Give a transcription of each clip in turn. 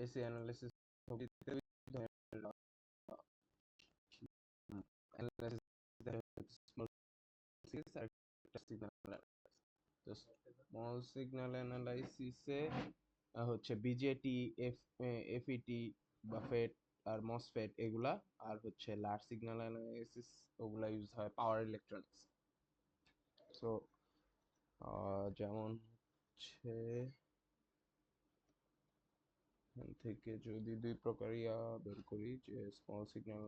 AC analysis small signal অ্যানালাইসিসে হচ্ছে BJD, এফইটি বা ফেট আর MOSFET এগুলা, আর হচ্ছে লার্জ সিগন্যাল অ্যানালাইসিস ওগুলা ইউজ হয় পাওয়ার ইলেকট্রনিক্স। সো যেমন হচ্ছে এখান থেকে যদি দুই প্রকার বের করি, যে স্মল সিগন্যাল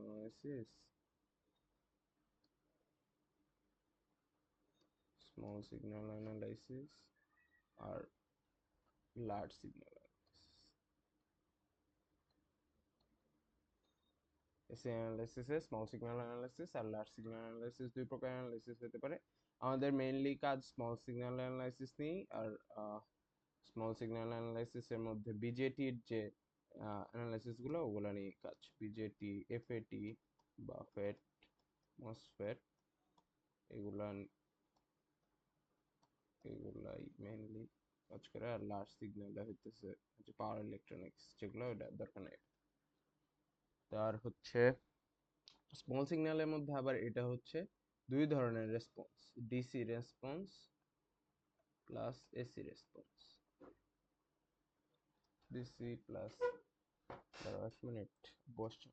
অ্যানালাইসিস, আর লার্জ সিগন্যাল এসি অ্যানালাইসিসে স্মল সিগন্যাল অ্যানালাইসিস আর লার্জ সিগন্যাল অ্যানালাইসিস দুই প্রকার অ্যানালাইসিস হতে পারে। আমাদের মেইনলি কাজ স্মল সিগন্যাল অ্যানালাইসিস নিয়েই। আর স্মল সিগন্যাল অ্যানালাইসিসের মধ্যে বিজেটির যে অ্যানালাইসিস গুলো ওগুলো নিয়ে কাজ, বিজেটি, এফএটি বা ফেট, মসফেট এগুলাই মেইনলি কাজ করে। আর লার্জ সিগন্যালটা হইতেছে যে পাওয়ার ইলেকট্রনিক্স, যেগুলো ওটা দরকার নেই। তার হচ্ছে স্মল সিগন্যালের মধ্যে আবার এটা হচ্ছে দুই ধরনের response, DC response plus AC response. DC plus, দাঁড়াও 1 মিনিট বসছো।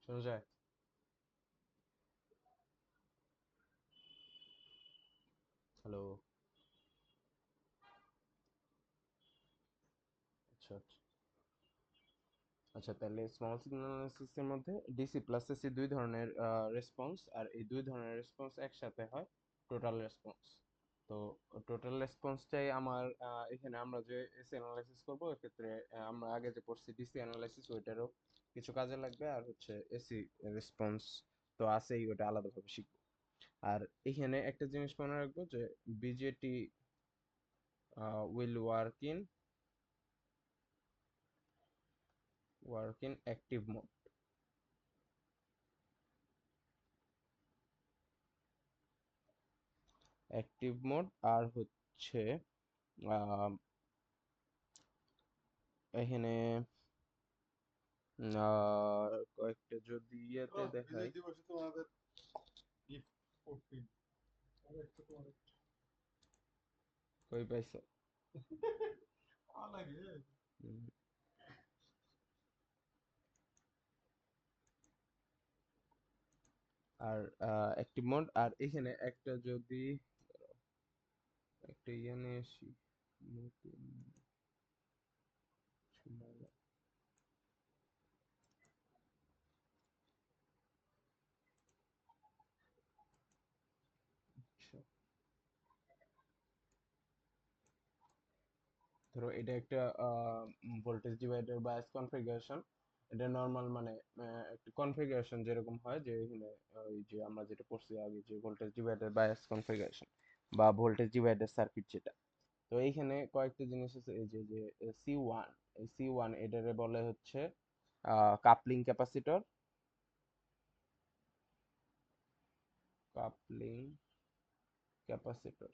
শোনা যায়? হ্যালো? আচ্ছা আচ্ছা আচ্ছা, তাহলে স্মল সিগন্যাল অ্যানালাইসিসের মধ্যে ডিসি প্লাস এসি দুই ধরনের রেসপন্স, আর এই দুই ধরনের রেসপন্স একসাথে হয় টোটাল রেসপন্স। তো টোটাল রেসপন্সটাই আমার এখানে আমরা যে এসি অ্যানালাইসিস করব, এক্ষেত্রে আমরা আগে যে পড়ছি ডিসি অ্যানালাইসিস, ওইটারও কিছু কাজে লাগবে। আর হচ্ছে এসি রেসপন্স তো আছেই, ওটা আলাদাভাবে শিখবো। আর এখানে একটা জিনিস মনে রাখবো যে BJT will work in active mode। Active mode আর হচ্ছে আহ, এখানে কয়েকটা যদি ইয়েতে দেখাই, কই পাইছো? হুম, আর অ্যাক্টিভ মোড, আর এখানে একটা যদি একটা ইয়ে নিয়ে আসি, নতুন সময়। আচ্ছা, ধরো এটা একটা ভোল্টেজ ডিভাইডার বায়াস কনফিগারেশন। এটা নর্মাল মানে একটা কনফিগারেশন যেরকম হয় যে এখানে ওই যে আমরা যেটা পড়ছি আগে যে ভোল্টেজ ডিভাইডার বায়াস কনফিগারেশন বা ভোল্টেজ ডিভাইডার সার্কিট যেটা। তো এইখানে কয়েকটা জিনিস আছে, এই যে যে C1, এই C1 এটারে বলে হচ্ছে কাপলিং ক্যাপাসিটর, কাপলিং ক্যাপাসিটর।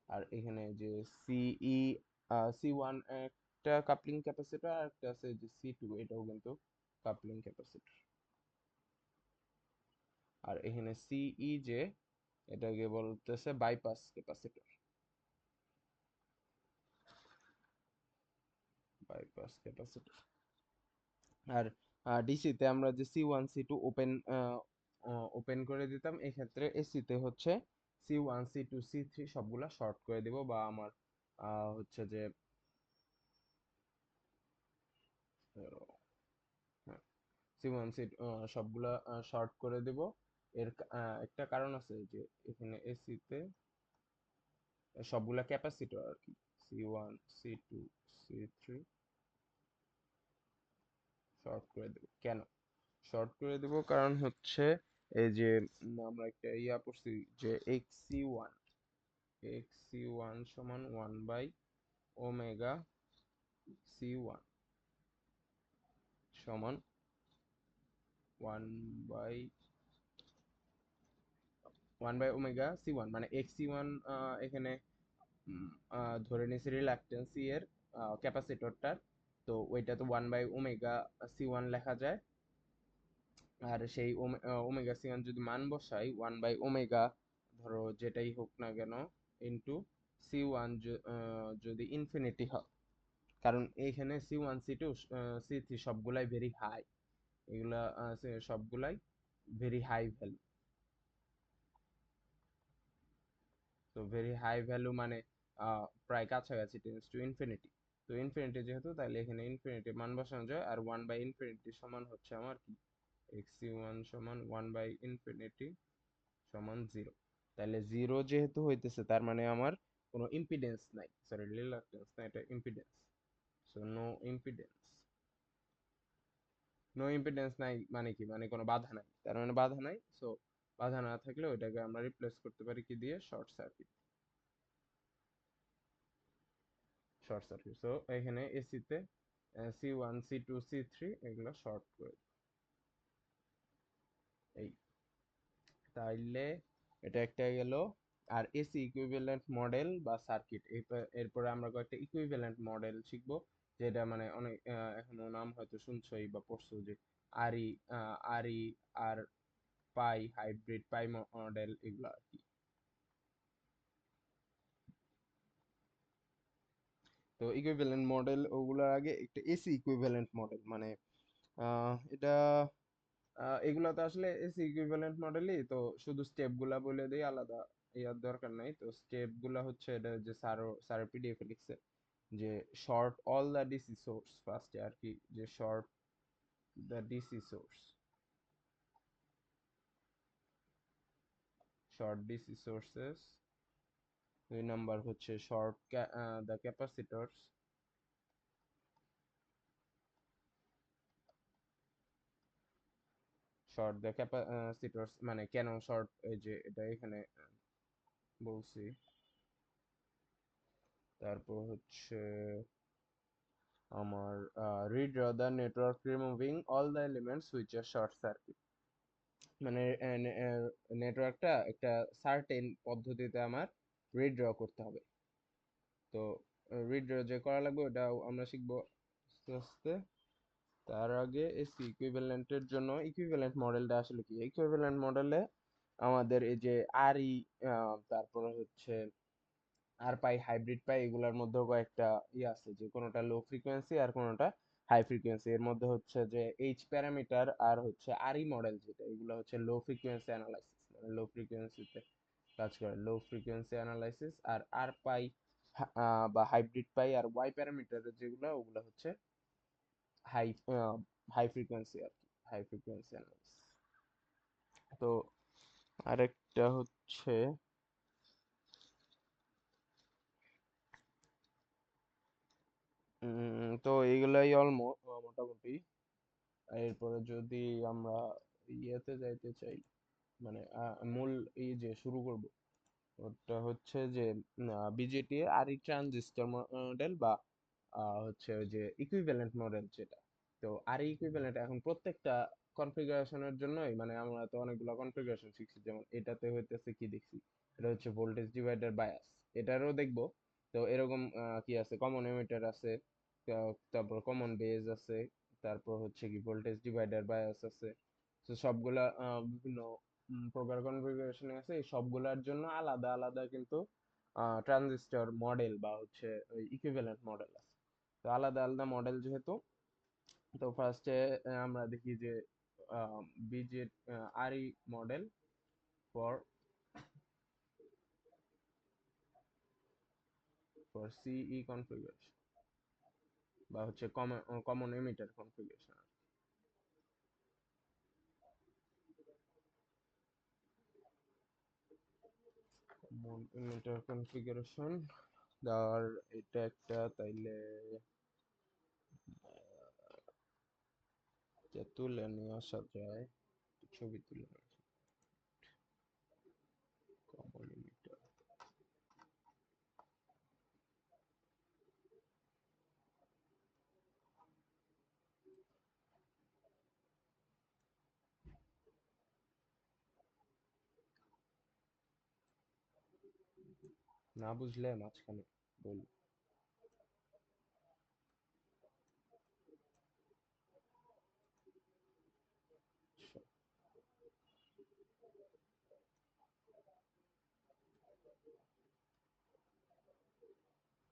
আর এখানে যে সিই C1 একটা কাপলিং ক্যাপাসিটর, আর একটা আছে যে C2, এটাও কিন্তু কাপলিং ক্যাপাসিটর। আর এখানে সিই যে এটাকে বলতেছে বাইপাস ক্যাপাসিটর, বাইপাস ক্যাপাসিটর। আর ডিসি তে আমরা যে C1 C2 ওপেন করে দিতাম, এই ক্ষেত্রে এসি তে হচ্ছে C1 C2 C3 সবগুলা শর্ট করে দিব, বা আমার হচ্ছে যে C1 C2 সবগুলা শর্ট করে দিব। এর একটা কারণ আছে যে এখানে এসি তে সবগুলা ক্যাপাসিটর আর কি, C1 C2 C3 শর্ট করে দেব। কেন শর্ট করে দেব? কারণ হচ্ছে এই যে আমরা একটা পড়ছি যে xc1 সমান 1/ওমেগা C1 সমান 1/ওমেগা C1, মানে xc1 এখানে ধরে নিয়েছি রিলাক্টেন্সি এর ক্যাপাসিটরটার। তো ওইটা তো 1/ওমেগা C1 লেখা যায়। আর সেই ওমেগা C1 যদি মান বসাই 1/ওমেগা, ধরো যেটাই হোক না কেন, ইন্টু C1 যদি ইনফিনিটি হয়, কারণ এইখানে C1 C2 C3 সবগুলাই ভেরি হাই, এগুলা সবগুলাই ভেরি হাই ভ্যালু। তো ভেরি হাই ভ্যালু মানে প্রায় কাছাকাছি টেন্স টু ইনফিনিটি। তো ইনফিনিটি যেহেতু, তাহলে এখানে ইনফিনিটি মান বসানো যায়। আর 1/ইনফিনিটি সমান হচ্ছে আমার কি, xc1 সমান 1/ইনফিনিটি সমান 0। তাহলে 0 যেহেতু হইতেছে, তার মানে আমার কোনো ইম্পিডেন্স নাই, সরি রিলাক্টেন্স না, এটা impedance. So no impedance. No impedance নাই মানে কি, মানে কোনো বাধা নাই, তার মানে বাধা নাই। সো বাধা না থাকলে ওইটাকে আমরা রিপ্লেস করতে পারি কি দিয়ে, short circuit. Short circuit. So এখানে এসি তে C1 C2 C3 এগুলো শর্ট করে এই, তাইলে এটা একটা গেল। আর এসি ইকুইভ্যালেন্ট মডেল বা সার্কিট, এরপরে আমরা কয়েকটা ইকুইভ্যালেন্ট মডেল শিখবো, যেটা মানে অনেক এখনো নাম হয়তো শুনছোই বা পড়ছো, যে আরই আরই আর পাই, হাইব্রিড পাই মডেল, এগুলো আর কি। তো ইকুইভ্যালেন্ট মডেল ওগুলোর আগে একটা এসি ইকুইভ্যালেন্ট মডেল মানে এটা এগুলা তো আসলে এসি ইকুইভ্যালেন্ট মডেলই তো, শুধু স্টেপ গুলা বলে দেই, আলাদা ইয়ার দরকার নাই। তো স্টেপ গুলা হচ্ছে এটা যে স্যার পিডিএফ এ লিখছে, যে short all the DC source ফার্স্টে আর কি, যে short the DC source, short DC sources. দুই নাম্বার হচ্ছে short the capacitors, short the capacitors মানে কেন শর্ট, এই যে এটা এখানে বলছি। তারপর হচ্ছে আমার redraw the network removing all the elements which are short circuit, মানে নেটওয়ার্কটা একটা সার্টেন পদ্ধতিতে আমার রিড্র করতে হবে। তো রিড্র যে করা লাগবে ওটাও আমরা শিখবো আস্তে আস্তে। তার আগে এসি ইকুইভ্যালেন্টের জন্য ইকুইভ্যালেন্ট মডেলটা আসলে কি, ইকুইভ্যালেন্ট মডেলে আমাদের এই যে আরই তারপরে হচ্ছে আর পাই, হাইব্রিড পাই, এগুলোর মধ্যেও কয়েকটা আছে, যে কোনোটা লো ফ্রিকোয়েন্সি আর কোনোটা হাই ফ্রিকোয়েন্সি। এর মধ্যে হচ্ছে যে এইচ প্যারামিটার আর হচ্ছে আরই মডেল যেটা, এগুলো হচ্ছে লো ফ্রিকোয়েন্সি অ্যানালাইসিস, মানে লো ফ্রিকোয়েন্সিতে কাজ করে, লো ফ্রিকোয়েন্সি অ্যানালাইসিস। আর আর পাই বা হাইব্রিড পাই আর ওয়াই প্যারামিটারের যেগুলো, ওগুলো হচ্ছে হাই হাই ফ্রিকোয়েন্সি আর কি, হাই ফ্রিকোয়েন্সি অ্যানালাইসিস। তো আরেকটা হচ্ছে তো এইগুলাই মোটামুটি। এরপরে যদি আমরা ইয়েতে যাইতে চাই, মানে মূল এই যে শুরু করব, ওটা হচ্ছে যে বিজেটি আর ই ট্রানজিস্টর মডেল, বা হচ্ছে ওই যে ইকুইভ্যালেন্ট মডেল যেটা। তো আর ইকুইভ্যালেন্ট এখন প্রত্যেকটা কনফিগারেশনের জন্যই, মানে আমরা তো অনেকগুলো কনফিগারেশন শিখছি, যেমন এটাতে হইতেছে কি দেখছি, এটা হচ্ছে ভোল্টেজ ডিভাইডার বায়াস, এটারও দেখবো। তো এরকম কি আছে, কমন এমিটার আছে, তারপর কমন বেজ আছে, তারপর হচ্ছে কি ভোল্টেজ ডিভাইডার বায়াস আছে। তো সবগুলা বিভিন্ন প্রকার কনফিগারেশন আছে, এই সবগুলার জন্য আলাদা আলাদা কিন্তু ট্রানজিস্টর মডেল বা হচ্ছে ওই ইকুইভ্যালেন্ট মডেল আছে। তো আলাদা আলাদা মডেল যেহেতু, তো ফার্স্টে আমরা দেখি যে বিজে আরই মডেল ফর সিই কনফিগারেশন, বা হচ্ছে common common emitter configuration. Common emitter configuration আর এটা একটা, তাইলে যে তুলে নিয়ে আসা যায়, ছবি তুলে নিয়ে আসা, কমন এমিটার। না বুঝলে মাঝখানে বল।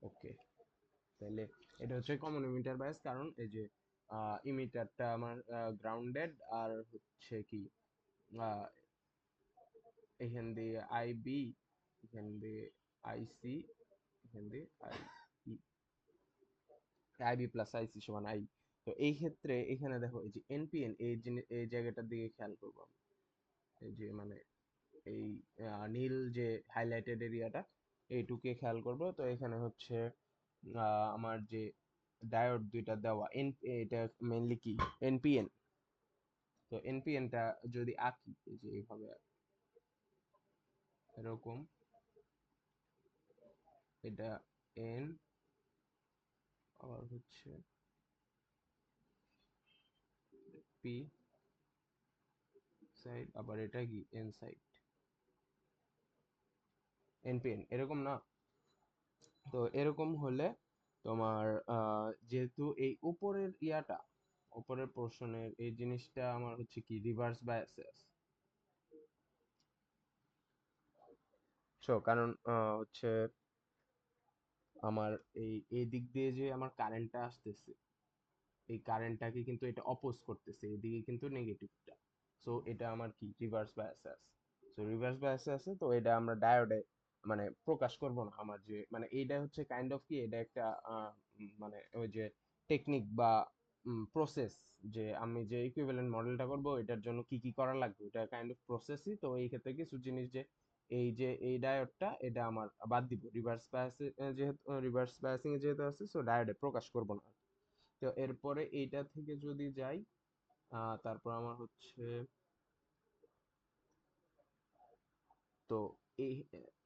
ওকে, তাহলে এটা হচ্ছে কমন ইমিটার বায়াস, কারণ এই যে ইমিটারটা আমার গ্রাউন্ডেড, আর হচ্ছে কি আহ, এখান দিয়ে আইবি, এখান দিয়ে আইসি, এখান দিয়ে আই আইবি প্লাস আইসি সমান আই। তো এই ক্ষেত্রে এখানে দেখো এই যে এনপিএন, এই জিনিস এই জায়গাটার দিকে খেয়াল করবো আমরা। এই যে মানে এই নীল যে হাইলাইটেড এরিয়াটা, এইটুকে খেয়াল করব। তো এখানে হচ্ছে আমার যে ডায়োড দুইটা দেওয়া এটা মেইনলি কি এনপিএন। তো এনপিএনটা যদি আঁকি এই যে এইভাবে এরকম, এটা এন, আবার হচ্ছে পি সাইড, আবার এটা কি এন সাইড, এনপিএন এরকম না। তো এরকম হলে তোমার যেহেতু এই উপরের ইয়াটা, উপরের পোর্শনের এই জিনিসটা আমার হচ্ছে কি রিভার্স বায়াসে আছে। কারণ হচ্ছে আমার এই দিক দিয়ে যে আমার কারেন্টটা আসতেছে, এই কারেন্টটাকে কিন্তু এটা অপোজ করতেছে, এদিকে কিন্তু নেগেটিভটা। সো এটা আমার কি রিভার্স বায়াসে আছে। সো রিভার্স বায়াসে আছে, তো এটা আমরা ডায়োডে মানে প্রকাশ করব না। আমার যে মানে এইটা হচ্ছে কাইন্ড অফ কি, এটা একটা মানে ওই যে টেকনিক বা প্রসেস, যে আমি যে ইকুইভ্যালেন্ট মডেলটা করব এটার জন্য কি কি করা লাগবে, এটা কাইন্ড অফ প্রসেসই। তো এই ক্ষেত্রে কিছু জিনিস, যে এই যে এই ডায়োডটা এটা আমার বাদ দিব, রিভার্স বায়াসে যেহেতু রিভার্স বায়াসিং এ যেহেতু আছে, সো ডায়োডে প্রকাশ করব না। তো এরপরে এইটা থেকে যদি যাই, তারপর আমার হচ্ছে, তো এই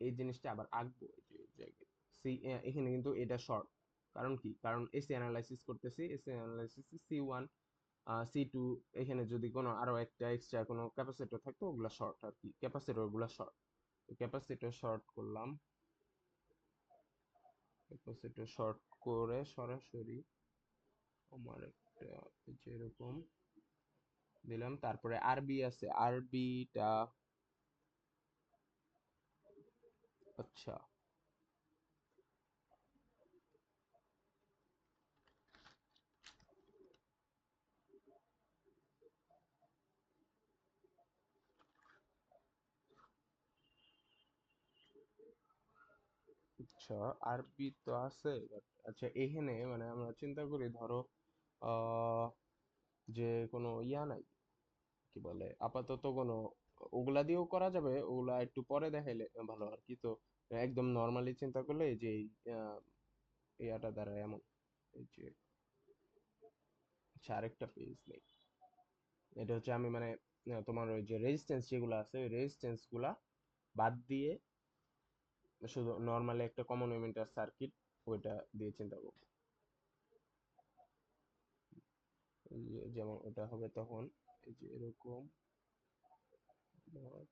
এই জিনিসটা আবার আঁকবো এই যে এই জায়গায় সি, এখানে কিন্তু এটা শর্ট। কারণ কি, কারণ এসি অ্যানালাইসিস করতেছি, এসি অ্যানালাইসিস C1 C2, এখানে যদি কোনো আরো একটা এক্সট্রা কোনো ক্যাপাসিটর থাকতো ওগুলা শর্ট আর কি, ক্যাপাসিটর গুলা শর্ট। ক্যাপাসিটর শর্ট করলাম, ক্যাপাসিটর শর্ট করে সরাসরি আমার একটা এই যে এরকম দিলাম। তারপরে আরবি আছে, আরবিটা আচ্ছা, আচ্ছা আরবি তো আছে, but আচ্ছা এখানে মানে আমরা চিন্তা করি ধরো আহ যে কোনো ইয়া নাই, কি বলে, আপাতত কোনো ওগুলা দিয়েও করা যাবে, ওগুলা একটু পরে দেখাইলে ভালো আর কি। তো একদম নর্মালি চিন্তা করলে এই যে এই, ইয়াটা দ্বারা এমন। এই যে আরেকটা পেজ নেই, এটা হচ্ছে আমি মানে তোমার ওই যে রেজিস্ট্যান্স যেগুলো আছে ওই রেজিস্ট্যান্স গুলা বাদ দিয়ে শুধু নর্মালি একটা কমন এমিটার সার্কিট ওইটা দিয়ে চিন্তা করবো। যেমন ওটা হবে তখন এই যে এরকম ধর,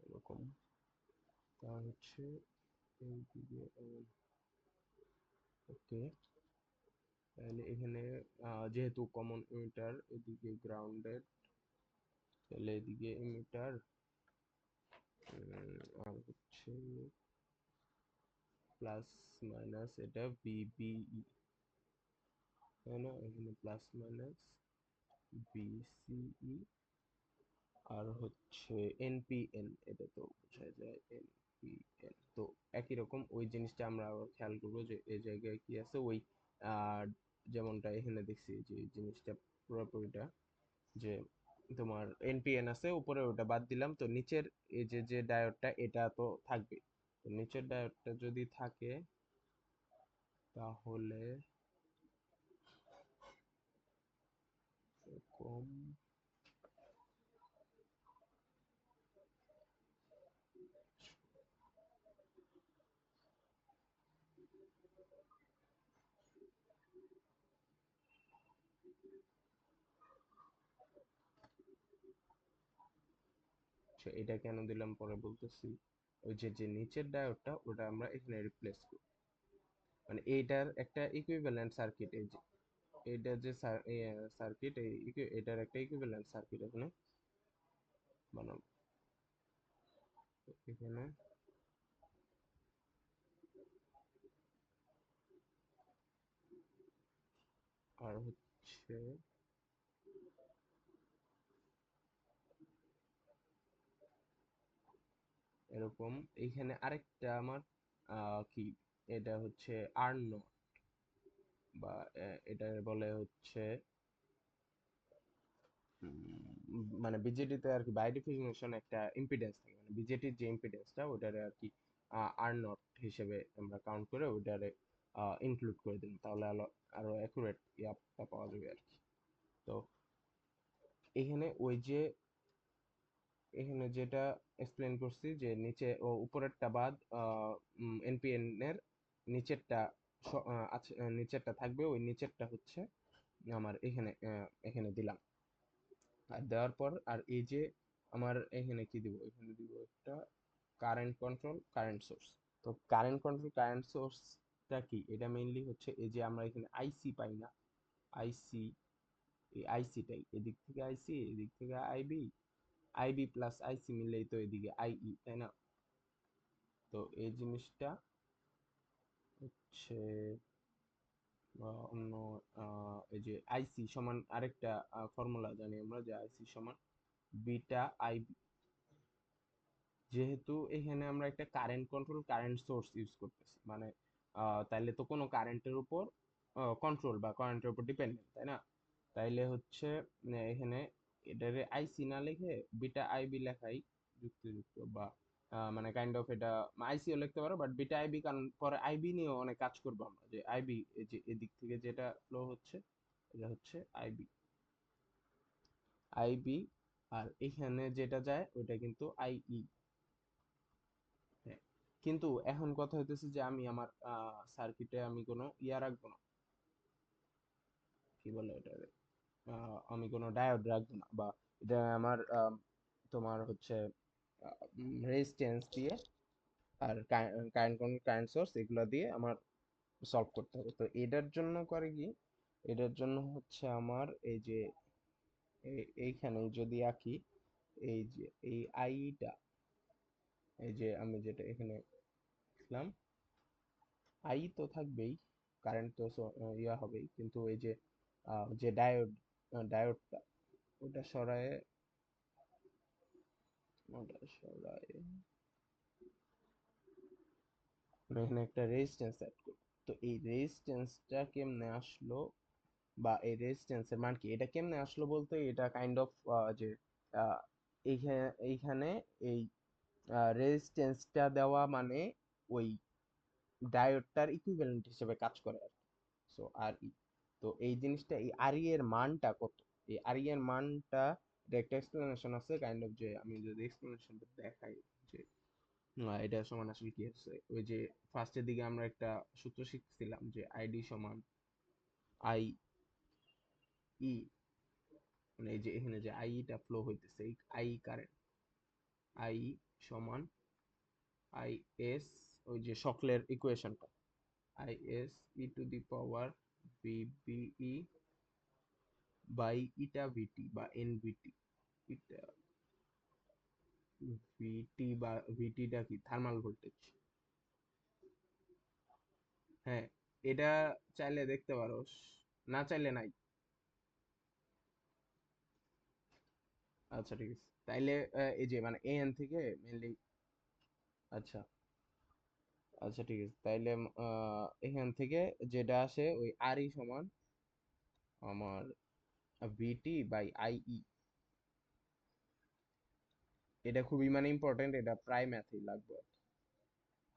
এরকম তা হচ্ছে এইদিকে ওকে। তাহলে এখানে যেহেতু কমন এমিটার এদিকে গ্রাউন্ডেড, তাহলে এদিকে এমিটার আর হচ্ছে প্লাস মাইনাস এটা বিবিই, তাই না? এখানে প্লাস মাইনাস বিসিই আর হচ্ছে এনপিএন, এটা তো বোঝা যায় এনপিএন। তো একই রকম ওই জিনিসটা আমরা আবার খেয়াল করবো যে এই জায়গায় কি আছে ওই আহ, যেমনটা এখানে দেখছি যে এই জিনিসটা পুরোপুরিটা যে তোমার এনপিএন আছে উপরে ওটা বাদ দিলাম, তো নিচের এই যে যে ডায়োডটা এটা তো থাকবে। তো নিচের ডায়োডটা যদি থাকে তাহলে এরকম এটা কেন দিলাম পরে বলতেছি। ওই যে যে নিচের ডায়োডটা ওটা আমরা এখানে রিপ্লেস করব, মানে এইটার একটা ইকুইভ্যালেন্ট সার্কিট এই যে এইটা যে সার্কিট এই এটার একটা ইকুইভ্যালেন্ট সার্কিট এখানে বানাবো এখানে। আর হচ্ছে এরকম এইখানে আরেকটা আমার কি এটা হচ্ছে আর নট বা এটা বলে হচ্ছে মানে বিজেটিতে আর কি বাই ডেফিনিশন একটা ইম্পিডেন্স থাকে, মানে বিজেটির যে ইম্পিডেন্সটা ওটারে আর কি আর নট হিসেবে আমরা কাউন্ট করে ওটারে ইনক্লুড করে দিন, তাহলে আরো আরো অ্যাকুরেট ইয়াটা পাওয়া যাবে আর কি। তো এখানে ওই যে এখানে যেটা এক্সপ্লেন করছি যে নিচে ও উপরেরটা বাদ এনপিএন এর নিচেরটা আছে, নিচেরটা থাকবে, ওই নিচেরটা হচ্ছে আমার এখানে এখানে দিলাম। আর দেওয়ার পর আর এই যে আমার এখানে কি দিব, এখানে দিব একটা কারেন্ট কন্ট্রোল কারেন্ট সোর্স। তো কারেন্ট কন্ট্রোল কারেন্ট সোর্সটা কি, এটা মেইনলি হচ্ছে এই যে আমরা এখানে আইসি পাই না, আইসি, এই আইসিটাই এদিক থেকে আইসি এদিক থেকে আইবি, আইবি প্লাস আইসি মিললেই তো এদিকে আইই, তাই না? তো এই জিনিসটা হচ্ছে অন্য এই যে আইসি সমান আরেকটা ফর্মুলা জানি আমরা যে আইসি সমান বিটা আইবি। যেহেতু এখানে আমরা একটা current control current source use করতেছি, মানে তাইলে তো কোনো কারেন্টের উপর কন্ট্রোল বা কারেন্টের উপর ডিপেন্ডেন্ট, তাই না? তাইলে হচ্ছে এখানে এটারে আইসি না লিখে বিটা আইবি লেখাই যুক্তিযুক্ত, বা মানে কাইন্ড অফ এটা আইসিও লিখতে পারো বাট বিটা আইবি, কারণ পরে আইবি নিয়েও অনেক কাজ করবো আমরা, যে আইবি যে এদিক থেকে যেটা ফ্লো হচ্ছে এটা হচ্ছে আইবি, আইবি। আর এখানে যেটা যায় ওইটা কিন্তু আইই। হ্যাঁ, কিন্তু এখন কথা হইতেছে যে আমি আমার সার্কিটে আমি কোনো ইয়া রাখবো না, কি বলে এটা, আমি কোনো ডায়োড রাখবো না, বা এটা আমার তোমার হচ্ছে রেজিস্ট্যান্স দিয়ে আর কারেন্ট কারেন্ট সোর্স এগুলো দিয়ে আমার সলভ করতে হবে। তো এটার জন্য করে কি, এটার জন্য হচ্ছে আমার এই যে এইখানে যদি আঁকি এই যে এই আইটা, এই যে আমি যেটা এখানে লিখলাম আই তো থাকবেই, কারেন্ট তো ইয়া হবেই, কিন্তু এই যে যে ডায়োডটা ওটা সরায়ে ওটা সরায়ে আমি এখানে একটা রেজিস্ট্যান্স অ্যাড করি। তো এই রেজিস্ট্যান্সটা কেমনে আসলো, বা এই রেজিস্ট্যান্সের মান কি, এটা কেমনে আসলো বলতে এটা কাইন্ড অফ যে আহ, এইখানে এইখানে এই রেজিস্ট্যান্সটা দেওয়া মানে ওই ডায়োডটার ইকুইভ্যালেন্ট হিসেবে কাজ করে আর কি। সো আর ই, তো এই জিনিসটা এই আর ই এর মানটা কত, এই আর ই এর মানটা এটা একটা এক্সপ্লেনেশন আছে কাইন্ড অফ, যে আমি যদি এক্সপ্লেনেশনটা দেখাই যে এটা সমান আসলে কি আছে, ওই যে ফার্স্টের দিকে আমরা একটা সূত্র শিখছিলাম যে আইডি সমান আই ই, মানে এই যে এখানে যে আই টা ফ্লো হইতেছে, এই আই কারেন্ট, আই সমান আই এস, ওই যে সকলের ইকুয়েশনটা, I S e to the power VBE by eta VT বা এনভিটি। ইটা ভিটি বা ভিটিটা কি, থার্মাল ভোল্টেজ। হ্যাঁ, এটা চাইলে দেখতে পারো, না চাইলে নাই। আচ্ছা ঠিক আছে, তাইলে এই যে মানে এন থেকে মেনলি, আচ্ছা আচ্ছা ঠিক আছে, তাইলে এখান থেকে যেটা আসে ওই আর ই সমান আমার ভিটি বাই আই ই। এটা খুবই মানে ইম্পর্টেন্ট, এটা প্রায় ম্যাথেই লাগবে আর কি।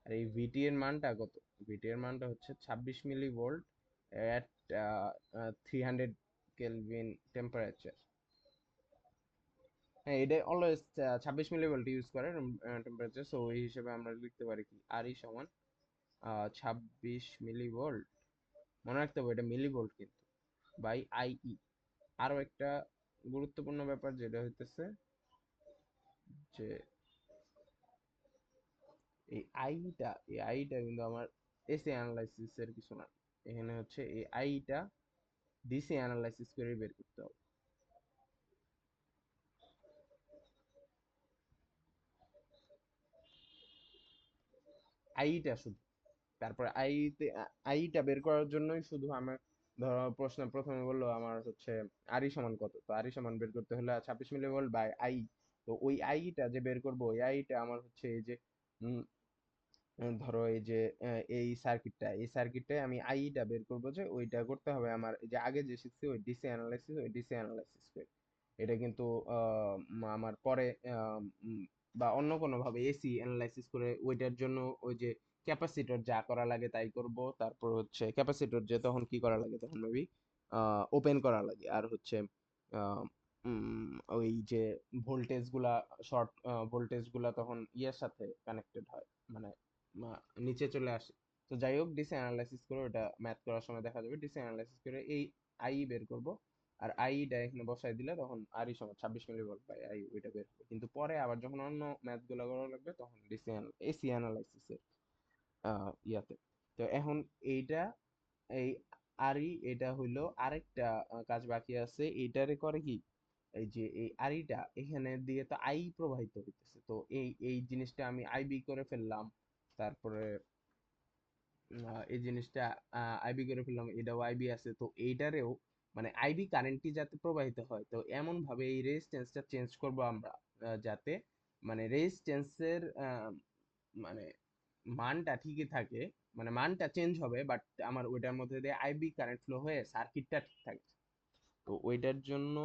আর এই ভিটি এর মানটা কত, ভিটি এর মানটা হচ্ছে 26 মিলি ভোল্ট এট 300 কেলভিন টেম্পারেচার। হ্যাঁ, এটা অলওয়েজ 26 মিলি ভোল্ট ইউজ করে টেম্পারেচার, সো ওই হিসেবে আমরা লিখতে পারি কি আর ই সমান 26 মিলি ভোল্ট, মনে রাখতে হবে এটা মিলি ভোল্ট কিন্তু, বাই আই ই। আরো একটা গুরুত্বপূর্ণ ব্যাপার যেটা হইতেছে যে এই আইটা কিন্তু আমার এসি অ্যানালাইসিস এর কিছু না, এখানে হচ্ছে এই আইটা ডিসি অ্যানালাইসিস করে বের করতে হবে। আইটা শুধু, তারপরে আইটা বের করার জন্যই শুধু আমার, ধরো প্রশ্ন প্রথমে বললো আমার হচ্ছে আর ই সমান কত, তো আর ই সমান বের করতে হলে 26 মিলি ভোল্ট বাই আই, তো ওই আইটা যে বের করবো, ওই আইটা আমার হচ্ছে এই যে ধরো এই যে এই সার্কিটটায় আমি আইটা বের করবো, যে ওইটা করতে হবে আমার এই যে আগে যে শিখছি ওই ডিসি অ্যানালাইসিস, ওই ডিসি অ্যানালাইসিস করে এটা কিন্তু আমার পরে বা অন্য কোনো ভাবে এসি অ্যানালাইসিস করে ওইটার জন্য ওই যে ক্যাপাসিটর যা করা লাগে তাই করব, তারপর হচ্ছে ক্যাপাসিটর যে তখন কি করা লাগে, তখন মেবি ওপেন করা লাগে, আর হচ্ছে আহ, ওই যে ভোল্টেজ গুলা, শর্ট ভোল্টেজ গুলা তখন ইয়ের সাথে কানেক্টেড হয়, মানে নিচে চলে আসে। তো যাই হোক, ডিসি অ্যানালাইসিস করে ওটা ম্যাথ করার সময় দেখা যাবে, ডিসি অ্যানালাইসিস করে এই আই বের করব, আর আইটা এখানে বসাই দিলে তখন আর ই সমান 26 মিলি ভোল্ট বাই আই, ওইটা বের হবে। কিন্তু পরে আবার যখন অন্য ম্যাথ গুলো করা লাগবে তখন এসি অ্যানালাইসিসের ইয়াতে। তো এখন এইটা এই আরই এটা হইলো আরেকটা কাজ বাকি আছে, এইটারে করে কি, এই যে এই আরিটা এখানে দিয়ে তো আই প্রবাহিত হইতেছে, তো এই জিনিসটা আমি আইবি করে ফেললাম, তারপরে এই জিনিসটা আইবি করে ফেললাম, এটাও আইবি আছে, তো এইটারেও মানে আইবি কারেন্টটি যাতে প্রবাহিত হয়, তো এমন ভাবে এই রেজিস্ট্যান্সটা চেঞ্জ করব আমরা, যাতে মানে রেজিস্ট্যান্সের মানে মানটা ঠিকই থাকে, মানে মানটা চেঞ্জ হবে বাট আমার ওইটার মধ্যে দিয়ে আইবি কারেন্ট ফ্লো হয়ে সার্কিটটা ঠিক থাকে। তো ওইটার জন্য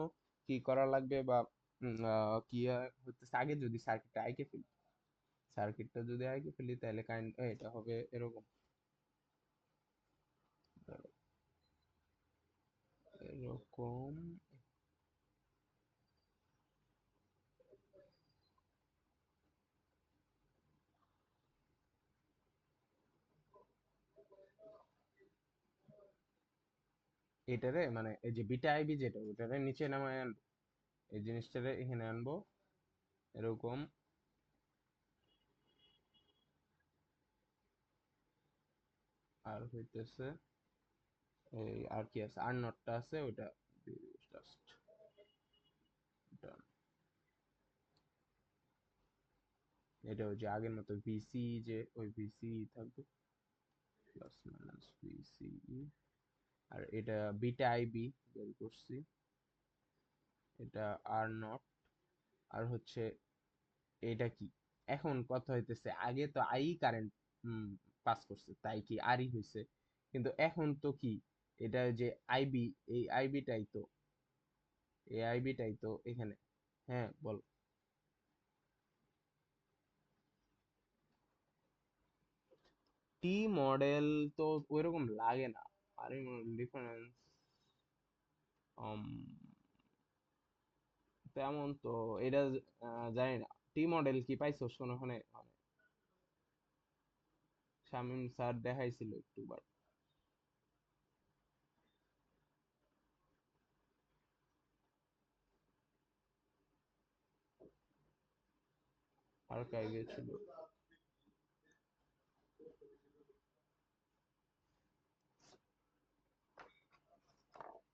কি করা লাগবে, বা কি হচ্ছে, আগে যদি সার্কিটটা যদি আইকে ফেলি তাহলে কাইন্ড এটা হবে এরকম, এরকম। এটারে মানে এই যে বিটা আইবি যেটা, ওটারে নিচে নামায় আনবো, এই জিনিসটারে এখানে আনবো এরকম, আর হইতেছে এই আর কি আছে, আর নটটা আছে ওটা জাস্ট ডান। এটা ওই যে আগের মতো ভিসি, যে ওই ভিসি থাকবে, প্লাস মাইনাস ভিসি, আর এটা বিটা আইবি বের করছি, এটা আর নট, আর হচ্ছে এটা কি, এখন কথা হইতেছে আগে তো আই কারেন্ট পাস করছে, তাই কি আরই হয়েছে? কিন্তু এখন তো কি, এটা যে আইবি, এই আইবিটাই তো, এই আইবিটাই তো এখানে। হ্যাঁ বল। টি মডেল তো ওইরকম লাগে না। আরে ডিফারেন্স তেমন তো এটা জানি না। টি মডেল কি পাইছো শোনো ওখানে? মানে শামিম স্যার দেখাইছিল একটু, বাট আর্কাইভে ছিল।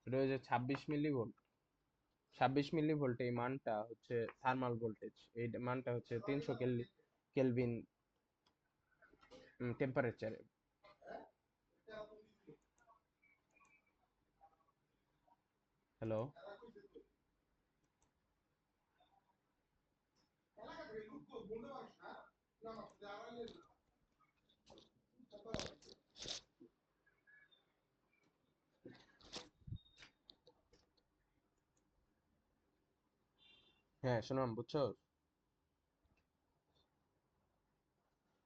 এটা হচ্ছে 26 মিলি ভোল্ট। 26 মিলি ভোল্ট এই মানটা হচ্ছে থার্মাল ভোল্টেজ। এই মানটা হচ্ছে 300 কেলভিন টেম্পারেচারে। হ্যালো। হ্যাঁ শোনাম, বুঝছো?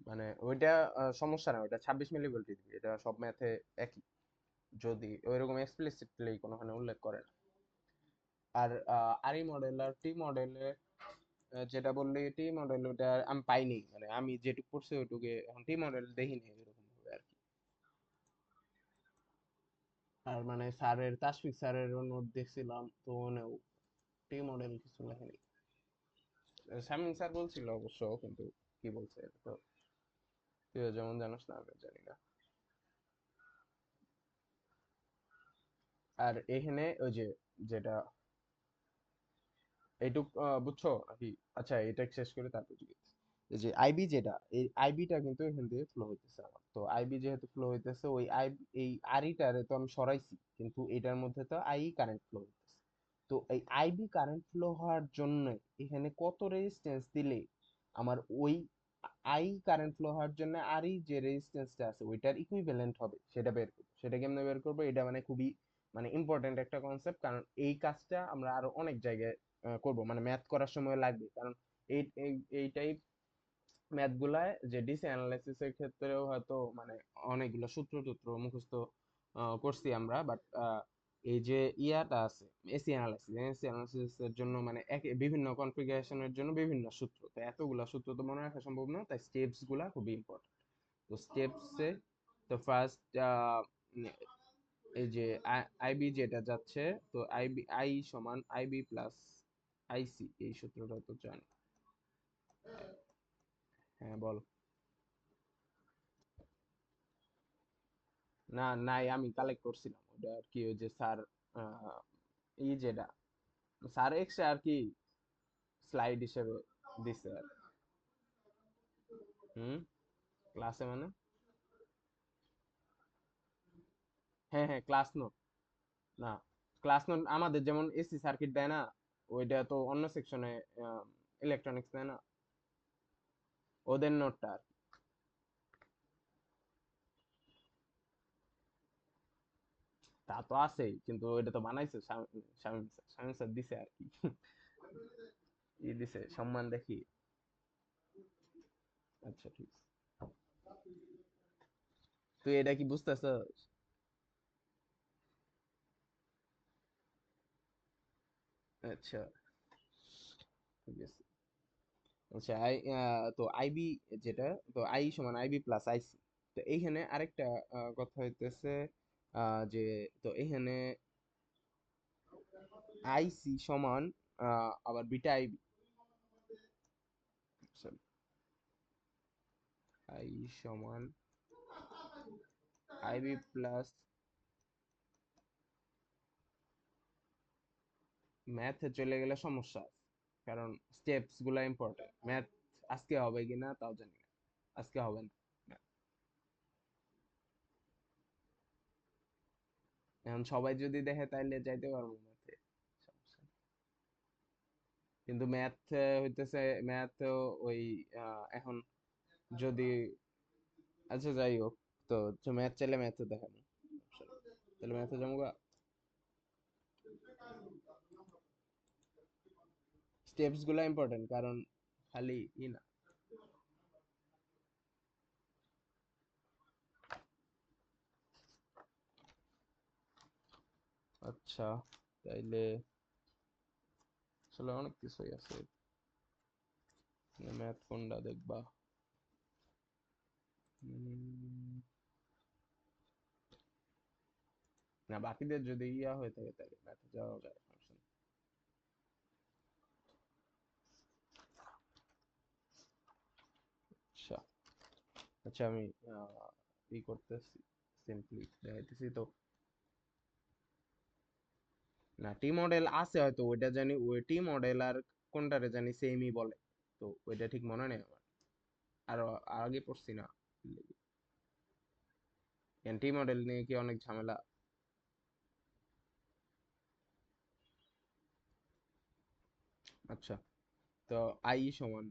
মানে ওইটা সমস্যা না, ওইটা 26 মিলি ভোল্টই দিবে, এটা সব ম্যাথে একই, যদি ওইরকম এক্সপ্লিসিটলি কোনোখানে উল্লেখ করে না। আর আরই মডেল আর টি মডেলে যেটা বললি, টি মডেল ওটা আমি পাইনি, মানে আমি যেটুকু পড়ছি ওইটুকু, এখন টি মডেল দেখিনি এরকম ভাবে আর কি। আর মানে স্যারের, তাশফিক স্যারের নোট দেখছিলাম তো, ওনেও টি মডেল কিছু লেখেনি। শামীম স্যার বলছিল অবশ্য, কিন্তু কি বলছে এটা তো তুইও যেমন জানিস না, আমি জানি না। আর এখানে ওই যে, যেটা এইটুক বুঝছো নাকি? আচ্ছা এটা শেষ করে তারপর জিজ্ঞেস। এই যে আইবি যেটা, এই আইবিটা কিন্তু এখান থেকে ফ্লো হইতেছে আমার, তো আইবি যেহেতু ফ্লো হইতেছে, ওই আই, এই আরইটারে তো আমি সরাইছি, কিন্তু এটার মধ্যে তো আই কারেন্ট ফ্লো হইতেছে। তো এই আইবি কারেন্ট ফ্লো হওয়ার জন্য এখানে কত রেজিস্ট্যান্স দিলে আমার ওই আই কারেন্ট ফ্লো হওয়ার জন্য আরই যে রেজিস্ট্যান্সটা আছে ওইটার ইকুইভ্যালেন্ট হবে, সেটা বের করবো। সেটা কেমনে বের করবো? এটা মানে খুবই মানে ইম্পর্টেন্ট একটা কনসেপ্ট, কারণ এই কাজটা আমরা আরো অনেক জায়গায় করব, মানে ম্যাথ করার সময় লাগবে, কারণ এই এই টাইপ ম্যাথ গুলায় যে ডিসি অ্যানালাইসিস এর ক্ষেত্রেও হয়তো মানে অনেকগুলো সূত্র টুত্র মুখস্থ করছি আমরা, বাট এই যে ইয়াটা আছে, এসি অ্যানালাইসিস এর জন্য মানে বিভিন্ন কনফিগারেশনের জন্য বিভিন্ন সূত্র, তো এতগুলা সূত্র তো মনে রাখা সম্ভব না, তাই স্টেপস গুলা খুবই ইম্পর্টেন্ট। তো স্টেপসে তো ফার্স্ট এই যে আইবি যেটা যাচ্ছে, তো আইবি আই সমান আইবি প্লাস আইসি, এই সূত্রটা তো জানি। হ্যাঁ বল। না নাই, আমি কালেক্ট করছিলাম ওটা আর কি, ওই যে স্যার ই যেটা স্যার এক্সট্রা আর কি স্লাইড হিসেবে দিছে আর। হুম। ক্লাসে মানে? হ্যাঁ হ্যাঁ, ক্লাস নোট। না, ক্লাস নোট আমাদের যেমন এসি সার্কিট দেয় না, ওইটা তো অন্য সেকশনে ইলেকট্রনিক্স দেয় না, ওদের নোটটা আর কি। তা তো আছেই, কিন্তু ওইটা তো বানাইছে শামীম স্যার, শামীম স্যার দিছে আর কি। ই দিছে সম্মান দেখি। আচ্ছা ঠিক আছে। তুই এটা কি বুঝতেছস? আচ্ছা ঠিক আছে। আচ্ছা তো আইবি যেটা, তো আই সমান আইবি প্লাস আইসি। তো এইখানে আরেকটা কথা হইতেছে যে, তো এখানে আইসি সমান আবার বিটা আইবি, আই সমান আইবি প্লাস, ম্যাথে চলে গেলে সমস্যা আছে, কারণ স্টেপস গুলা ইম্পর্টেন্ট। ম্যাথ আজকে হবে কিনা তাও জানি না, আজকে হবে না math। এখন সবাই যদি দেখে তাইলে যাইতে পারবো ম্যাথে, সমস্যা নেই। কিন্তু ম্যাথ হইতেছে, ম্যাথ ওই এখন যদি আচ্ছা যাই হোক, তো ম্যাথ চাইলে ম্যাথে দেখানো, তাহলে ম্যাথে যাবো গা। স্টেপস গুলা ইম্পর্টেন্ট, কারণ খালি ই না। আচ্ছা, তাইলে আসলে অনেক কিছুই আছে। ম্যাথ কোনটা দেখবা? উম, না, বাকিদের যদি ইয়া হয়ে থাকে তাহলে ম্যাথে যাওয়া যায়, সমস্যা নেই। আচ্ছা আচ্ছা, আমি ই করতেছি, সিম্পলি দেখাইতেছি তো। না, টি মডেল আছে হয়তো, ওইটা জানি, ওই টি মডেল আর কোনটারে জানি সেমই বলে, তো ওইটা ঠিক মনে নেই আমার। আর আগে পড়ছি না। টি মডেল নিয়ে কি অনেক ঝামেলা। আচ্ছা, তো আই সমান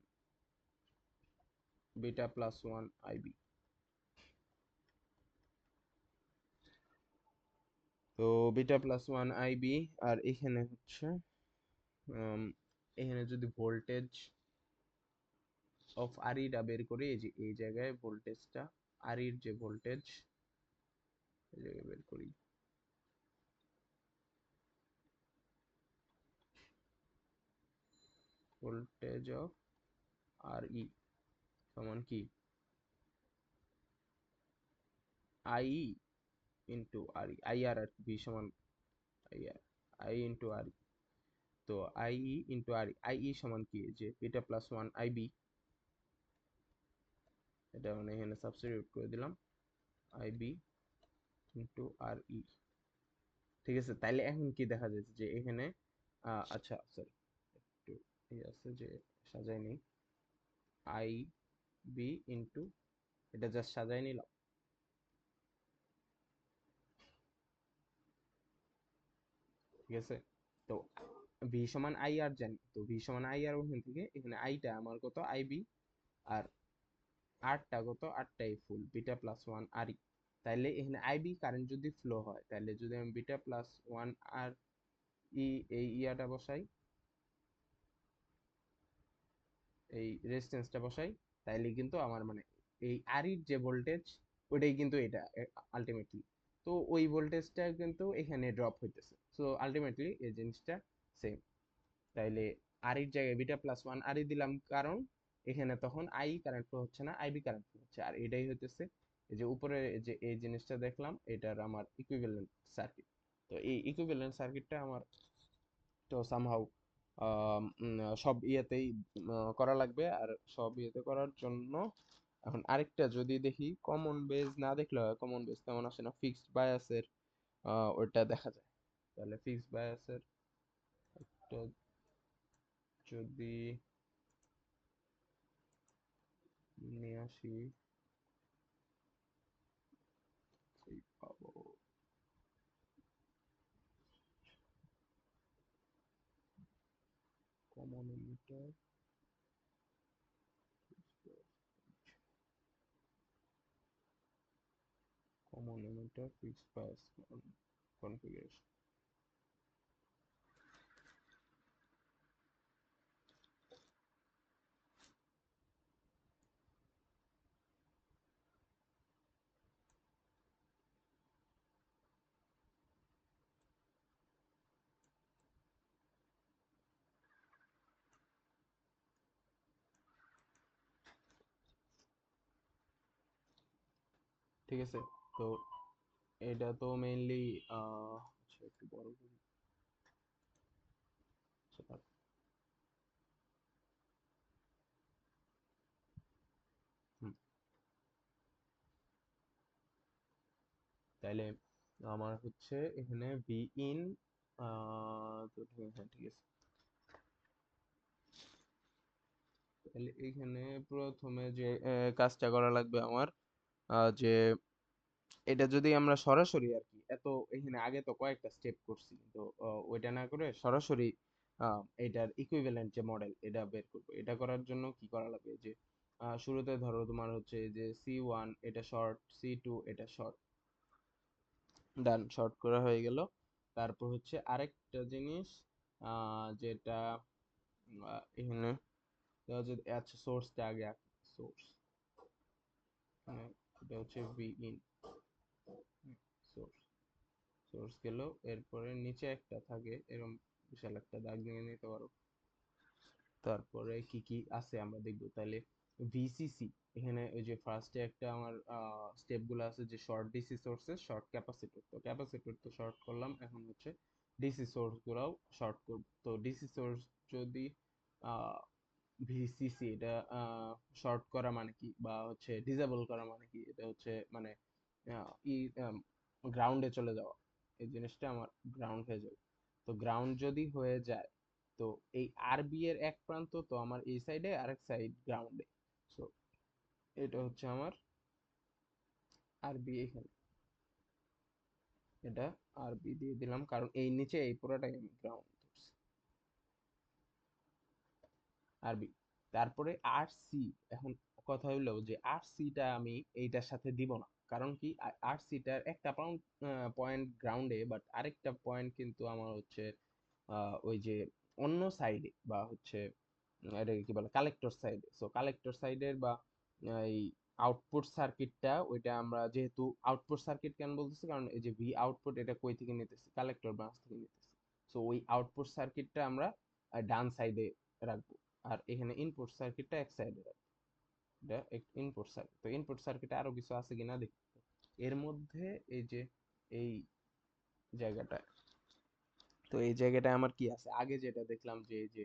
beta plus one I B. তো beta plus one I B, আর এখানে হচ্ছে উম, এখানে যদি ভোল্টেজ অফ আর ইটা বের করি, এই যে এই জায়গায় ভোল্টেজটা, আর ইর যে ভোল্টেজ, এই জায়গায় বের করি। ভোল্টেজ অফ আর ই সমান কি, I into R E, I R V সমান I R, I into R, তো আই ইন্টু আর, আই সমান কি, এই যে beta plus one I B, এটা মানে এখানে সাবস্টিটিউট করে দিলাম, I B into R E. ঠিক আছে, তাইলে এখন কি দেখা যাচ্ছে যে এখানে আচ্ছা সরি, একটু এই আছে যে সাজাই নেই, আই বি ইন্টু, এটা জাস্ট সাজাই নিলাম। ঠিক আছে, তো ভি সমান আই আর জানি, তো ভি সমান আই আর, ওখান থেকে এখানে আইটা আমার কত, আই বি, আর আরটা কত, আরটাই ফুল বিটা প্লাস ওয়ান আর ই। তাইলে এখানে আইবি কারেন্ট যদি ফ্লো হয়, তাহলে যদি আমি বিটা প্লাস ওয়ান আর ই, এই ইয়াটা বসাই, এই রেজিস্ট্যান্সটা বসাই, তাইলে কিন্তু আমার মানে এই আর ইর যে ভোল্টেজ, ওইটাই কিন্তু এটা আলটিমেটলি, তো ওই ভোল্টেজটা কিন্তু এখানে ড্রপ হইতেছে, সো আলটিমেটলি এই জিনিসটা সেম। তাইলে আর এর জায়গায় বিটা প্লাস ওয়ান আর ই দিলাম, কারণ এখানে তখন আই কারেন্ট ফ্লো হচ্ছে না, আইবি কারেন্ট ফ্লো হচ্ছে, আর এটাই হইতেছে এই যে উপরে যে এই জিনিসটা দেখলাম, এটার আমার ইকুইভ্যালেন্ট সার্কিট। তো এই ইকুইভ্যালেন্ট সার্কিটটা আমার তো সামহাউ সব ইয়েতেই করা লাগবে, আর সব ইয়েতে করার জন্য এখন আরেকটা যদি দেখি, কমন বেজ না দেখলে হয়, কমন বেজ তেমন আসে না, ফিক্সড বায়াসের ওইটা দেখা যায়। তাহলে ফিক্সড বায়াসের যদি নিয়ে আসি, এই পাবো common emitter, common emitter fixed bias configuration. ঠিক আছে, তো এটা তো মেইনলি আচ্ছা একটু বড় করি। আচ্ছা, হুম, তাইলে আমার হচ্ছে এখানে ভি ইন, তো হ্যাঁ ঠিক আছে। তাহলে এখানে প্রথমে যে কাজটা করা লাগবে আমার, যে এটা যদি আমরা সরাসরি আর কি, এত এখানে আগে তো কয়েকটা স্টেপ করছি, তো ওইটা না করে সরাসরি এটার ইকুইভ্যালেন্ট যে মডেল এটা বের করবো, এটা করার জন্য কি করা লাগবে, যে শুরুতে ধরো তোমার হচ্ছে যে C1 এটা শর্ট, C2 এটা শর্ট, ডান, শর্ট করা হয়ে গেল। তারপর হচ্ছে আরেকটা জিনিস যেটা এখানে দেওয়া যদি, আচ্ছা সোর্সটা আগে, সোর্স এটা হচ্ছে ভি ইন, সোর্স, সোর্স গেল। এরপরে নিচে একটা থাকে এরকম বিশাল একটা দাগ নিয়ে নিতে পারো। তারপরে কি কি আছে আমরা দেখবো তাহলে। ভিসিসি, এখানে ওই যে ফার্স্টে একটা আমার স্টেপ গুলো আছে যে short DC sources, short capacitor, তো ক্যাপাসিটর তো শর্ট করলাম, এখন হচ্ছে ডিসি সোর্স গুলাও শর্ট করব। তো ডিসি সোর্স যদি ভিসিসি এটা শর্ট করা মানে কি, বা হচ্ছে ডিসেবল করা মানে কি, এটা হচ্ছে মানে আহ, ই গ্রাউন্ডে চলে যাওয়া, এই জিনিসটা আমার গ্রাউন্ড হয়ে যাবে। তো গ্রাউন্ড যদি হয়ে যায়, তো এই আরবি এর এক প্রান্ত তো আমার এই সাইডে, আরেক সাইড গ্রাউন্ডে, সো এটা হচ্ছে আমার আরবি, এখানে এটা আরবি দিয়ে দিলাম, কারণ এই নিচে এই পুরোটাই আমি গ্রাউন্ড ধরছি, আরবি। তারপরে আর সি, এখন কথা হইলো যে আর সিটা আমি এইটার সাথে দিব না, কারণ কি আর সিটার একটা পয়েন্ট গ্রাউন্ডে, বাট আরেকটা পয়েন্ট কিন্তু আমার হচ্ছে ওই যে অন্য সাইডে, বা হচ্ছে এটাকে কি বলে কালেক্টর সাইডে। সো কালেক্টর সাইডের বা এই আউটপুট সার্কিটটা, ওইটা আমরা যেহেতু আউটপুট সার্কিট কেন বলতেছি, কারণ এই যে ভি আউটপুট এটা কই থেকে নিতেছি, কালেক্টর ব্রাঞ্চ থেকে নিতেছি। সো ওই আউটপুট সার্কিটটা আমরা ডান সাইডে রাখবো, আর এখানে ইনপুট সার্কিটটা এক সাইডে রাখবো। এটা ইনপুট সার্কিট। তো ইনপুট সার্কিটে আরো কিছু আছে কিনা দেখি। এর মধ্যে এই যে এই জায়গাটা, তো এই জায়গাটায় আমার কি আছে, আগে যেটা দেখলাম যে এই যে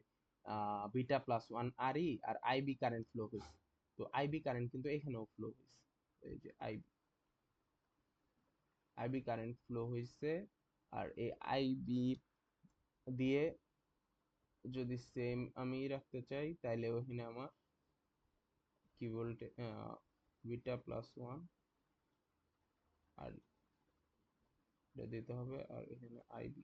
beta plus one R E আর আইবি কারেন্ট ফ্লো হয়েছে, তো আইবি কারেন্ট কিন্তু এখানেও ফ্লো হয়েছে, এই যে আইবি, আইবি কারেন্ট ফ্লো হয়েছে। আর এই আইবি দিয়ে যদি সেম আমি রাখতে চাই, তাইলে ওখানে আমার কি বলতে, বিটা প্লাস ওয়ান আর এটা দিতে হবে, আর এখানে আইবি।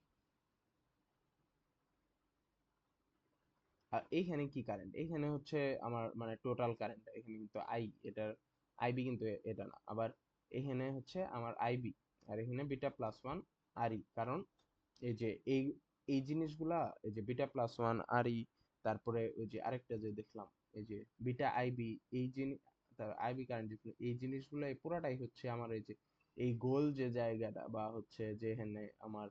আর এইখানে কি কারেন্ট, এইখানে হচ্ছে আমার মানে টোটাল কারেন্ট, এখানে কিন্তু আই, এটার আইবি কিন্তু এটা না। আবার এখানে হচ্ছে আমার আইবি, আর এখানে বিটা প্লাস ওয়ান আর ই, কারণ এই যে এই জিনিসগুলা, এই যে বিটা প্লাস ওয়ান আর ই, তারপরে ওই যে আরেকটা যে দেখলাম এই যে বিটা আইবি, এই জিনিস, তার আইবি কারেন্ট, এই জিনিসগুলো এই পুরাটাই হচ্ছে আমার এই যে এই গোল যে জায়গাটা, বা হচ্ছে যে এখানে আমার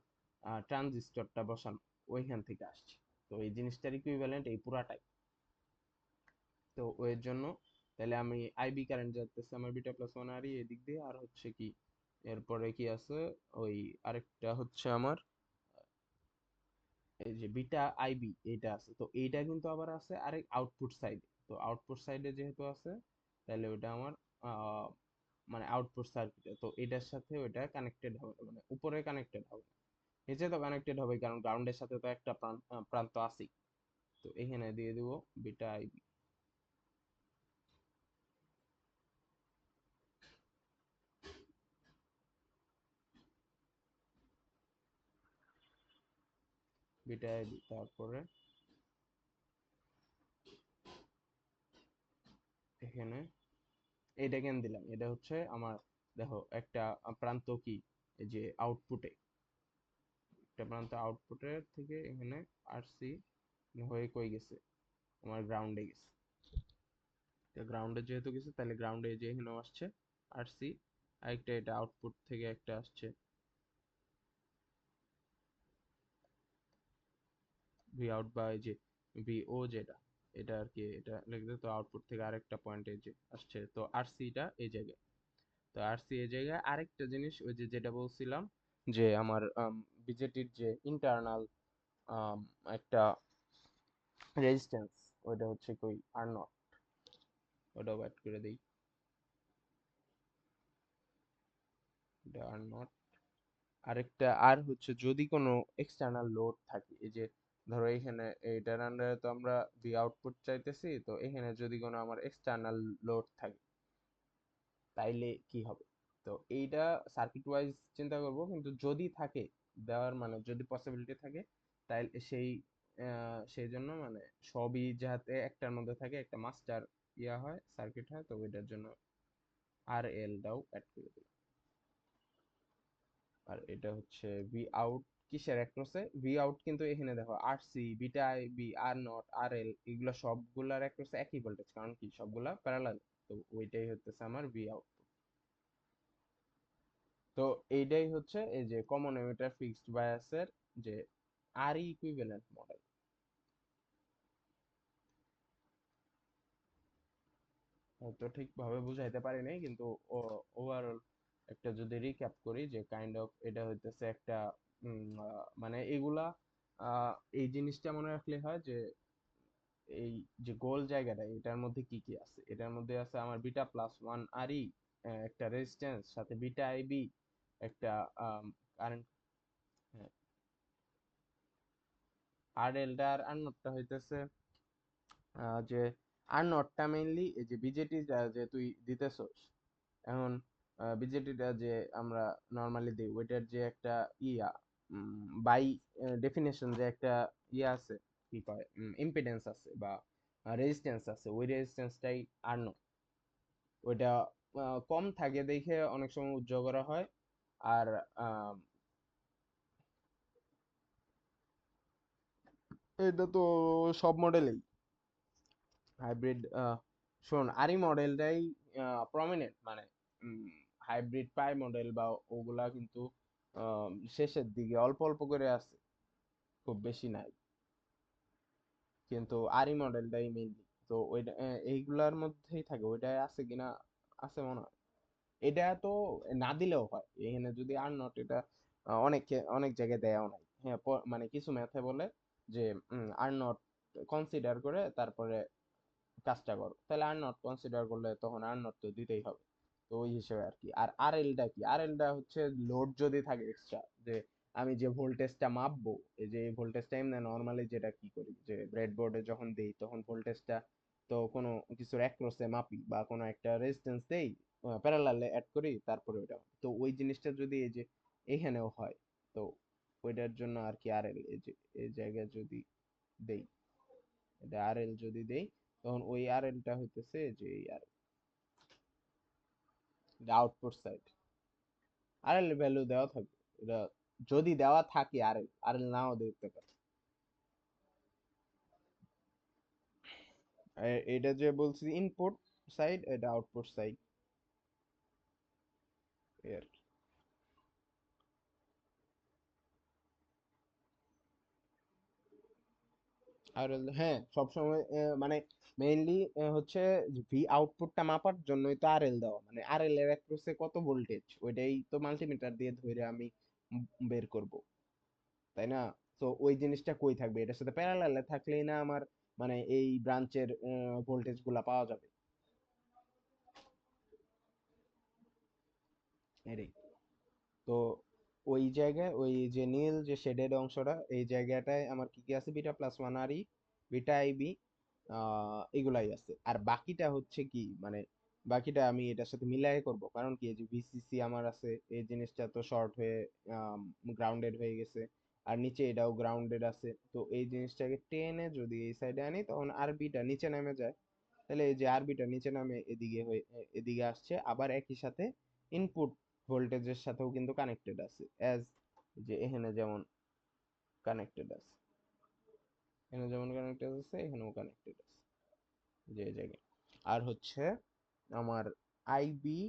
ট্রানজিস্টরটা বসানো, ওইখান থেকে আসছে। তো এই জিনিসটার ইকুইভ্যালেন্ট এই পুরাটাই। তো এর জন্য তাহলে আমি আইবি কারেন্ট যাচ্ছে আমার বিটা প্লাস ওয়ান আর এদিক দিয়ে, আর হচ্ছে কি এরপরে কি আছে, ওই আরেকটা হচ্ছে আমার এই যে বিটা আইবি এটা আছে, তো এইটা কিন্তু আবার আছে আরেক আউটপুট সাইডে। তো আউটপুট সাইডে যেহেতু আছে, তাহলে ওটা আমার আহ, মানে আউটপুট সার্কিটে, তো এটার সাথে ওটা কানেক্টেড হবে না, মানে উপরে কানেক্টেড হবে না, নিচে তো কানেক্টেড হবে, কারণ গ্রাউন্ডের সাথে তো একটা প্রান্ত আছেই। তো এখানে দিয়ে দিব বিটা আইবি, বিটা আইবি। তারপরে এখানে এইটা কেন দিলাম, এটা হচ্ছে আমার, দেখো একটা প্রান্ত কি, এই যে আউটপুটে, একটা প্রান্ত আউটপুটের থেকে এখানে আসছি হয়ে কই গেছে, আমার গ্রাউন্ডে গেছে। গ্রাউন্ডে যেহেতু গেছে, তাহলে গ্রাউন্ডে যে এখানেও আসছে আসছি, আরেকটা এটা আউটপুট থেকে একটা আসছে ভি আউট, বা এই যে ভি ও যেটা, এটা আর কি, এটা লিখতে, তো আউটপুট থেকে আরেকটা পয়েন্টে যে আসছে, তো আরসিটা এই জায়গায়। তো আরসি এই জায়গায় আরেকটা জিনিস, ওই যে যেটা বলছিলাম যে আমার বিজেটির যে ইন্টারনাল একটা রেজিস্ট্যান্স, ওইটা হচ্ছে কই আর নট, ওটাও অ্যাড করে দেই, এটা আর নট। আরেকটা আর হচ্ছে যদি কোনো এক্সটার্নাল লোড থাকে, এই যে ধরো এখানে এইটার আন্ডারে তো আমরা ভি আউটপুট চাইতেছি, তো এখানে যদি কোনো আমার এক্সটার্নাল লোড থাকে, তাইলে কি হবে। তো এইটা সার্কিট ওয়াইজ চিন্তা করব, কিন্তু যদি থাকে দেওয়ার, মানে যদি পসিবিলিটি থাকে, তাইলে সেই জন্য মানে সবই যাতে একটার মধ্যে থাকে, একটা মাস্টার ইয়া হয়, সার্কিট হয়, তো ওইটার জন্য আর এলটাও অ্যাড করে দিলাম। আর এটা হচ্ছে ভি আউট কিসের অ্যাক্রসে, ভি আউট কিন্তু এখানে দেখো R C beta I B R not R L এগুলো সবগুলার অ্যাক্রসে একই ভোল্টেজ, কারণ কি সবগুলা প্যারালাল। তো ওইটাই হচ্ছে আমার ভি আউট। তো এইটাই হচ্ছে এই যে কমন এমিটার ফিক্সড বায়াসের যে আর ইকুইভ্যালেন্ট মডেল। তো ঠিকভাবে বুঝাইতে পারি নাই, কিন্তু ওভারঅল একটা যদি রিক্যাপ করি যে কাইন্ড অফ এটা হইতেছে একটা মানে এগুলা আহ, এই জিনিসটা মনে রাখলে হয় যে এই যে গোল জায়গাটা এটার মধ্যে কি কি আছে, এটার মধ্যে আছে আমার বিটা প্লাস ওয়ান আর ই, একটা রেজিস্ট্যান্স, সাথে বিটা আইবি, একটা কারেন্ট, আর এলটা আর আর নটটা হইতেছে যে আর নটটা মেইনলি এই যে বিজেটি যে তুই দিতেছস এখন, বিজেটিটা যে আমরা নর্মালি দিই ওইটার যে একটা ইয়া বাই ডেফিনেশন যে একটা ইয়া আছে, কি কয় ইম্পিডেন্স আছে বা রেজিস্ট্যান্স আছে, ওই রেজিস্ট্যান্সটাই আর নট। ওইটা কম থাকে দেখে অনেক সময় উজ্জ্বল করা হয়। আর আম, এটা তো সব মডেলেই হাইব্রিড, শোন আরই মডেলটাই প্রমিনেন্ট, মানে হাইব্রিড পাই মডেল বা ওগুলা কিন্তু শেষের দিকে অল্প অল্প করে আছে, খুব বেশি নাই, কিন্তু আরই মডেলটাই মেইনলি। তো ওইটা এইগুলার মধ্যেই থাকে, ওইটাই আছে কিনা, আছে মনে হয়। এটা তো না দিলেও হয় এখানে যদি আর নট, এটা অনেক অনেক জায়গায় দেয়াও নাই। হ্যাঁ, মানে কিছু ম্যাথে বলে যে আর নট কনসিডার করে তারপরে কাজটা করো, তাহলে আর নট কনসিডার করলে তখন আর নট তো দিতেই হবে। তো ওই হিসেবে আর কি। আর আর এলটা কি, আর এলটা হচ্ছে লোড যদি থাকে এক্সট্রা, যে আমি যে ভোল্টেজটা মাপবো, এই যে এই ভোল্টেজটা এমনি নর্মালি যেটা কি করি যে ব্রেডবোর্ডে যখন দেই তখন ভোল্টেজটা তো কোনো কিছুর অ্যাক্রসে মাপি বা কোনো একটা রেজিস্ট্যান্স দেই, প্যারালালে অ্যাড করি, তারপরে ওইটা হয়। তো ওই জিনিসটা যদি এই যে এখানেও হয়, তো ওইটার জন্য আর কি আর এল এই যে এই জায়গায় যদি দেই, এটা আর এল যদি দেই, তখন ওই আর এলটা হইতেছে যে আর আউটপুট সাইড আর এল ভ্যালু দেওয়া থাকবে। এটা যদি দেওয়া থাকে আর এল নাও দিতে পারে। এটা যে বলছি ইনপুট সাইড, এটা আউটপুট সাইড এর। আর হ্যাঁ সবসময় মানে মেইনলি হচ্ছে ভি আউটপুটটা মাপার জন্যই তো আর এল দেওয়া, মানে আর এল এর অ্যাক্রসে কত ভোল্টেজ ওইটাই তো মাল্টিমিটার দিয়ে ধরে আমি বের করব, তাই না? তো ওই জিনিসটা কই থাকবে, এটার সাথে প্যারালালে থাকলেই না আমার মানে এই ব্রাঞ্চের ভোল্টেজ গুলা পাওয়া যাবে। এটাই। তো ওই জায়গায় ওই যে নীল যে শেডেড অংশটা, এই জায়গাটায় আমার কি কি আছে, beta plus one R E, beta IB, এগুলাই আছে। আর বাকিটা হচ্ছে কি মানে বাকিটা আমি এটার সাথে মিলাই করব, কারণ কি এই যে ভিসিসি আমার আছে, এই জিনিসটা তো শর্ট হয়ে গ্রাউন্ডেড হয়ে গেছে, আর নিচে এটাও গ্রাউন্ডেড আছে। তো এই জিনিসটাকে টেনে যদি এই সাইডে আনি তখন আরবিটা নিচে নেমে যায়, তাহলে এই যে আরবিটা নিচে নামে এদিকে হয়ে এদিকে আসছে, আবার একই সাথে ইনপুট ভোল্টেজের সাথেও কিন্তু কানেক্টেড আছে, অ্যাজ যে এখানে যেমন কানেক্টেড আছে, এখানে যেমন কানেক্টেড আছে এখানেও কানেক্টেড আছে, যে এই জায়গায়। আর হচ্ছে আমার আইবি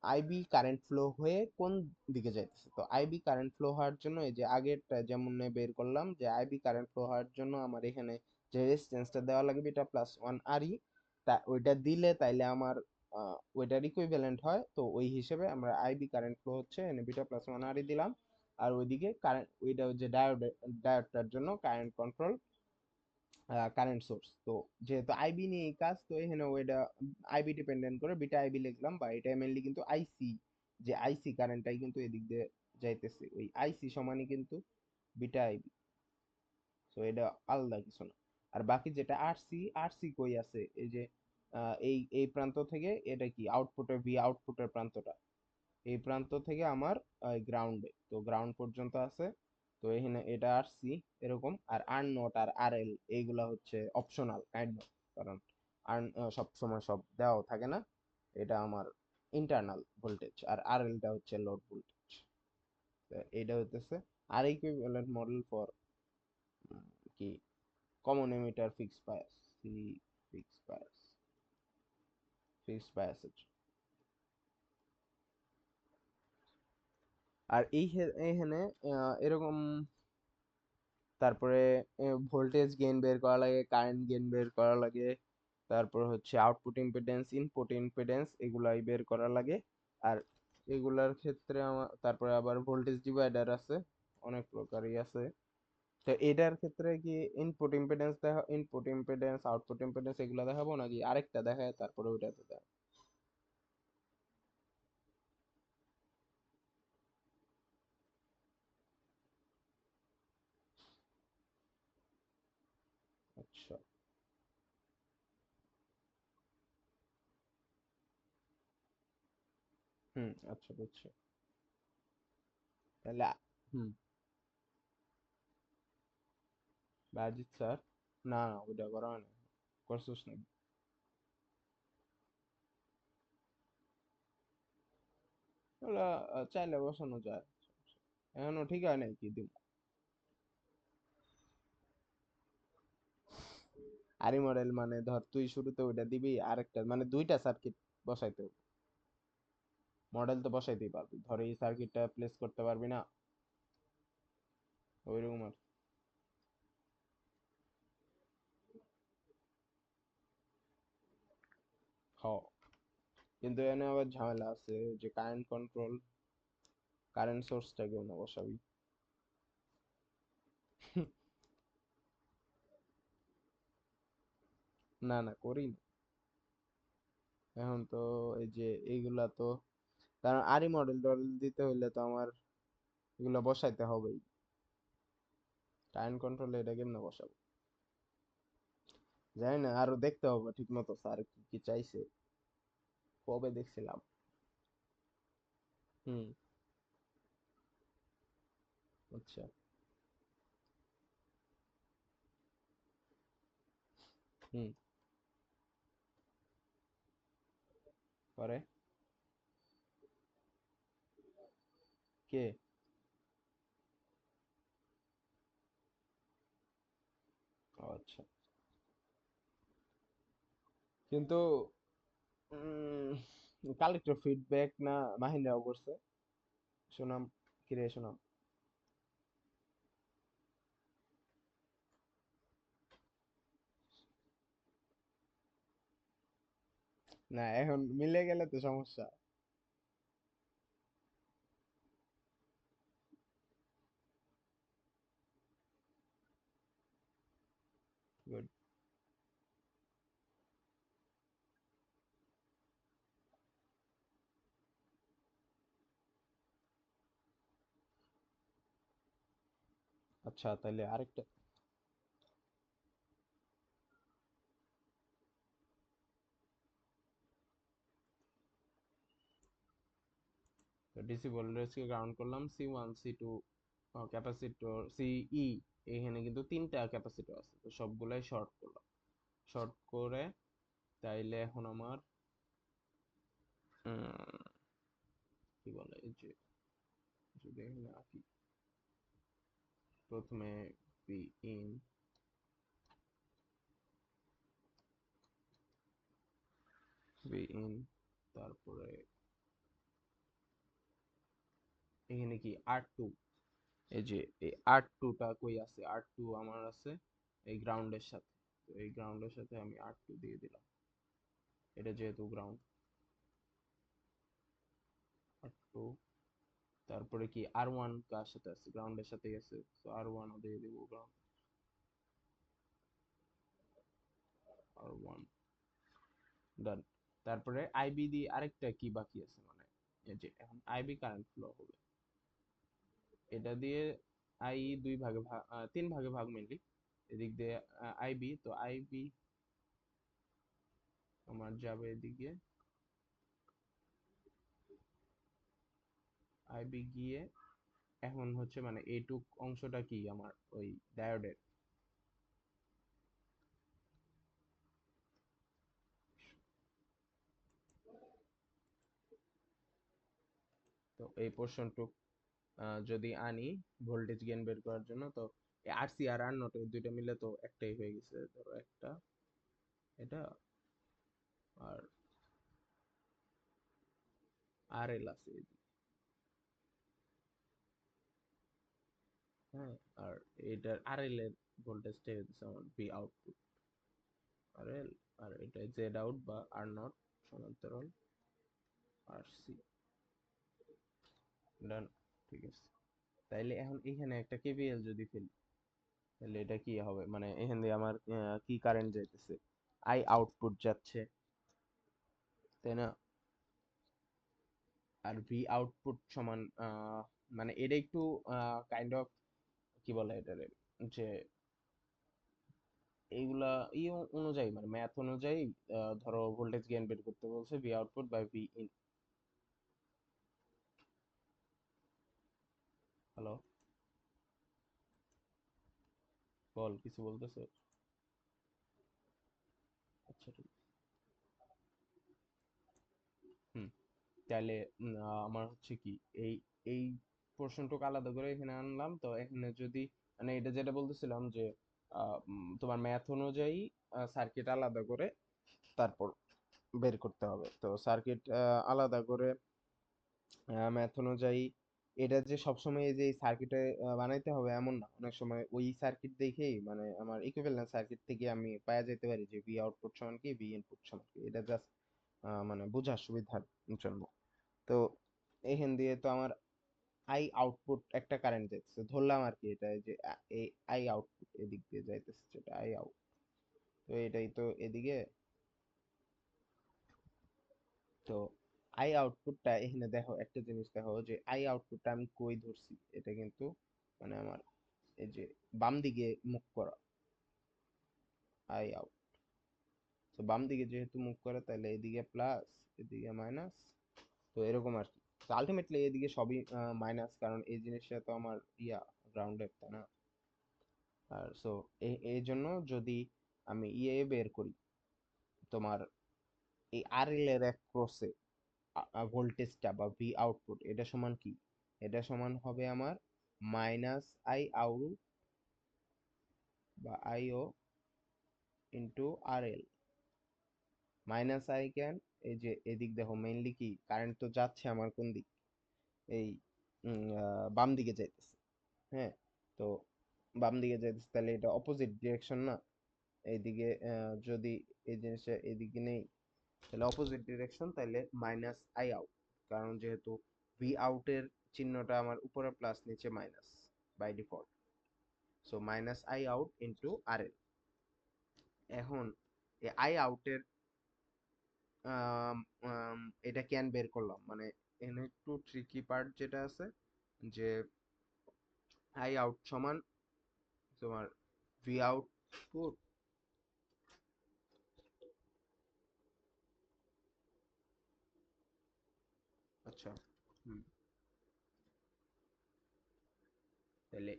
আইবি কারেন্ট ফ্লো হয়ে কোন দিকে যাইতেছে, তো আইবি কারেন্ট ফ্লো হওয়ার জন্য এই যে আগেরটা যেমন বের করলাম যে আইবি কারেন্ট ফ্লো হওয়ার জন্য আমার এখানে যে রেজিস্ট্যান্সটা দেওয়া লাগবে এটা প্লাস ওয়ান আরই, তা ওইটা দিলে তাইলে আমার ওইটার ইকুইভ্যালেন্ট হয়। তো ওই হিসেবে আমরা আইবি কারেন্ট ফ্লো হচ্ছে এনে বিটা প্লাস ওয়ান আরই দিলাম। আর ওইদিকে কারেন্ট ওইটা যে ডায়োডটার জন্য কারেন্ট কন্ট্রোল কারেন্ট সোর্স। তো যেহেতু আইবি নিয়ে এই কাজ, তো এখানে ওইটা আইবি ডিপেন্ডেন্ট করে বিটা আইবি লিখলাম, বা এটা মেনলি কিন্তু আইসি, যে আইসি কারেন্টটাই কিন্তু এদিক দিয়ে যাইতেছে, ওই আইসি সমানই কিন্তু বিটা আইবি। তো এটা আলাদা কিছু না। আর বাকি যেটা আরসি, আরসি কই আছে, এই যে এই এই প্রান্ত থেকে এটা কি আউটপুটের ভি আউটপুটের প্রান্তটা, এই প্রান্ত থেকে আমার গ্রাউন্ডে, তো গ্রাউন্ড পর্যন্ত আছে। তো এখানে এটা আরসি এরকম, আর আর নট আর আর এল এইগুলা হচ্ছে অপশনাল কাইন্ড অফ, কারণ আর সব সময় সব দেওয়াও থাকে না। এটা আমার ইন্টারনাল ভোল্টেজ, আর আরএলটা হচ্ছে লোড ভোল্টেজ। এটা হইতেছে আর ইকুইভ্যালেন্ট মডেল ফর কি common emitter fixed bias, C fixed bias, fixed বায়াসের। আর এইখানে এরকম তারপরে ভোল্টেজ গেইন বের করা লাগে, কারেন্ট গেইন বের করা লাগে, তারপর হচ্ছে আউটপুট ইম্পিডেন্স, ইনপুট ইম্পিডেন্স, এগুলাই বের করা লাগে। আর এগুলার ক্ষেত্রে আমার তারপরে আবার ভোল্টেজ ডিভাইডার আছে, অনেক প্রকারই আছে। তো এটার ক্ষেত্রে কি ইনপুট ইম্পিডেন্স দেখা, ইনপুট ইম্পিডেন্স আউটপুট ইম্পিডেন্স এগুলা দেখাবো নাকি আরেকটা দেখায় তারপরে ওইটাতে দেখ? আচ্ছা। হুম, আচ্ছা বুঝছি। তাহলে হুম, বাজিত স্যার, না না ওইটা করা হয় না, করছিস নাকি? ওগুলা চাইলে বসানো যায়, এখনো ঠিক হয় নাই কি দিব। আরি মডেল মানে ধর তুই শুরুতে ওইটা দিবি, আরেকটা মানে দুইটা সার্কিট বসাইতে হবে। মডেল তো বসাইতেই পারবি, ধর এই সার্কিটটা প্লেস করতে পারবি না, ওইরকম আর। হ, কিন্তু এখানে আবার ঝামেলা আছে যে কারেন্ট কন্ট্রোল, কারেন্ট সোর্সটা কেউ না বসাবি। না না করি না। এখন তো এই যে এইগুলা তো, কারণ আরি মডেল টডেল দিতে হইলে তো আমার এগুলা বসাইতে হবেই। কারেন্ট কন্ট্রোলে এটা কেমনে বসাবো জানি না, আরো দেখতে হবে ঠিক মতো স্যার কি কি চাইছে, কবে দেখছিলাম। হুম। আচ্ছা। হুম। পরে কে? ও আচ্ছা। কিন্তু কালেক্টর ফিডব্যাক না মাহিন্দ্রাও করছে, শোনাম, কিরে শোনাম। না এখন মিলে গেলে তো সমস্যা। গুড। আচ্ছা তাহলে আরেকটা, ডিসি ভোল্টেজকে গ্রাউন্ড করলাম, C1 C2 ক্যাপাসিটর সিই, এখানে কিন্তু তিনটা ক্যাপাসিটর আছে, তো সবগুলাই শর্ট করলাম। শর্ট করে তাইলে এখন আমার কি বলে এই যে, যদি এখানে আঁকি, প্রথমে বি ইন, বি ইন, তারপরে এখানে কি R2, এই যে এই R2টা কই আছে, R2 আমার আছে এই গ্রাউন্ডের সাথে, তো এই গ্রাউন্ডের সাথে আমি R2 দিয়ে দিলাম, এটা যেহেতু গ্রাউন্ড। R2, তারপরে কি R1 কার সাথে আছে, গ্রাউন্ডের সাথেই আছে, তো R1 ও দিয়ে দিব গ্রাউন্ড, R1 ডান। তারপরে আইবি দিয়ে আরেকটা কি বাকি আছে, মানে এই যে এখন আইবি কারেন্ট ফ্লো হবে, এটা দিয়ে আই দুই ভাগে ভাগ, তিন ভাগে ভাগ মেনলি, এদিক দিয়ে আইবি, তো আইবি আমার যাবে এদিকে, আইবি গিয়ে এখন হচ্ছে মানে এইটুক অংশটা কি আমার ওই ডায়োডের, তো এই পোর্শনটুক যদি আনি ভোল্টেজ গেইন বের করার জন্য, তো আরসি আর আর নট এই দুইটা মিলে তো একটাই হয়ে গেছে, ধরো একটা এটা আর আর এল আছে এদিকে, হ্যাঁ। আর এটার আর এল এর ভোল্টেজটা হচ্ছে আমার ভি আউটপুট আর এল, আর এটা জেড আউট বা আর নট সমান্তরাল আর সি। ডান, ঠিক আছে। তাইলে এখন এখানে একটা কেভিএল যদি ফেলি, তাহলে এটা কি হবে, মানে এখান দিয়ে আমার কি কারেন্ট যাইতেছে, আই আউটপুট যাচ্ছে, তাই না? আর ভি আউটপুট সমান মানে এটা একটু কাইন্ড অফ কি বলে এটারে, যে এইগুলা অনুযায়ী মানে ম্যাথ অনুযায়ী ধরো ভোল্টেজ গেইন বের করতে বলছে V output by V in. Hello, বল, কিছু বলতেছে? আচ্ছা, ঠিক। হুম। তাহলে আমার হচ্ছে কি, এই এই পোর্শনটুকু আলাদা করে এখানে আনলাম, তো এখানে যদি মানে এটা যেটা বলতেছিলাম যে তোমার ম্যাথ অনুযায়ী সার্কিট আলাদা করে তারপর বের করতে হবে। তো সার্কিট আলাদা করে ম্যাথ অনুযায়ী এটা যে সবসময় এই যে সার্কিটে বানাইতে হবে এমন না, অনেক সময় ওই সার্কিট দেখেই মানে আমার ইকুইভ্যালেন্ট সার্কিট থেকে আমি পাওয়া যেতে পারি যে ভি আউটপুট সমান কি ভি ইনপুট সমান কি, এটা জাস্ট মানে বোঝার সুবিধার জন্য। তো এখান দিয়ে তো আমার আই আউটপুট একটা কারেন্ট যাইতেছে ধরলাম আর কি, এটা যে এই আই আউটপুট এদিক দিয়ে যাইতেছে, যেটা আই আউট, তো এটাই তো এদিকে। তো আই আউটপুটটা এখানে দেখো, একটা জিনিস দেখো যে আই আউটপুটটা আমি কই ধরছি, এটা কিন্তু মানে আমার এই যে বাম দিকে মুখ করা আই আউট। তো বাম দিকে যেহেতু মুখ করে তাহলে এদিকে প্লাস এদিকে মাইনাস, তো এরকম আর কি। তো আলটিমেটলি এদিকে সবই মাইনাস, কারণ এই জিনিসটা তো আমার গ্রাউন্ডেড, তাই না? আর সো এই জন্য যদি আমি বের করি তোমার এই আর এল এর এক ক্রসে ভোল্টেজটা বা ভি আউটপুট, এটা সমান কি, এটা সমান হবে আমার মাইনাস আই আউট বা IO into R L. Minus I can, এই যে এদিক দেখো মেইনলি কি কারেন্ট তো যাচ্ছে আমার কোন দিক, এই বাম দিকে যাইতেছে, হ্যাঁ। তো বাম দিকে যাইতেছে তাহলে এটা অপোজিট ডিরেকশন না, এইদিকে যদি এই জিনিসটা এদিকে নেই তাহলে অপোজিট ডিরেকশন, তাহলে মাইনাস আই আউট, কারণ যেহেতু ভি আউটের চিহ্নটা আমার উপরে প্লাস নিচে minus by default, so minus I out into R L. এখন এই আই আউটের এটা কেন বের করলাম, মানে এখানে একটু ট্রিকি পার্ট যেটা আছে, যে আই আউট সমান তোমার ভি আউটপুট, আচ্ছা। হুম। তাহলে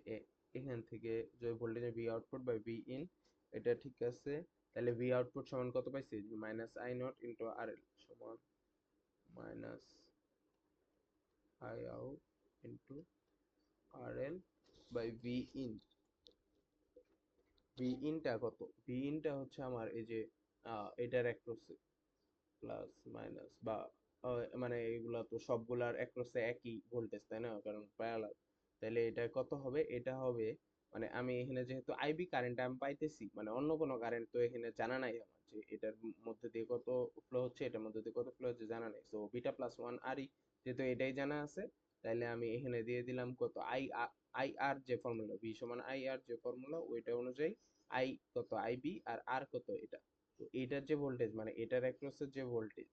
এখান থেকে যে ভোল্টেজের V output by V in, এটা ঠিক আছে। তাহলে ভি আউটপুট সমান কত পাইছি, minus I not into R L সমান minus I out into R L by V in. V ইনটা কত, ভি ইনটা হচ্ছে আমার এই যে এটার অ্যাক্রসে প্লাস মাইনাস বা মানে এগুলা তো সবগুলার অ্যাক্রসে একই ভোল্টেজ, তাই না, কারণ প্যারালাল। তাহলে এটা কত হবে, এটা হবে মানে আমি এখানে যেহেতু আইবি কারেন্ট আমি পাইতেছি, মানে অন্য কোনো কারেন্ট তো এখানে জানা নাই আমার, যে এটার মধ্যে দিয়ে কত ফ্লো হচ্ছে, এটার মধ্যে দিয়ে কত ফ্লো হচ্ছে জানা নাই, তো বিটা প্লাস ওয়ান আর ই যেহেতু এটাই জানা আছে, তাহলে আমি এখানে দিয়ে দিলাম কত আই আর যে ফর্মুলা, ভি সমান আই আর যে ফর্মুলা ওইটা অনুযায়ী আই কত আইবি আর আর কত এটা, তো এটার যে ভোল্টেজ মানে এটার অ্যাক্রসের যে ভোল্টেজ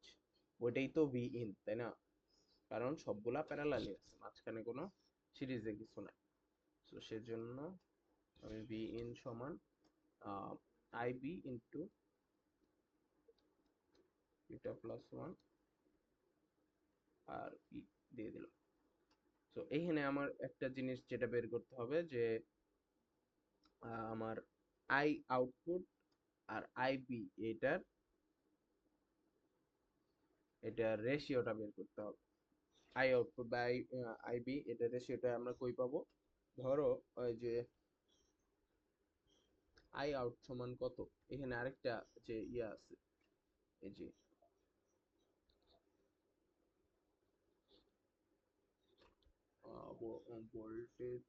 ওইটাই তো ভি ইন, তাই না, কারণ সবগুলা প্যারালালি আছে, মাঝখানে কোনো সিরিজে কিছু নাই। তো সেজন্য আমি ভি ইন সমান IB into beta plus one R E দিয়ে দিলাম। তো এইখানে আমার একটা জিনিস যেটা বের করতে হবে যে আমার আই আউটপুট আর আইবি এটার রেশিওটা বের করতে হবে। আই আউটপুট বা আইবি এটা রেশিওটা আমরা কই পাবো? ধরো ওই যে আই আউট সমান কত, এখানে আরেকটা যে ইয়া আছে, এই যে ভোল্টেজ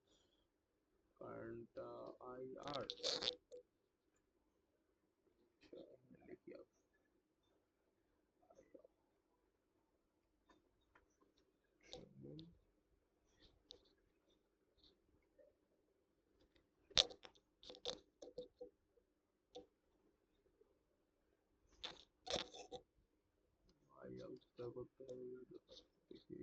কারেন্ট আই আর লিখি আই আউটটা করতে হবে, দেখি।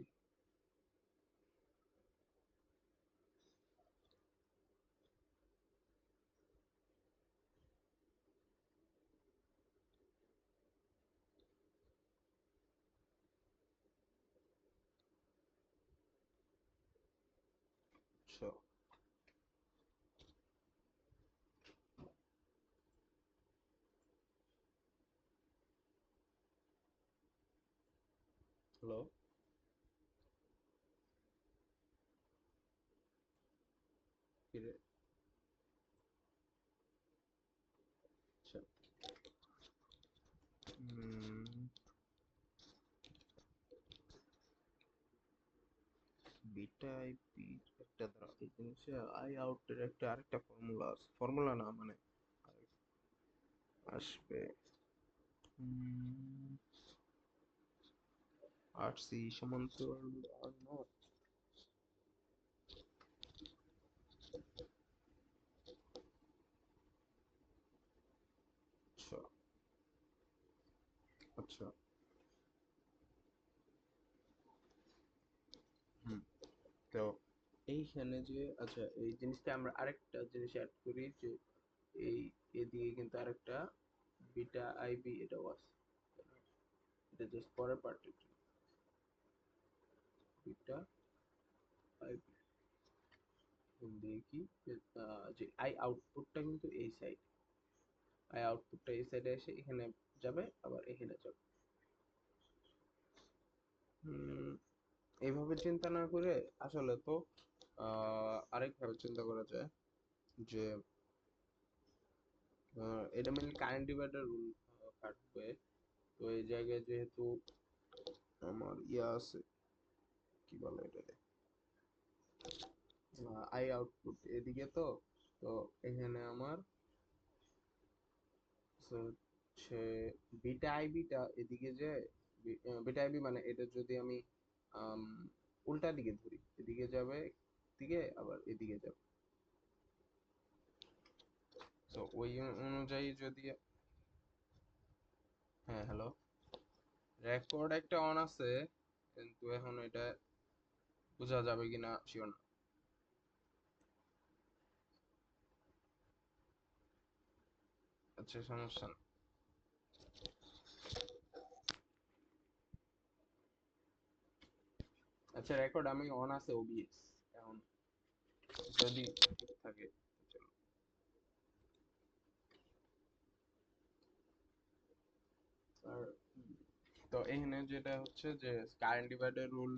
আচ্ছা, হ্যালো, ফিরে। আচ্ছা, বিটা আইপি একটা দ্বারা এই জিনিসে আই আউটের একটা আরেকটা ফর্মুলা আছে, ফর্মুলা না মানে আসবে আর সি সমান্তরাল আর নট। আচ্ছা, আচ্ছা, হুম। তো এইখানে যে আচ্ছা এই জিনিসটা আমরা আরেকটা জিনিস অ্যাড করি যে এই এদিকে কিন্তু আরেকটা বিটা আইবি এটাও আছে, এটা জাস্ট পরের পার্টের জন্য বিটা আইবি দিয়ে কি যে আই আউটপুটটা কিন্তু এই সাইড, আই আউটপুটটা এই সাইডে এসে এখানে যাবে আবার এখানে যাবে। এইভাবে চিন্তা না করে আসলে তো আরেকভাবে চিন্তা করা যায় যে এটা মেনলি কারেন্ট ডিভাইডার রুল খাটবে। তো এই জায়গায় যেহেতু আমার ইয়া আছে, কি বলে এটাকে, আই আউটপুট এদিকে, তো তো এখানে আমার হচ্ছে বিটা আইবিটা এদিকে যে বিটা আইবি মানে এটা যদি আমি আম, উল্টা দিকে ধরি, এদিকে যাবে দিকে আবার এদিকে যাবে। তো ওই অনুযায়ী যদি, হ্যাঁ হ্যালো, রেকর্ড একটা অন আছে কিন্তু এখন এটা বোঝা যাবে কিনা শিওর না। আচ্ছা, সমস্যা না। আচ্ছা, রেকর্ড আমি অন আছে ওবিএস, এখন যদি ঠিক থাকে তো চলো। আর তো এখানে যেটা হচ্ছে যে কারেন্ট ডিভাইডার রুল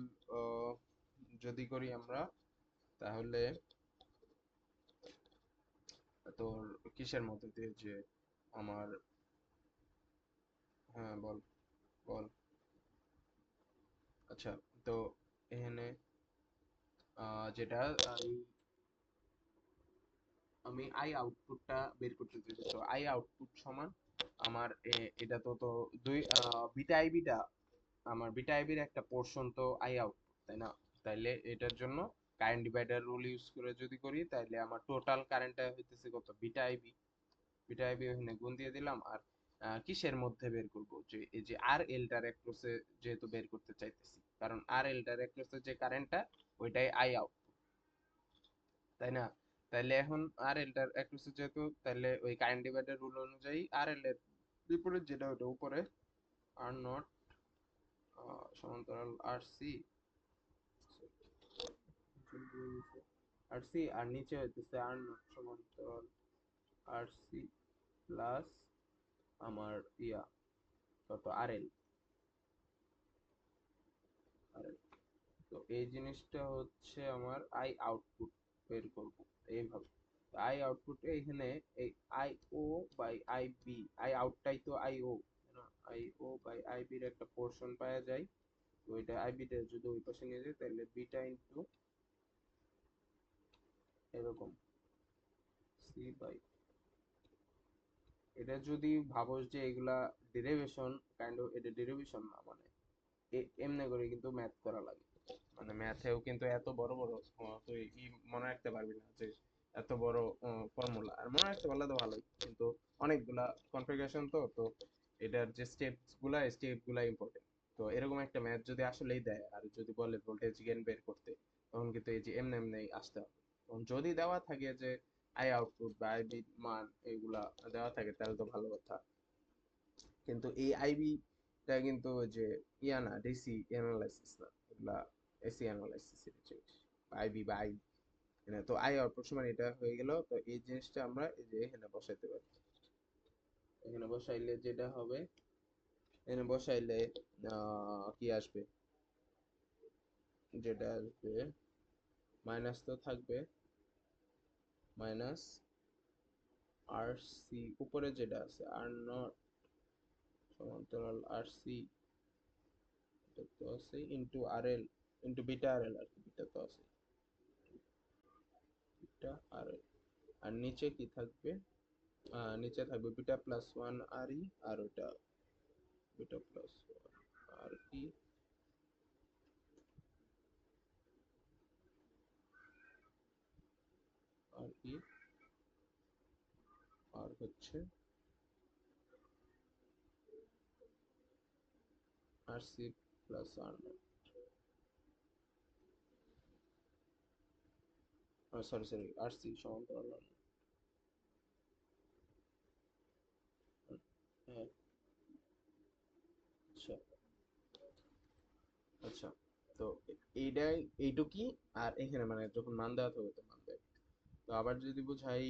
যদি করি আমরা, তাহলে তোর কিসের মধ্যে দিয়ে যে আমার, হ্যাঁ বল, বল। আচ্ছা, তো এখানে যেটা এই আমি আই আউটপুটটা বের করতে চাইছি, তো আই আউটপুট সমান আমার এটা তো দুই বিটা আইবিটা, আমার বিটা আইবির একটা পোর্শন তো আই আউটপুট, তাই না? তাইলে এটার জন্য কারেন্ট ডিভাইডার রুল ইউজ করে যদি করি তাইলে আমার টোটাল কারেন্টটা হইতেছে কত, বিটা আইবি। বিটা আইবি ওখানে গুণ দিয়ে দিলাম। আর কিসের মধ্যে বের করব, যে এই যে আর এলটার অ্যাক্রসে যেহেতু বের করতে চাইতেছি, কারণ আর এলটার অ্যাক্রসে যে কারেন্টটা ওইটাই আই আউট, তাই না? তাইলে এখন আর এলটার অ্যাক্রসে যেহেতু, তাইলে ওই কারেন্ট ডিভাইডার রুল অনুযায়ী আর এল এর বিপরীত যেটা ওটা উপরে, আর নট সমান্তরাল আর সি, আর সি আর নিচে হইতেছে আর নট সমান্তরাল আর সি প্লাস আমার ইয়া কত আর এল, আর এল। তো এই জিনিসটা হচ্ছে আমার আই আউটপুট বের করব এইভাবে। আই আউটপুটে এখানে এই I O by I B, I আউটটাই তো আই ও, না আই ও বাই আই বির একটা পোর্শন পাওয়া যায়। তো এটা আই বিটা যদি ওই পাশে নিয়ে যাই তাহলে বিটা ইনটু এরকম সি বাই, এটা যদি ভাবো যে এগুলা ডেরিভেশন কাইন্ড অফ, এটা ডেরিভেশন না, মানে এমনি করে কিন্তু ম্যাথ করা লাগে। মানে ম্যাথেও কিন্তু এত বড় বড় তুই মনে রাখতে পারবি না যে এত বড় ফর্মুলা, আর মনে রাখতে পারলে তো ভালোই, কিন্তু অনেকগুলা কনফিগারেশন তো তো এটার যে স্টেপ গুলা ইম্পর্টেন্ট। তো এরকম একটা ম্যাথ যদি আসলেই দেয় আর যদি বলে ভোল্টেজ গেইন বের করতে, তখন কিন্তু এই যে এমনি এমনি আসতে হবে। তখন যদি দেওয়া থাকে যে আই আউটপুট বা আইবি মান এগুলা দেওয়া থাকে তাহলে তো ভালো কথা। কিন্তু এই আইবি টা কিন্তু ওই যে ইয়া না, ডিসি অ্যানালাইসিস না, এগুলা এসি অ্যানালাইসিস এর জিনিস, আইবি বা আই, তো আই আউটপুট সমান এটা হয়ে গেল। তো এই জিনিসটা আমরা এই যে এখানে বসাইতে পারি। এখানে বসাইলে যেটা হবে, এখানে বসাইলে কি আসবে, যেটা আসবে মাইনাস তো থাকবে, মাইনাস আর সি উপরে যেটা আছে আর নট সমান্তরাল আর সি, এটা তো আছে ইনটু আর এল, ইনটু বিটা আর এল, আর কি বিটা তো আছে, বিটা আর এল। আর নিচে কি থাকবে, নিচে থাকবে beta plus one R E, আর ওটা beta plus one R E, R E, আর হচ্ছে R C plus R not, sorry sorry R C সমান্তরাল আর নট। হ্যাঁ, আচ্ছা আচ্ছা। তো এইটাই, এইটুকি। আর এখানে মানে যখন মান দেওয়া থাকবে তো মান দেয়। তো আবার যদি বুঝাই,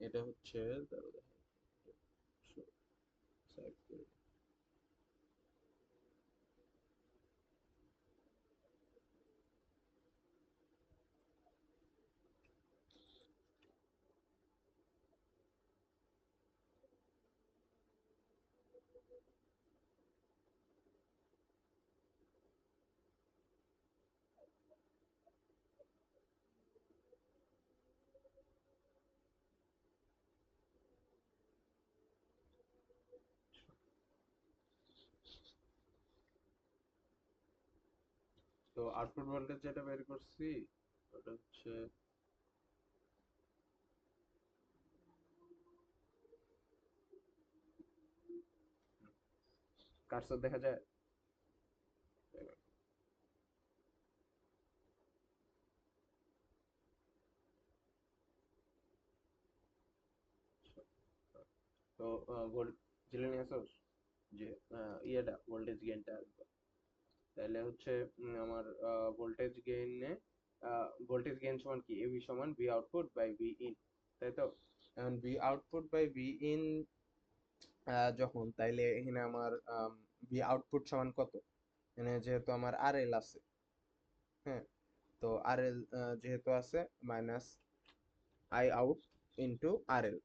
এটা হচ্ছে ধরো দেখো, side করে। তো আউটপুট ভোল্টেজ যেটা বের করছি ওটা হচ্ছে, কার্সর দেখা যায়। তো ভোল্ট জেনে নিয়ে আসোস যে ইয়েটা ভোল্টেজ গেইনটা আসবে, তাহলে হচ্ছে আমার ভোল্টেজ গেইন সমান কি, এবি সমান V output by V in, তাই তো। এখন V output by V in যখন, তাইলে এখানে আমার ভি আউটপুট সমান কত, এখানে যেহেতু আমার আর এল আছে, হ্যাঁ, তো আর এল যেহেতু আছে, minus I out into R এল।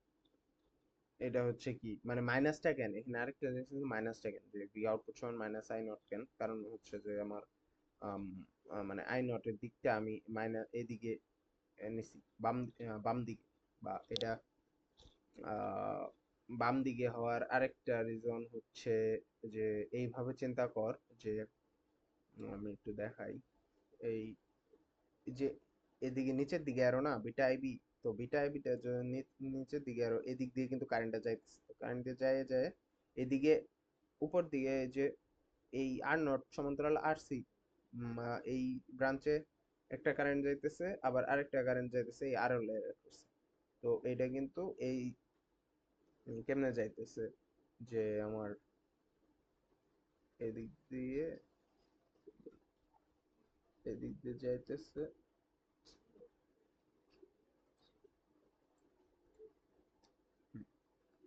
এটা হচ্ছে কি মানে মাইনাসটা কেন, এখানে আরেকটা জিনিস হচ্ছে মাইনাসটা কেন, যে ভি আউটপুট সমান মাইনাস আই নট কেন, কারণ হচ্ছে যে আমার আম, মানে আই নটের দিকটা আমি মাইনাস এদিকে নিছি, বাম দিকে, বা এটা আহ, বাম দিকে হওয়ার আরেকটা রিজন হচ্ছে যে এইভাবে চিন্তা কর যে আমি একটু দেখাই, এই যে এদিকে নিচের দিকে আরো না বিটা আইবি, তো বিটা আইবিটা নিচের দিকে আরো এদিক দিয়ে কিন্তু কারেন্টটা যাইতেছে, কারেন্টে যায় যায় এদিকে উপর দিকে, যে এই আর নট সমান্তরাল আর সি, এই ব্রাঞ্চে একটা কারেন্ট যাইতেছে, আবার আরেকটা কারেন্ট যাইতেছে এই আর লেয়ার করছে। তো এইটা কিন্তু এই কেমনে যাইতেছে, যে আমার এদিক দিয়ে, এদিক দিয়ে যাইতেছে,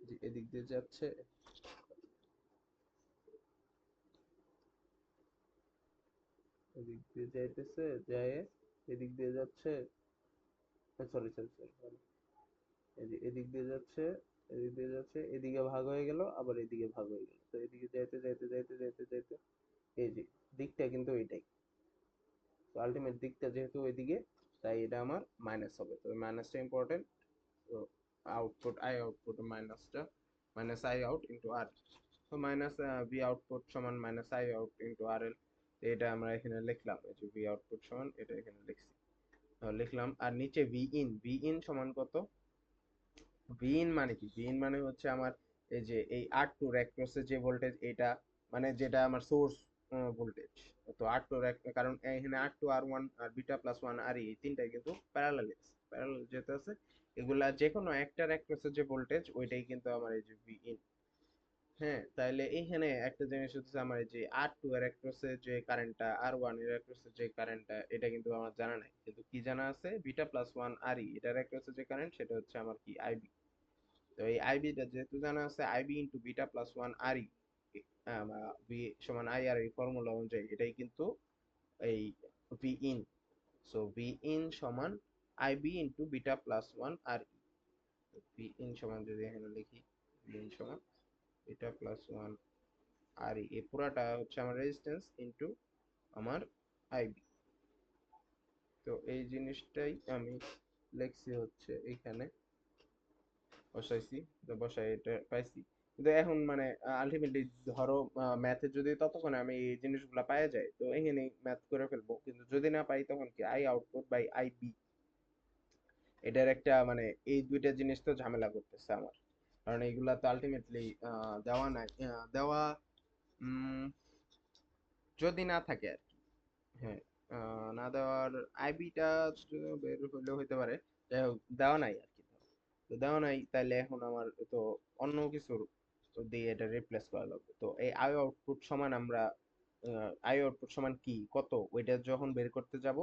যে এদিক দিয়ে যাচ্ছে, এদিক দিয়ে যাইতেছে, যায় এদিক দিয়ে যাচ্ছে, সরি সরি সরি, এদিক দিয়ে যাচ্ছে, এদিক দিয়ে যাচ্ছে, এদিকে ভাগ হয়ে গেল, আবার এদিকে ভাগ হয়ে গেল, তো এদিকে যাইতে যাইতে যাইতে যাইতে যাইতে এই যে দিকটা কিন্তু এইটাই, তো আলটিমেট দিকটা যেহেতু ওইদিকে, তাই এটা আমার মাইনাস হবে, তো মাইনাসটা ইম্পর্টেন্ট। তো আউটপুট আই আউটপুট মাইনাসটা minus I out into R, তো মাইনাস ভি আউটপুট সমান minus I out into R এল, এটা আমরা এখানে লিখলাম, এই যে ভি আউটপুট সমান এটা এখানে লিখছি, লিখলাম। আর নিচে ভি ইন সমান কত, ভি ইন মানে কি, ভি ইন মানে হচ্ছে আমার এই যে এই আর টু রেক্রসের যে ভোল্টেজ, এটা মানে যেটা আমার সোর্স ভোল্টেজ। তো আর টু কারণ এখানে আর টু আর ওয়ান আর বিটা প্লাস ওয়ান আর এই তিনটাই কিন্তু প্যারালাল প্যারালাল যেতে আছে, এগুলা যে কোনো একটা রেক্রসের যে ভোল্টেজ ওইটাই কিন্তু আমার এই যে ভি ইন। হ্যাঁ, তাইলে এইখানে একটা জিনিস হচ্ছে আমার এই যে আর টু এর অ্যাক্রসে যে কারেন্টটা, আর ওয়ান এর অ্যাক্রসে যে কারেন্টটা, এটা কিন্তু আমার জানা নাই, কিন্তু কি জানা আছে, বিটা প্লাস ওয়ান আর ই এটার অ্যাক্রসে যে কারেন্ট সেটা হচ্ছে আমার কি আইবি। তো এই আইবিটা যেহেতু জানা আছে, IB into beta plus one R E, B সমান আই আর এই ফর্মুলা অনুযায়ী এটাই কিন্তু এই V in. So V in সমান IB into beta plus one R E, V in সমান যদি এখানে লিখি, ভি ইন সমান বিটা প্লাস ওয়ান আর এই পুরাটা হচ্ছে আমার রেজিস্ট্যান্স ইনটু আমার আইবি। তো এই জিনিসটাই আমি লিখছি হচ্ছে এইখানে বসাইছি, তো বসাই এটা পাইছি। কিন্তু এখন মানে আলটিমেটলি ধরো ম্যাথে যদি ততক্ষণে আমি এই জিনিসগুলো পাওয়া যায় তো এখানে ম্যাথ করে ফেলবো, কিন্তু যদি না পাই তখন কি I output by I B, এটার একটা মানে এই দুইটা জিনিস তো ঝামেলা করতেছে আমার, কারণ এইগুলা তো আলটিমেটলি দেওয়া নাই, দেওয়া উম, যদি না থাকে আর কি। হ্যাঁ, না দেওয়ার আইবিটা বের হলেও হইতে পারে, যাই হোক দেওয়া নাই আর কি। তো দেওয়া নাই, তাইলে এখন আমার তো অন্য কিছুর দিয়ে এটা রিপ্লেস করা লাগবে। তো এই আই আউটপুট সমান আমরা আই আউটপুট সমান কি কত ওইটা যখন বের করতে যাব,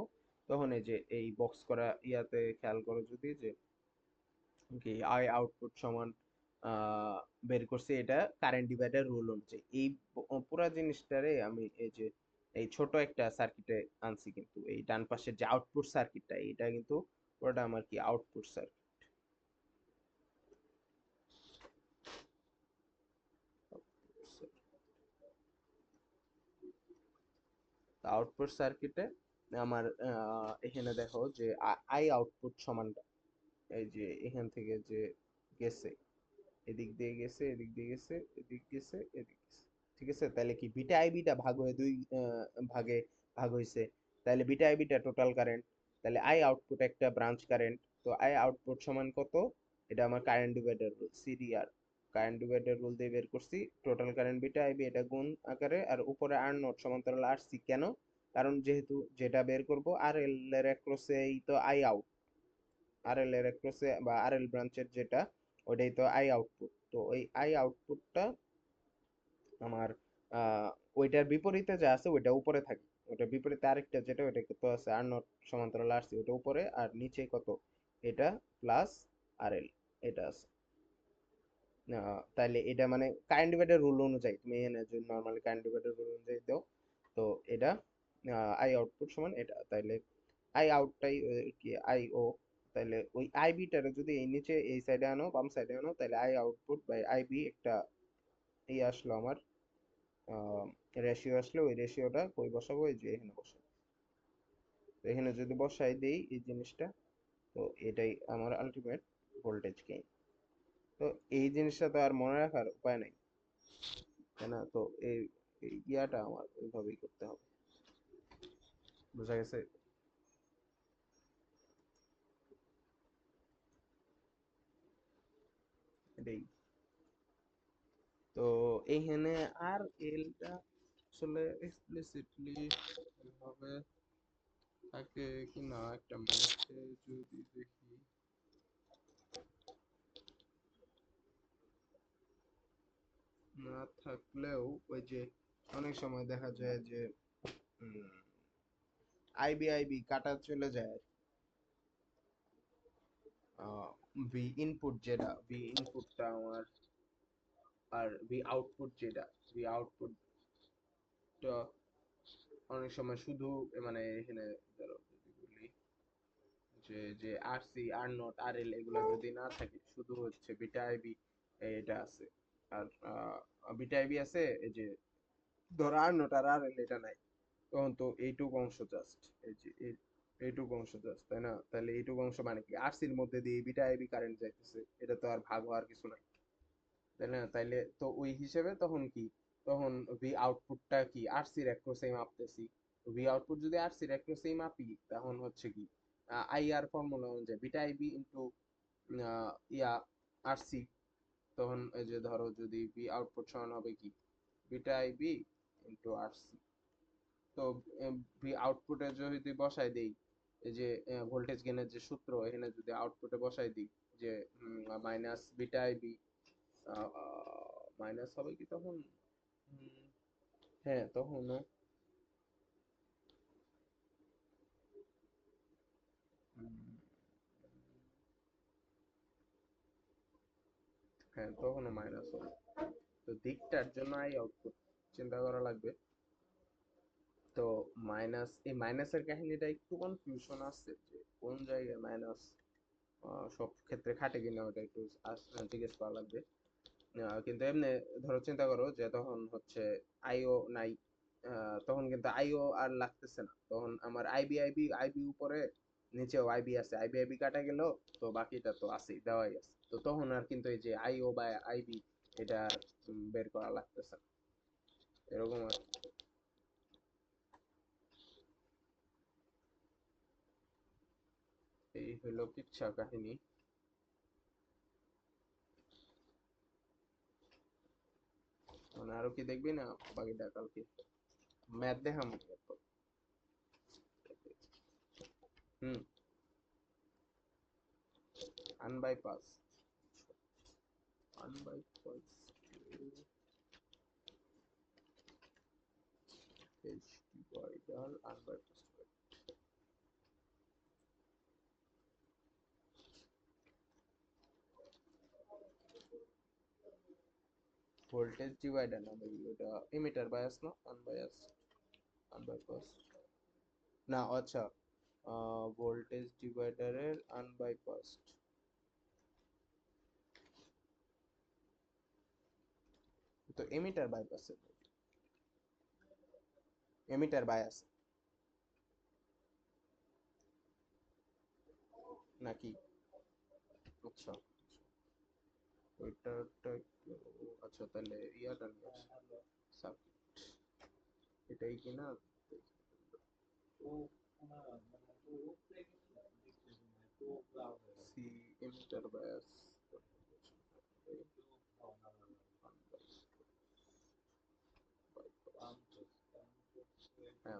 তখন এই যে এই বক্স করা ইয়াতে খেয়াল করো যদি, যে কি আই আউটপুট সমান বের করছি এটা কারেন্ট ডিভাইডার রুল অনুযায়ী। এই পুরা জিনিসটারে আমি এই যে এই ছোট একটা সার্কিটে আনছি, কিন্তু এই ডান পাশের যে আউটপুট সার্কিটটা এটা কিন্তু পুরোটা আমার কি আউটপুট সার্কিট। আউটপুট সার্কিটে আমার এখানে দেখো যে আই আউটপুট সমানটা এই যে এখান থেকে যে গেছে, এদিক দিয়ে গেছে, এদিক দিয়ে গেছে, এদিক গেছে, এদিক গেছে, ঠিক আছে। তাহলে কি বিটা আই বিটা ভাগ হয়ে দুই ভাগে ভাগ হয়েছে, তাহলে beta I beta total current, তাহলে আই আউটপুট একটা ব্রাঞ্চ কারেন্ট। তো আই আউটপুট সমান কত, এটা আমার current divider rule, CDR current divider rule দিয়ে বের করছি টোটাল কারেন্ট বিটা আইবি, এটা গুণ আকারে, আর উপরে আর নট সমান্তরাল আর সি। কেন, কারণ যেহেতু যেটা বের করব আর এল এর অ্যাক্রসে এই তো আই আউট, আর এল এর অ্যাক্রসে বা আর এল ব্রাঞ্চের যেটা ওইটাই তো আই আউটপুট। তো ওই আই আউটপুটটা আমার ওইটার বিপরীতে যা আছে ওইটা উপরে থাকে, ওইটার বিপরীতে আরেকটা যেটা ওইটা কত আছে আর নট সমান্তরাল আসছে ওইটা উপরে, আর নিচে কত এটা প্লাস আর এল এটা আছে। তাইলে এটা মানে কারেন্ট ডিভাইডার রুল অনুযায়ী তুমি এখানে যদি নর্মালি কারেন্ট ডিভাইডার রুল অনুযায়ী দাও, তো এটা আই আউটপুট সমান এটা, তাইলে আই আউটটাই কি আই ও, তাইলে ওই আই বিটারে যদি এই নিচে এই সাইডে আনো বাম সাইডে আনো, তাহলে I output by I B একটা এই আসলো আমার রেশিও আসলে, ওই রেশিওটা কই বসাবো, এই যে এখানে বসাবো। তো এখানে যদি বসাই দেই এই জিনিসটা, তো এটাই আমার আলটিমেট ভোল্টেজ গেইন। তো এই জিনিসটা তো আর মনে রাখার উপায় নাই, তাই না? তো এই এই ইয়াটা আমার ওইভাবেই করতে হবে, বোঝা গেছে? এটাই। তো এইখানে আর এলটা আসলে এক্সপ্লিসিটলি ভাবে থাকে কি না একটা ম্যাথে যদি দেখি, না থাকলেও ওই যে অনেক সময় দেখা যায় যে আইবি আইবি কাটা চলে যায়, ভি ইনপুট যেটা ভি ইনপুটটা আমার, আর ভি আউটপুট যেটা ভি আউটপুটটা অনেক সময় শুধু মানে এখানে ধরো যদি বলি যে যে আর C R not R L এগুলো যদি না থাকে, শুধু হচ্ছে বিটা আইবি এটা আছে, আর বিটা আইবি আছে, এই যে ধরো আর নট আর আর এল এটা নাই, তখন তো এইটুকু অংশ জাস্ট, এই যে এইটুকু অংশ জাস্ট, তাই না? তাহলে এইটুকু অংশ মানে কি, আরসির মধ্যে দিয়ে বিটা আইবি কারেন্ট যাইতেছে, এটা তো আর ভাগ হওয়ার কিছু নাই, তাই না? তাইলে তো ওই হিসেবে তখন কি, তখন ভি আউটপুটটা কি আরসির অ্যাক্রোসেই মাপতেছি। ভি আউটপুট যদি আরসির অ্যাক্রোসেই মাপি, তখন হচ্ছে কি আইআর ফর্মুলা অনুযায়ী বিটা আইবি ইন্টু ইয়া আরসি, তখন এই যে ধরো যদি ভি আউটপুট সমান হবে কি বিটা আইবি ইন্টু আরসি। তো ভি আউটপুটে যদি বসাই দেই, এই যে ভোল্টেজ গেইনের যে সূত্র এখানে যদি আউটপুটে বসাই দিই, যে মাইনাস বিটা আইবি, মাইনাস হবে কি তখন, উম, হ্যাঁ তখন হ্যাঁ তখনও মাইনাস হবে। তো দিকটার জন্য আই আউটপুট চিন্তা করা লাগবে। তো মাইনাস, এই মাইনাসের কাহিনীটা একটু কনফিউশন আছে, যে কোন জায়গায় মাইনাস সব ক্ষেত্রে খাটে কিনা, ওটা একটু জিজ্ঞেস করা লাগবে। কিন্তু এমনি ধরো চিন্তা করো যে তখন হচ্ছে আইও নাই, তখন কিন্তু আইও আর লাগতেছে না, তখন আমার আইবি আইবি আইবি উপরে, নিচেও আইবি আছে, আইবি আইবি কাটা গেল, তো বাকিটা তো আছেই, দেওয়াই আছে, তো তখন আর কিন্তু এই যে আইও বা আইবি এটা বের করা লাগতেছে না, এরকম আর কি। এই হলো কিচ্ছা কাহিনী। মানে আরো কি দেখবি না বাকিটা কালকে ম্যাথ দেখাম। হুম, আনবাইপাস, আনবাইপাস এজ ডিভাইডার, আনবাইপাস ভোল্টেজ ডিভাইডার না ভাই, ওটা এমিটার বায়াস না আনবায়াস, আনবাইপাস না, আচ্ছা ভোল্টেজ ডিভাইডারের আনবাইপাসড, তো এমিটার বাইপাস, এমিটার বায়াস নাকি? আচ্ছা ওইটাটা আচ্ছা তাহলে ইয়াটা নিয়ে আসি, সার্কিট এটাই কিনা, সি এমিটার বায়াস, হ্যাঁ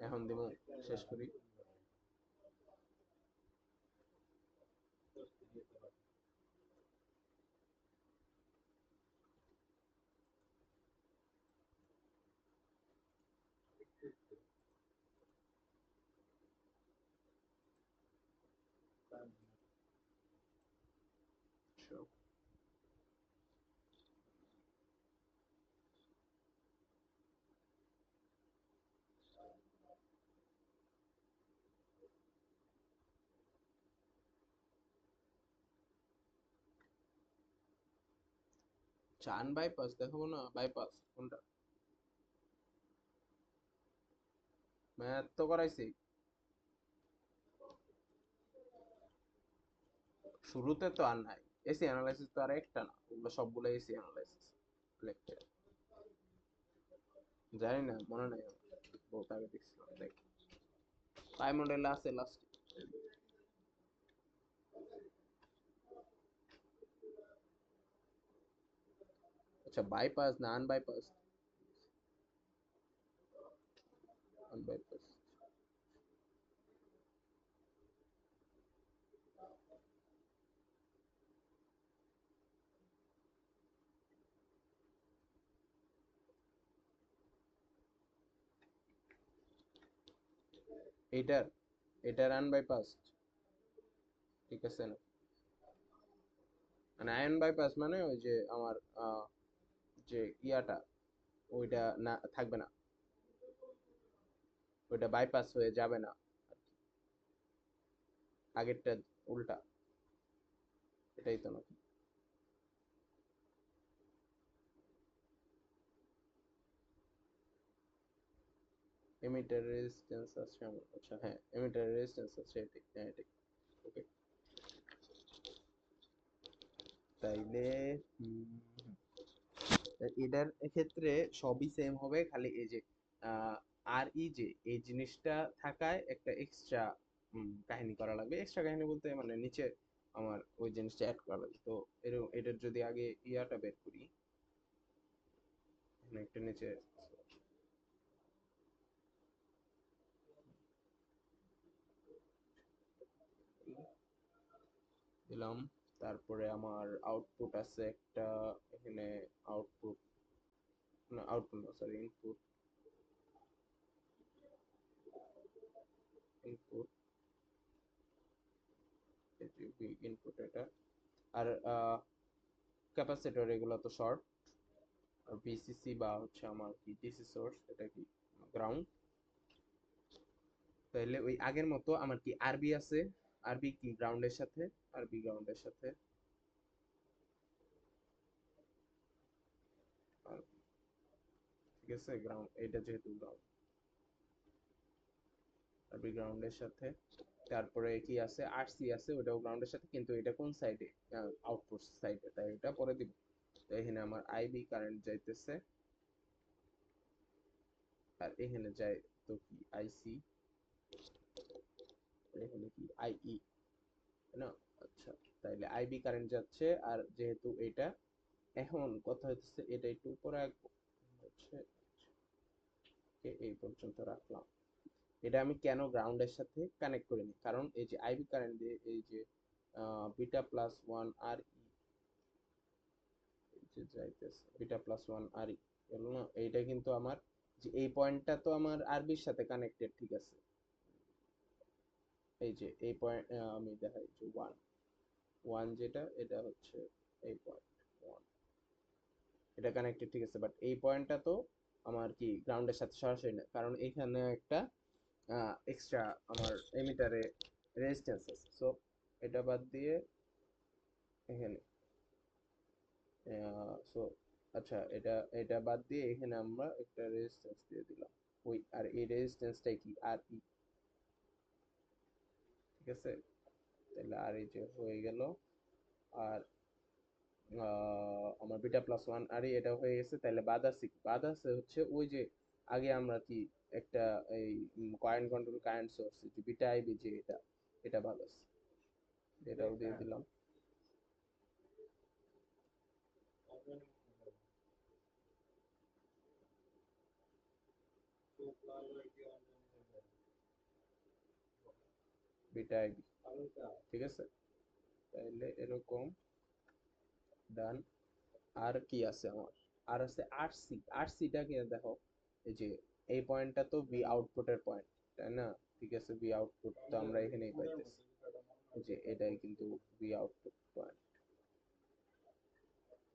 এখন দিব, শেষ করি। চান বাইপাস দেখাবো না, বাইপাস কোনটা? ম্যাথ তো করাইছি, শুরুতে তো আর নাই, এসি অ্যানালাইসিস তো আর একটা না, ওগুলো সবগুলো এসি অ্যানালাইসিস লেকচার, জানি না মনে নাই আমার, বহুত আগে দেখছিলাম দেখ, পাই মডেল আছে লাস্ট। আচ্ছা বাইপাস না আনবাইপাস, আনবাইপাস, এটার এটার আনবাইপাস, ঠিক আছে না? মানে আয়ন বাইপাস মানে ওই যে আমার যে ইয়াটা ওইটা না থাকবে না, ওইটা বাইপাস হয়ে যাবে না। আগেরটা উল্টা, এটাই তো নাকি? এমিটার রেজিস্ট্যান্স আছে আমার, আচ্ছা হ্যাঁ এমিটার রেজিস্ট্যান্স আছে, এটাই হ্যাঁ এটাই। ওকে, তাইলে এটার ক্ষেত্রে সবই সেম হবে, খালি এই যে আর ই যে এই জিনিসটা থাকায় একটা এক্সট্রা কাহিনী করা লাগবে। এক্সট্রা কাহিনী বলতে মানে নিচে আমার ওই জিনিসটা অ্যাড করা লাগবে। তো এটার যদি আগে ইয়াটা বের করি, এখানে একটা নিচে দিলাম। তারপরে আমার আউটপুট আছে একটা, এখানে আউটপুট, না আউটপুট না সরি, ইনপুট, ইনপুট ইনপুট এটা। আর ক্যাপাসিটর এগুলো তো শর্ট। আর ভিসিসি বা হচ্ছে আমার কি ডিসি সোর্স, এটা কি গ্রাউন্ড। তাহলে ওই আগের মতো আমার কি আরবি আছে, আরবি কি গ্রাউন্ডের সাথে, আরবি গ্রাউন্ডের সাথে, আর ঠিক আছে গ্রাউন্ড, এটা যেহেতু গ্রাউন্ড, আরবি গ্রাউন্ডের সাথে। তারপরে কি আছে, আরসি আছে, ওটাও গ্রাউন্ডের সাথে, কিন্তু এটা কোন সাইডে, আউটপুট সাইডে, তাই এটা পরে দিব। তো এখানে আমার আইবি কারেন্ট যাইতেছে, আর এখানে যায় তো কি আইসি, এখানে কি আইই, তাই না? আচ্ছা, তাইলে আইবি কারেন্ট যাচ্ছে। আর যেহেতু এটা, এখন কথা হচ্ছে এটা একটু উপরে হচ্ছে, এই পর্যন্ত রাখলাম। এটা আমি কেন গ্রাউন্ডের সাথে কানেক্ট করিনি, কারণ এই যে আইবি কারেন্ট দিয়ে এই যে beta plus one R E, যে যাইতেছে বিটা প্লাস ওয়ান আর ই, গেল না? এইটা কিন্তু আমার যে এই পয়েন্টটা তো আমার আরবির সাথে কানেক্টেড, ঠিক আছে? এই যে এই পয়েন্ট, আমি দেখাই যে ওয়ান, ওয়ান যেটা এটা হচ্ছে এই পয়েন্ট ওয়ান, এটা কানেক্টেড, ঠিক আছে। বাট এই পয়েন্টটা তো আমার কি গ্রাউন্ডের সাথে সরাসরি না, কারণ এখানে একটা এক্সট্রা আমার এমিটারে রেজিস্ট্যান্স আছে। সো এটা বাদ দিয়ে এখানে, সো আচ্ছা, এটা এটা বাদ দিয়ে এখানে আমরা একটা রেজিস্ট্যান্স দিয়ে দিলাম। ওই আর এই রেজিস্ট্যান্সটাই কি আর ই, ঠিক আছে? তাহলে আর এই যে হয়ে গেল। আর আমার বিটা প্লাস ওয়ান আর এটা হয়ে গেছে। তাহলে বাদ আছে কি? বাদ আছে হচ্ছে ওই যে আগে আমরা কি একটা এই কারেন্ট কন্ট্রোল কারেন্ট সোর্স যে বিটা আইবি, যে এটা, এটা বাদ আছে, এটাও দিয়ে দিলাম। বিটা আইবি, ঠিক আছে? তাহলে এরকম ডান। আর কি আছে আমার, আর আছে আরসি। আরসিটা কি দেখো, এই যে এই পয়েন্টটা তো বি আউটপুটের পয়েন্ট, তাই না? ঠিক আছে, বি আউটপুট তো আমরা এখানেই পাইতেছি, এই যে এটাই কিন্তু বি আউটপুট পয়েন্ট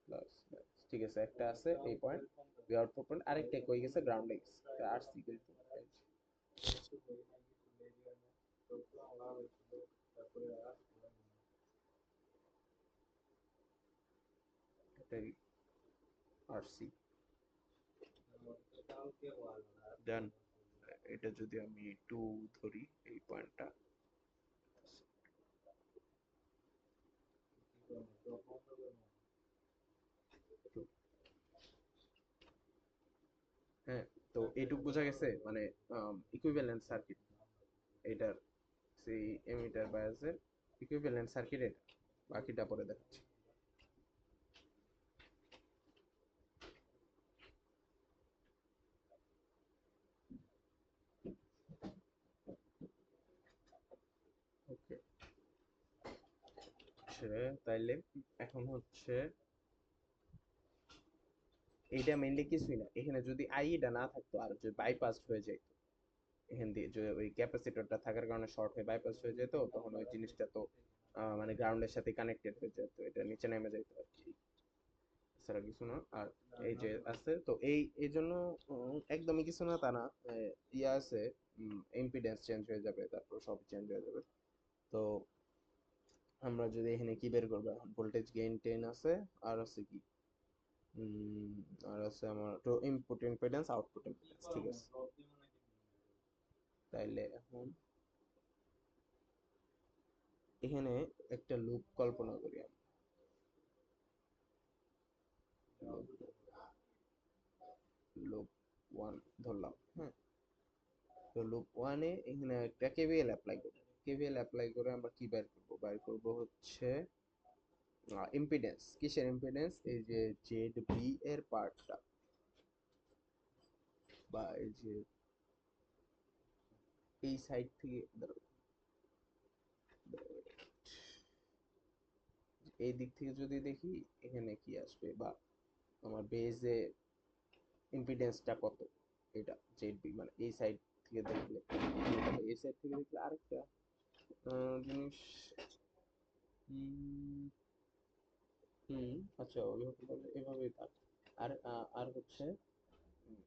প্লাস, ঠিক আছে, একটা আছে এই পয়েন্ট বি আউটপুট পয়েন্ট, আরেকটা কই গেছে, গ্রাউন্ডে গেছে। আরসি কিন্তু এটাই আরসি ডান। এটা যদি আমি টু ধরি, এই পয়েন্টটা, হ্যাঁ। তো এইটুক বোঝা গেছে, মানে ইকুইভ্যালেন্ট সার্কিট এটার, সেই এমিটার বায়াসের ইকুইভ্যালেন্ট সার্কিট এটা। বাকিটা পরে দেখাচ্ছি। ওকে, তাইলে এখন হচ্ছে এইটা মেইনলি কিছুই না, এখানে যদি আইটা না থাকতো আর যদি বাইপাস হয়ে যেত, এখান দিয়ে যে ওই ক্যাপাসিটরটা থাকার কারণে শর্ট হয়ে বাইপাস হয়ে যেত, তখন ওই জিনিসটা তো মানে গ্রাউন্ডের সাথে কানেক্টেড হয়ে যেত, এটা নিচে নেমে যেত আর কি। ছাড়া কিছু না। আর এই যে আছে, তো এই জন্য একদমই কিছু না তা না, ইয়া আছে, ইম্পিডেন্স চেঞ্জ হয়ে যাবে, তারপর সব চেঞ্জ হয়ে যাবে। তো আমরা যদি এখানে কি বের করবো, এখন ভোল্টেজ গেইন 10 আছে, আর আছে কি, উম, আর আছে আমার তো ইনপুট ইম্পিডেন্স, আউটপুট ইম্পিডেন্স, ঠিক আছে। তাইলে এখন এখানে একটা লুপ কল্পনা করি আমরা। লুপ 1 ধরলাম, হ্যাঁ। তো লুপ 1 এ এখানে একটা কেভিএল অ্যাপ্লাই করব। কেভিএল অ্যাপ্লাই করে আমরা কি বের করব, বের করব হচ্ছে ইম্পিডেন্স। কিসের ইম্পিডেন্স? এই যে জেড বি এর পার্টটা, বা এই যে এই সাইড থেকে এই দিক থেকে যদি দেখি এখানে কি আসবে, বা আমার বেজে ইম্পিডেন্সটা কত, এটা জেড বি মানে এই সাইড থেকে দেখলে, এই সাইড থেকে দেখলে আরেকটা জিনিস, হুম হুম, আচ্ছা ওইভাবে তাহলে এভাবেই থাক। আর আর হচ্ছে উম,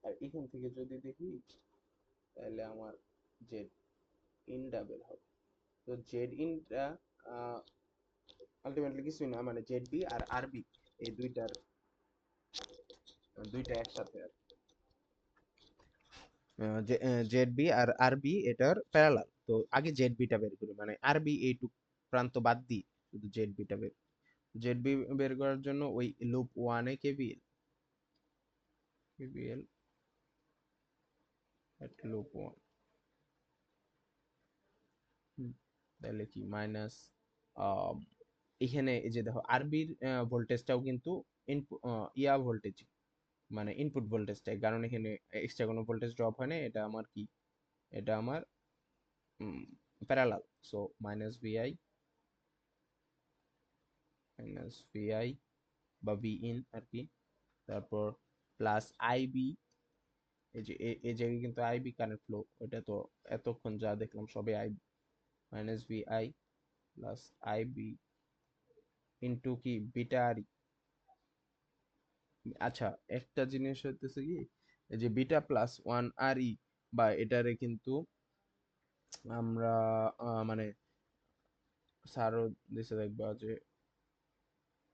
আর এখান থেকে যদি দেখি তাহলে আমার জেড ইনটা বের হবে। তো জেড ইনটা আলটিমেটলি কিছুই না, মানে জেড বি আর আর বি, এই দুইটার দুইটা একসাথে আর জেড বি আর আর বি এটার প্যারালাল। তো আগে জেড বিটা বের করি, মানে আর বি এইটুক প্রান্ত বাদ দিই, শুধু জেড বিটা বের, জেড বি বের করার জন্য ওই লুপ ওয়ানে কেভিএল, কেভিএল এট লুপ ওয়ান, তাহলে কি মাইনাস, এখানে এই যে দেখো আরবির ভোল্টেজটাও কিন্তু ইনপুট ইয়া ভোল্টেজ, মানে ইনপুট ভোল্টেজটাই, কারণ এখানে এক্সট্রা কোনো ভোল্টেজ ড্রপ হয় না, এটা আমার কি, এটা আমার parallel. So minus VI, minus VI বা ভি ইন আর কি, তারপর প্লাস আইবি, এই যে এই জায়গায় কিন্তু আইবি কারেন্ট ফ্লো, ওটা তো এতক্ষণ যা দেখলাম সবে IB, minus VI plus IB into কি বিটা আর। আচ্ছা, একটা জিনিস হইতেছে কি, এই যে beta plus one R E, বা এটারে কিন্তু আমরা মানে স্যারও দিছে দেখবা যে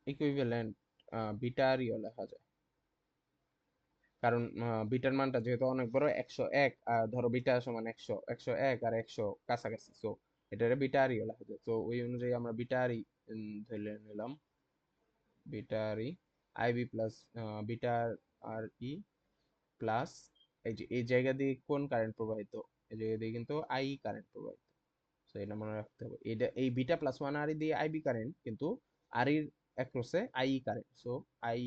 ইকুইভ্যালেন্ট বিটা আর ইও লেখা যায়, কারণ বিটার মানটা যেহেতু অনেক বড়, 101, ধরো বিটা সমান 100, 101 আর 100 কাছাকাছি, সো এটারে বিটা আর ইও লেখা যায়। তো ওই অনুযায়ী আমরা বিটা আর ই ধরে নিলাম, বিটা আর ই IB plus beta R E plus, এই যে এই জায়গা দিয়ে কোন কারেন্ট প্রবাহিত, এই জায়গা দিয়ে কিন্তু আই কারেন্ট প্রবাহিত। তো এটা মনে রাখতে হবে, এটা এই বিটা প্লাস ওয়ান আর দিয়ে আইবি কারেন্ট, কিন্তু আর এর অ্যাক্রসে I current, so I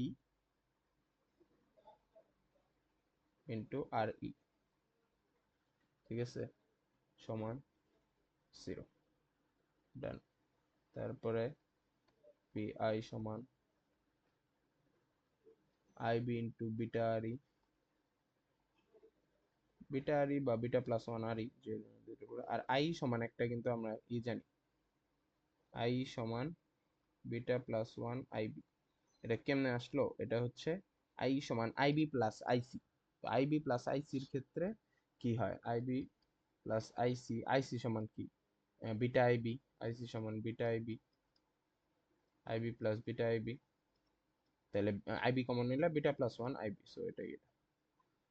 into R E, ঠিক আছে, সমান 0, ডান। তারপরে পি আই সমান IB into beta R E, beta R E বা beta plus one R E, যে দুটো করে, আর আই সমান একটা কিন্তু আমরা ই জানি, আই সমান বিটা প্লাস ওয়ান আইবি। এটা কেমনে আসলো, এটা হচ্ছে আই সমান আইবি প্লাস আইসি। তো আইবি প্লাস আইসির ক্ষেত্রে কি হয়, আইবি প্লাস আইসি, আইসি সমান কি, বিটা আইবি, আইসি সমান beta IB, IB plus beta IB, তাহলে আইবি কমন নিলে beta plus one IB, so এটাই, এটা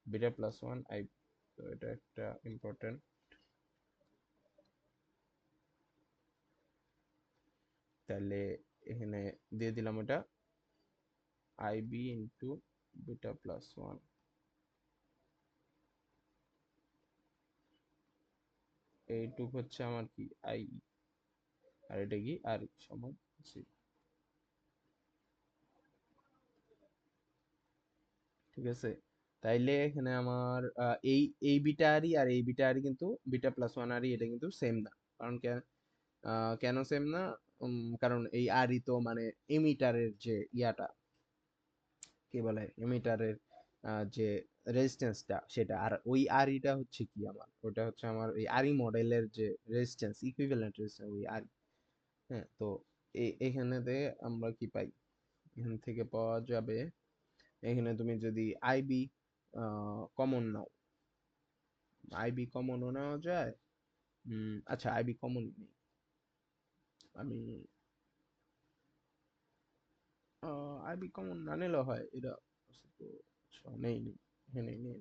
বিটা প্লাস ওয়ান আইবি। তো এটা একটা ইম্পর্টেন্ট। তাহলে এখানে দিয়ে দিলাম এটা IB into beta plus one, এইটুক হচ্ছে আমার কি আই, আর এটা কি আর সমান 0, ঠিক আছে। তাইলে এখানে আমার এই এই বিটা আরই আর এই বিটা আরই কিন্তু বিটা প্লাস ওয়ান আরই, এটা কিন্তু সেম না। কারণ কেন সেম না, কারণ এই আরই তো মানে এমিটারের যে ইয়াটা, কি বলে, এমিটারের যে রেজিস্ট্যান্সটা সেটা, আর ওই আরইটা হচ্ছে কি আমার, ওটা হচ্ছে আমার এই আরই মডেলের যে রেজিস্ট্যান্স, ইকুইভ্যালেন্ট রেজিস্ট্যান্স ওই আর। হ্যাঁ, তো এখানে আমরা কি পাই, এখান থেকে পাওয়া যাবে, এখানে তুমি যদি আইবি কমন নাও, আইবি কমনও নেওয়া যায়। আচ্ছা আইবি কমন নেই, আমি আইবি কমন না নিলেও হয় এটা। তো আচ্ছা, নেই নেই, এখানে নেই,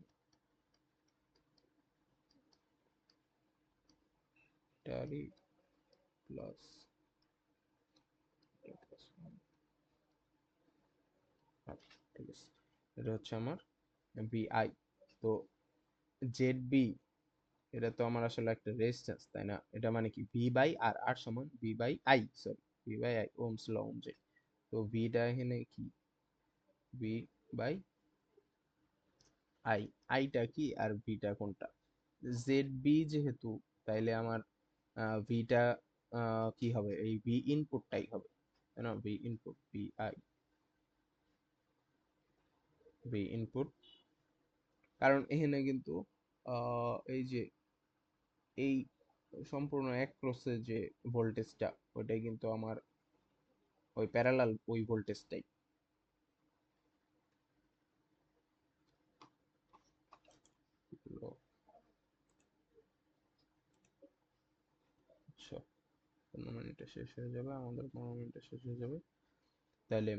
ট্যালি প্লাস আচ্ছা ঠিক আছে, এটা হচ্ছে আমার বিআই। তো জেড বি, এটা তো আমার আসলে একটা রেজিস্ট্যান্স তাই না, এটা মানে কি ভি বাই আর, আর সমান V by I, sorry V by I, Ohm's law অনুযায়ী। তো ভিটা এখানে কি, ভি বাই আই, আইটা কি আর ভিটা কোনটা, জেড বি যেহেতু, তাইলে আমার ভিটা কি হবে, এই ভি ইনপুটটাই হবে তাই না, V input, V I, V input. কারণ এখানে কিন্তু এই যে এই সম্পূর্ণ এক ক্রসের যে ভোল্টেজটা, ওইটাই কিন্তু আমার ওই প্যারালাল ওই ভোল্টেজটাই। আচ্ছা 15 মিনিটে শেষ হয়ে যাবে, আমাদের 15 মিনিটে শেষ হয়ে যাবে। তাহলে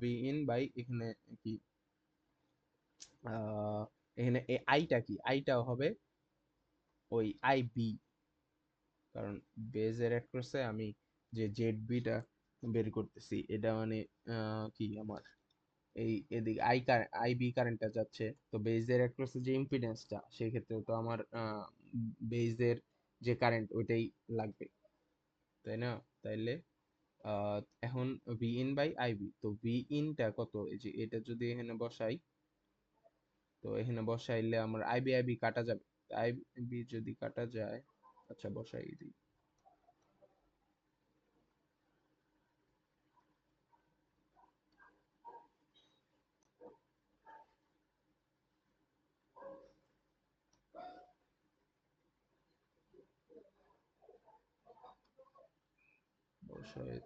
ভি ইন বাই এখানে কি, এখানে আইটা কি, আইটাও হবে ওই আই বি, কারণ বেজের অ্যাক্রসে আমি যে জেড বিটা বের করতেছি, এটা মানে কি আমার এই এদিকে আই বি কারেন্টটা যাচ্ছে, তো বেজের অ্যাক্রসে যে ইম্পিডেন্সটা, সেই ক্ষেত্রে তো আমার বেজের যে কারেন্ট ওইটাই লাগবে তাই না। তাইলে আহ, এখন ভি ইন বাই আইবি, তো ভি ইনটা কত, এই যে এটা যদি এখানে বসাই, তো এখানে বসাইলে আমার আইবি আইবি কাটা যাবে, আইবি যদি কাটা যায়, আচ্ছা বসাই দিই, বসাই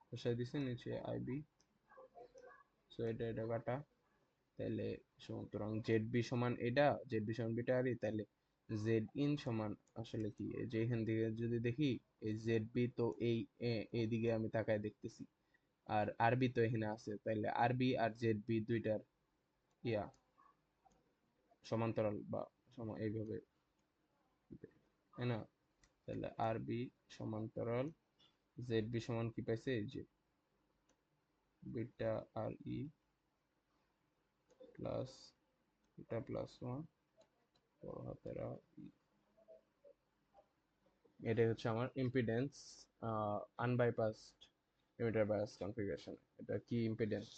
বসাই দিছি নিচে আইবি, সো এটা এটা কাটা, তাহলে সুতরাং জেড বি সমান এটা, জেড বি সমান বিটা আরই, তাহলে জেড ইন সমান আসলে কি, এই যে এখান থেকে যদি দেখি, এই জেড বি তো এইদিকে আমি তাকায় দেখতেছি, আর আরবি তো এখানে আছে, তাহলে আরবি আর জেড বি দুইটার ইয়া সমান্তরাল বা এইভাবে, তাই না। তাহলে আরবি সমান্তরাল জেড বি সমান কি পাইছে, এই যে beta R E plus beta plus one বড় হাতের আর ই, এটাই হচ্ছে আমার ইম্পিডেন্স আনবাইপাসড এমিটার বায়াস কনফিগারেশন। এটা কি ইম্পিডেন্স,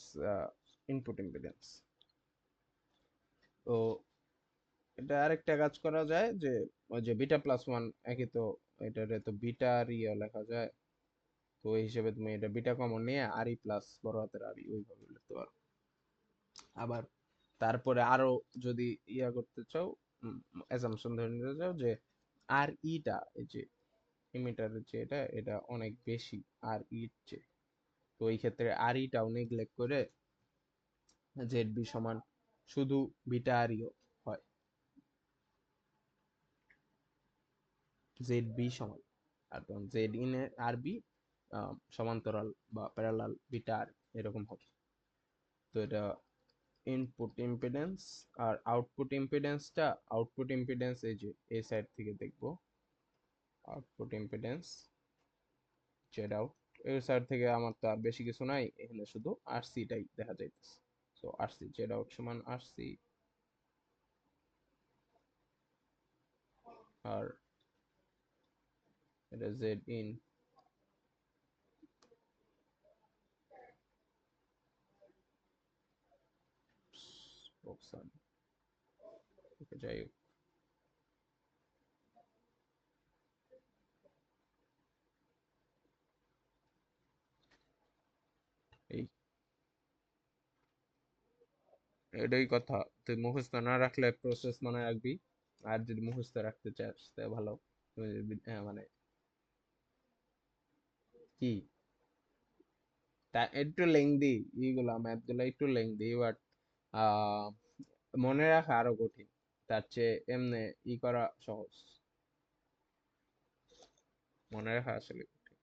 ইনপুট ইম্পিডেন্স। তো এটা আরেকটা কাজ করা যায় যে ওই যে বিটা প্লাস ওয়ান একই তো, এটারে তো বিটা আর ইয়ে লেখা যায়, তো এই হিসেবে তুমি এটা বিটা কমন নিয়ে আর ই প্লাস বড় হাতের আর ই ওইভাবে লিখতে পারো। আবার তারপরে আরো যদি ইয়া করতে চাও, অ্যাসাম্পশন ধরে নিতে চাও যে আর ইটা, এই যে ইমিটারের যে এটা, এটা অনেক বেশি আর ইর চেয়ে, তো এই ক্ষেত্রে আর ইটাও নেগলেক্ট করে জেড বি সমান শুধু বিটা আর ইও হয়, জেড বি সমান, আর তখন জেড ইন এ আর বি সমান্তরাল বা প্যারালাল বিটা আর এরকম হবে। তো এটা ইনপুট ইম্পিডেন্স। আর আউটপুট ইম্পিডেন্স এই যে এই সাইড থেকে দেখবো, আউটপুট ইম্পিডেন্স জেড আউট, এই সাইড থেকে আমার তো আর বেশি কিছু নাই, এখানে শুধু আরসিটাই দেখা যাইতেছে। সো আরসি জেড আউট সমান আরসি, আর এটা জেড ইন যাই হোক, এই এটাই কথা, তুই মুখস্থ না রাখলে প্রসেস মনে রাখবি, আর যদি মুখস্থ রাখতে চাস তাহলে ভালো। তুমি যদি মানে কি তা একটু লেংদি, এইগুলা ম্যাথ গুলা একটু লেংদি, বাট মনে রাখা আরো কঠিন। তার চেয়ে এমনি করা সহজ। মনে রাখা আসলে কঠিন।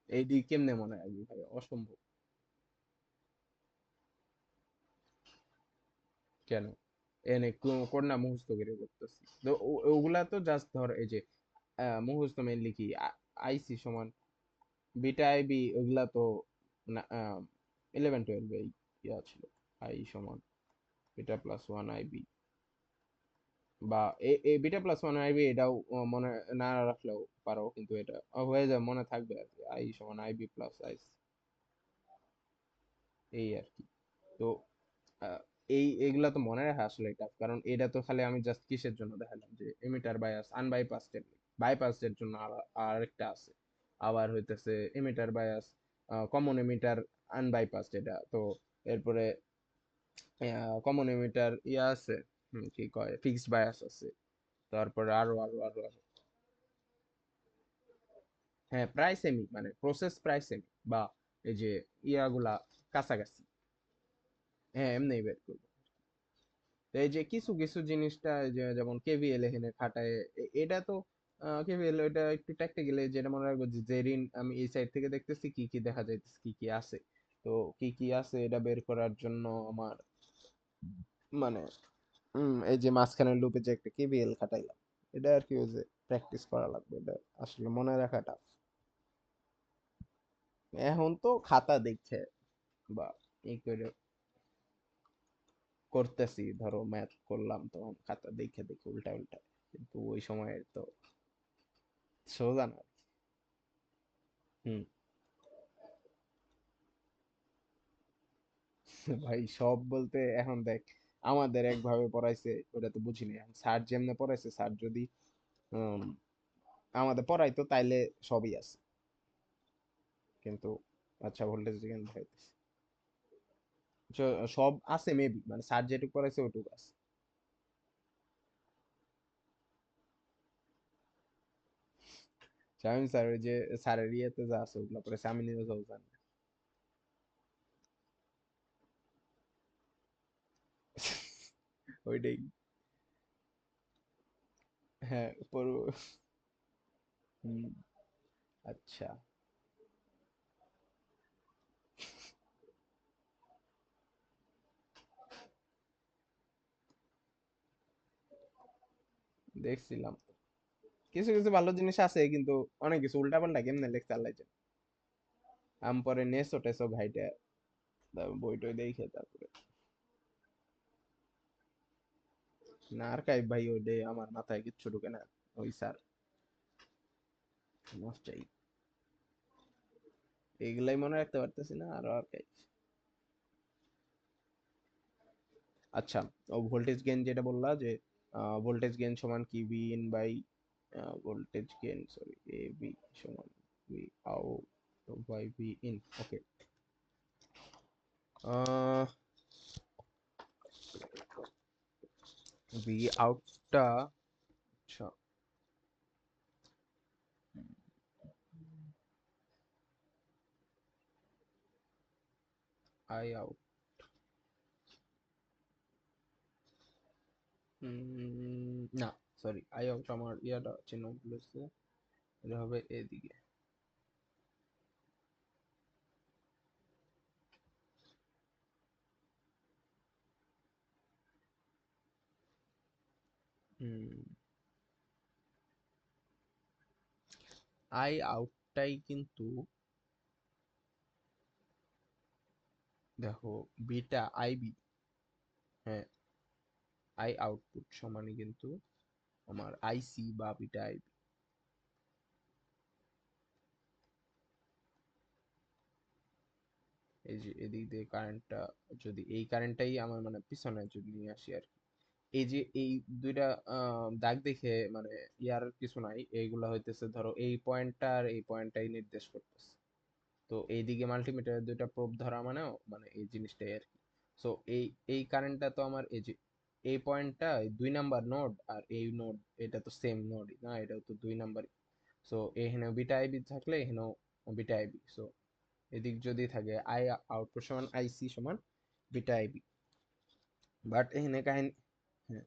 এই দিক কেমনে মনে রাখবি ভাই, অসম্ভব। কেন? এনে কোন না মুখস্থ করে করতেছি তো ওগুলা তো জাস্ট ধর এই যে মুখস্থ মেনলি কি আইসি সমান বিটা আই বি, ওগুলা তো 11 12 এই ইয়া ছিল। আই সমান beta plus one I B, বা এ beta plus one I B, এটাও মনে না রাখলেও পারো, কিন্তু এটা হয়ে যায়, মনে থাকবে আর কি, আই সমান আই বি প্লাস আই, এই আর কি। তো আহ, এইগুলা তো মনে রাখা আসলে এটা, কারণ এটা তো খালি আমি জাস্ট কিসের জন্য দেখালাম যে এমিটার বায়াস আনবাইপাসড, বাইপাসড জন্য আরেকটা আছে। আবার হইতেছে এমিটার বায়াস কমন এমিটার আনবাইপাসড, এটা তো। এরপরে কমন এমিটার ইয়া আছে, কি কয়, ফিক্সড বায়াস আছে। তারপরে আরো আরো আরো আরো হ্যাঁ, প্রায় সেমি, মানে প্রসেস প্রায় সেমি, বা এই যে ইয়াগুলা কাছাকাছি। হ্যাঁ, এমনি বের করবো। তো এই যে কিছু কিছু জিনিসটা, এই যে যেমন কেভিএল এখানে খাটায়, এটা তো কেভিএল, এটা একটু প্র্যাকটিক্যালি, যেটা মনে রাখবো যে ঋণ আমি এই সাইড থেকে দেখতেছি কি কি দেখা যাইতেছে, কি কি আছে। তো কি কি আছে এটা বের করার জন্য আমার মানে এই যে মাঝখানের লুপে যে একটা কেভিএল খাটাইলাম, এটা আর কি ওই যে প্র্যাকটিস করা লাগবে, এটা আসলে মনে রাখাটা। এখন তো খাতা দেখছে বা এই করে করতেছি, ধরো ম্যাথ করলাম তখন খাতা দেখে দেখে উল্টা উল্টা, কিন্তু ওই সময় তো সোজা না। হুম। ভাই সব বলতে এখন দেখ, আমাদের একভাবে পড়াইছে, ওটা তো বুঝিনি। এখন স্যার যেমনে পড়াইছে, স্যার যদি উম, আমাদের পড়াইতো তাইলে সবই আছে, কিন্তু আচ্ছা ভোল্টেজ কেন দেখাইতেছে, সব আছে মেবি, মানে স্যার যেটুকু পড়াইছে ওটুকু আছে। শামীম স্যার ওই যে স্যারের ইয়েতে যা আছে ওগুলো পড়াইছে, আমি নিজেও জানি না। ওইটাই। হ্যাঁ, পড়বো। হুম, আচ্ছা, দেখছিলাম। কিছু কিছু ভালো জিনিস আছে, কিন্তু অনেক কিছু উল্টা পাল্টা কেমনে লেখছে আল্লাহ জানে। আম পরে নেসো টেসো ঘাইটা, তারপর বই টই দেখে তারপরে না, আর্কাইভ ভাই ওইটাই আমার মাথায় কিচ্ছু ঢুকে না। ওই স্যার চাই, এইগুলাই মনে রাখতে পারতেছি না, আরো আর্কাইভ। আচ্ছা, ও ভোল্টেজ গেইন যেটা বললা যে ভোল্টেজ গেইন সমান কি V in by voltage gain, sorry, A V সমান V out by V in. Okay, V আউটটা, আচ্ছা, আই আউট, না সরি, আই আউট আমার ইয়াটা চিহ্ন বলেছে, এটা হবে এদিকে। আই আউটটাই কিন্তু, দেখো, বিটা আইবি, হ্যাঁ, আই আউটপুট সমানই কিন্তু আমার আইসি বা বিটা আইবি। এই যে এদিক দিয়ে কারেন্টটা, যদি এই কারেন্টটাই আমার মানে পিছনে যদি নিয়ে আসি আর কি, এই যে এই দুইটা দাগ দেখে মানে ইয়ার কিছু নাই, এইগুলা হইতেছে ধরো এই পয়েন্টটা আর এই পয়েন্টটাই নির্দেশ করতেছে। তো এইদিকে মাল্টিমিটারের দুইটা প্রোব ধরা মানেও মানে এই জিনিসটাই আর কি। সো এই এই কারেন্টটা তো আমার এই যে এই পয়েন্টটা 2 নাম্বার নোড, আর এই নোড, এটা তো সেম নোডই না, এটাও তো 2 নাম্বার। সো এখানে বিটা আইবি থাকলে এখানেও বিটা আইবি। সো এদিক যদি থাকে আই আউটপুট সমান আইসি সমান বিটা আইবি, বাট এখানে কাহিনী, হ্যাঁ,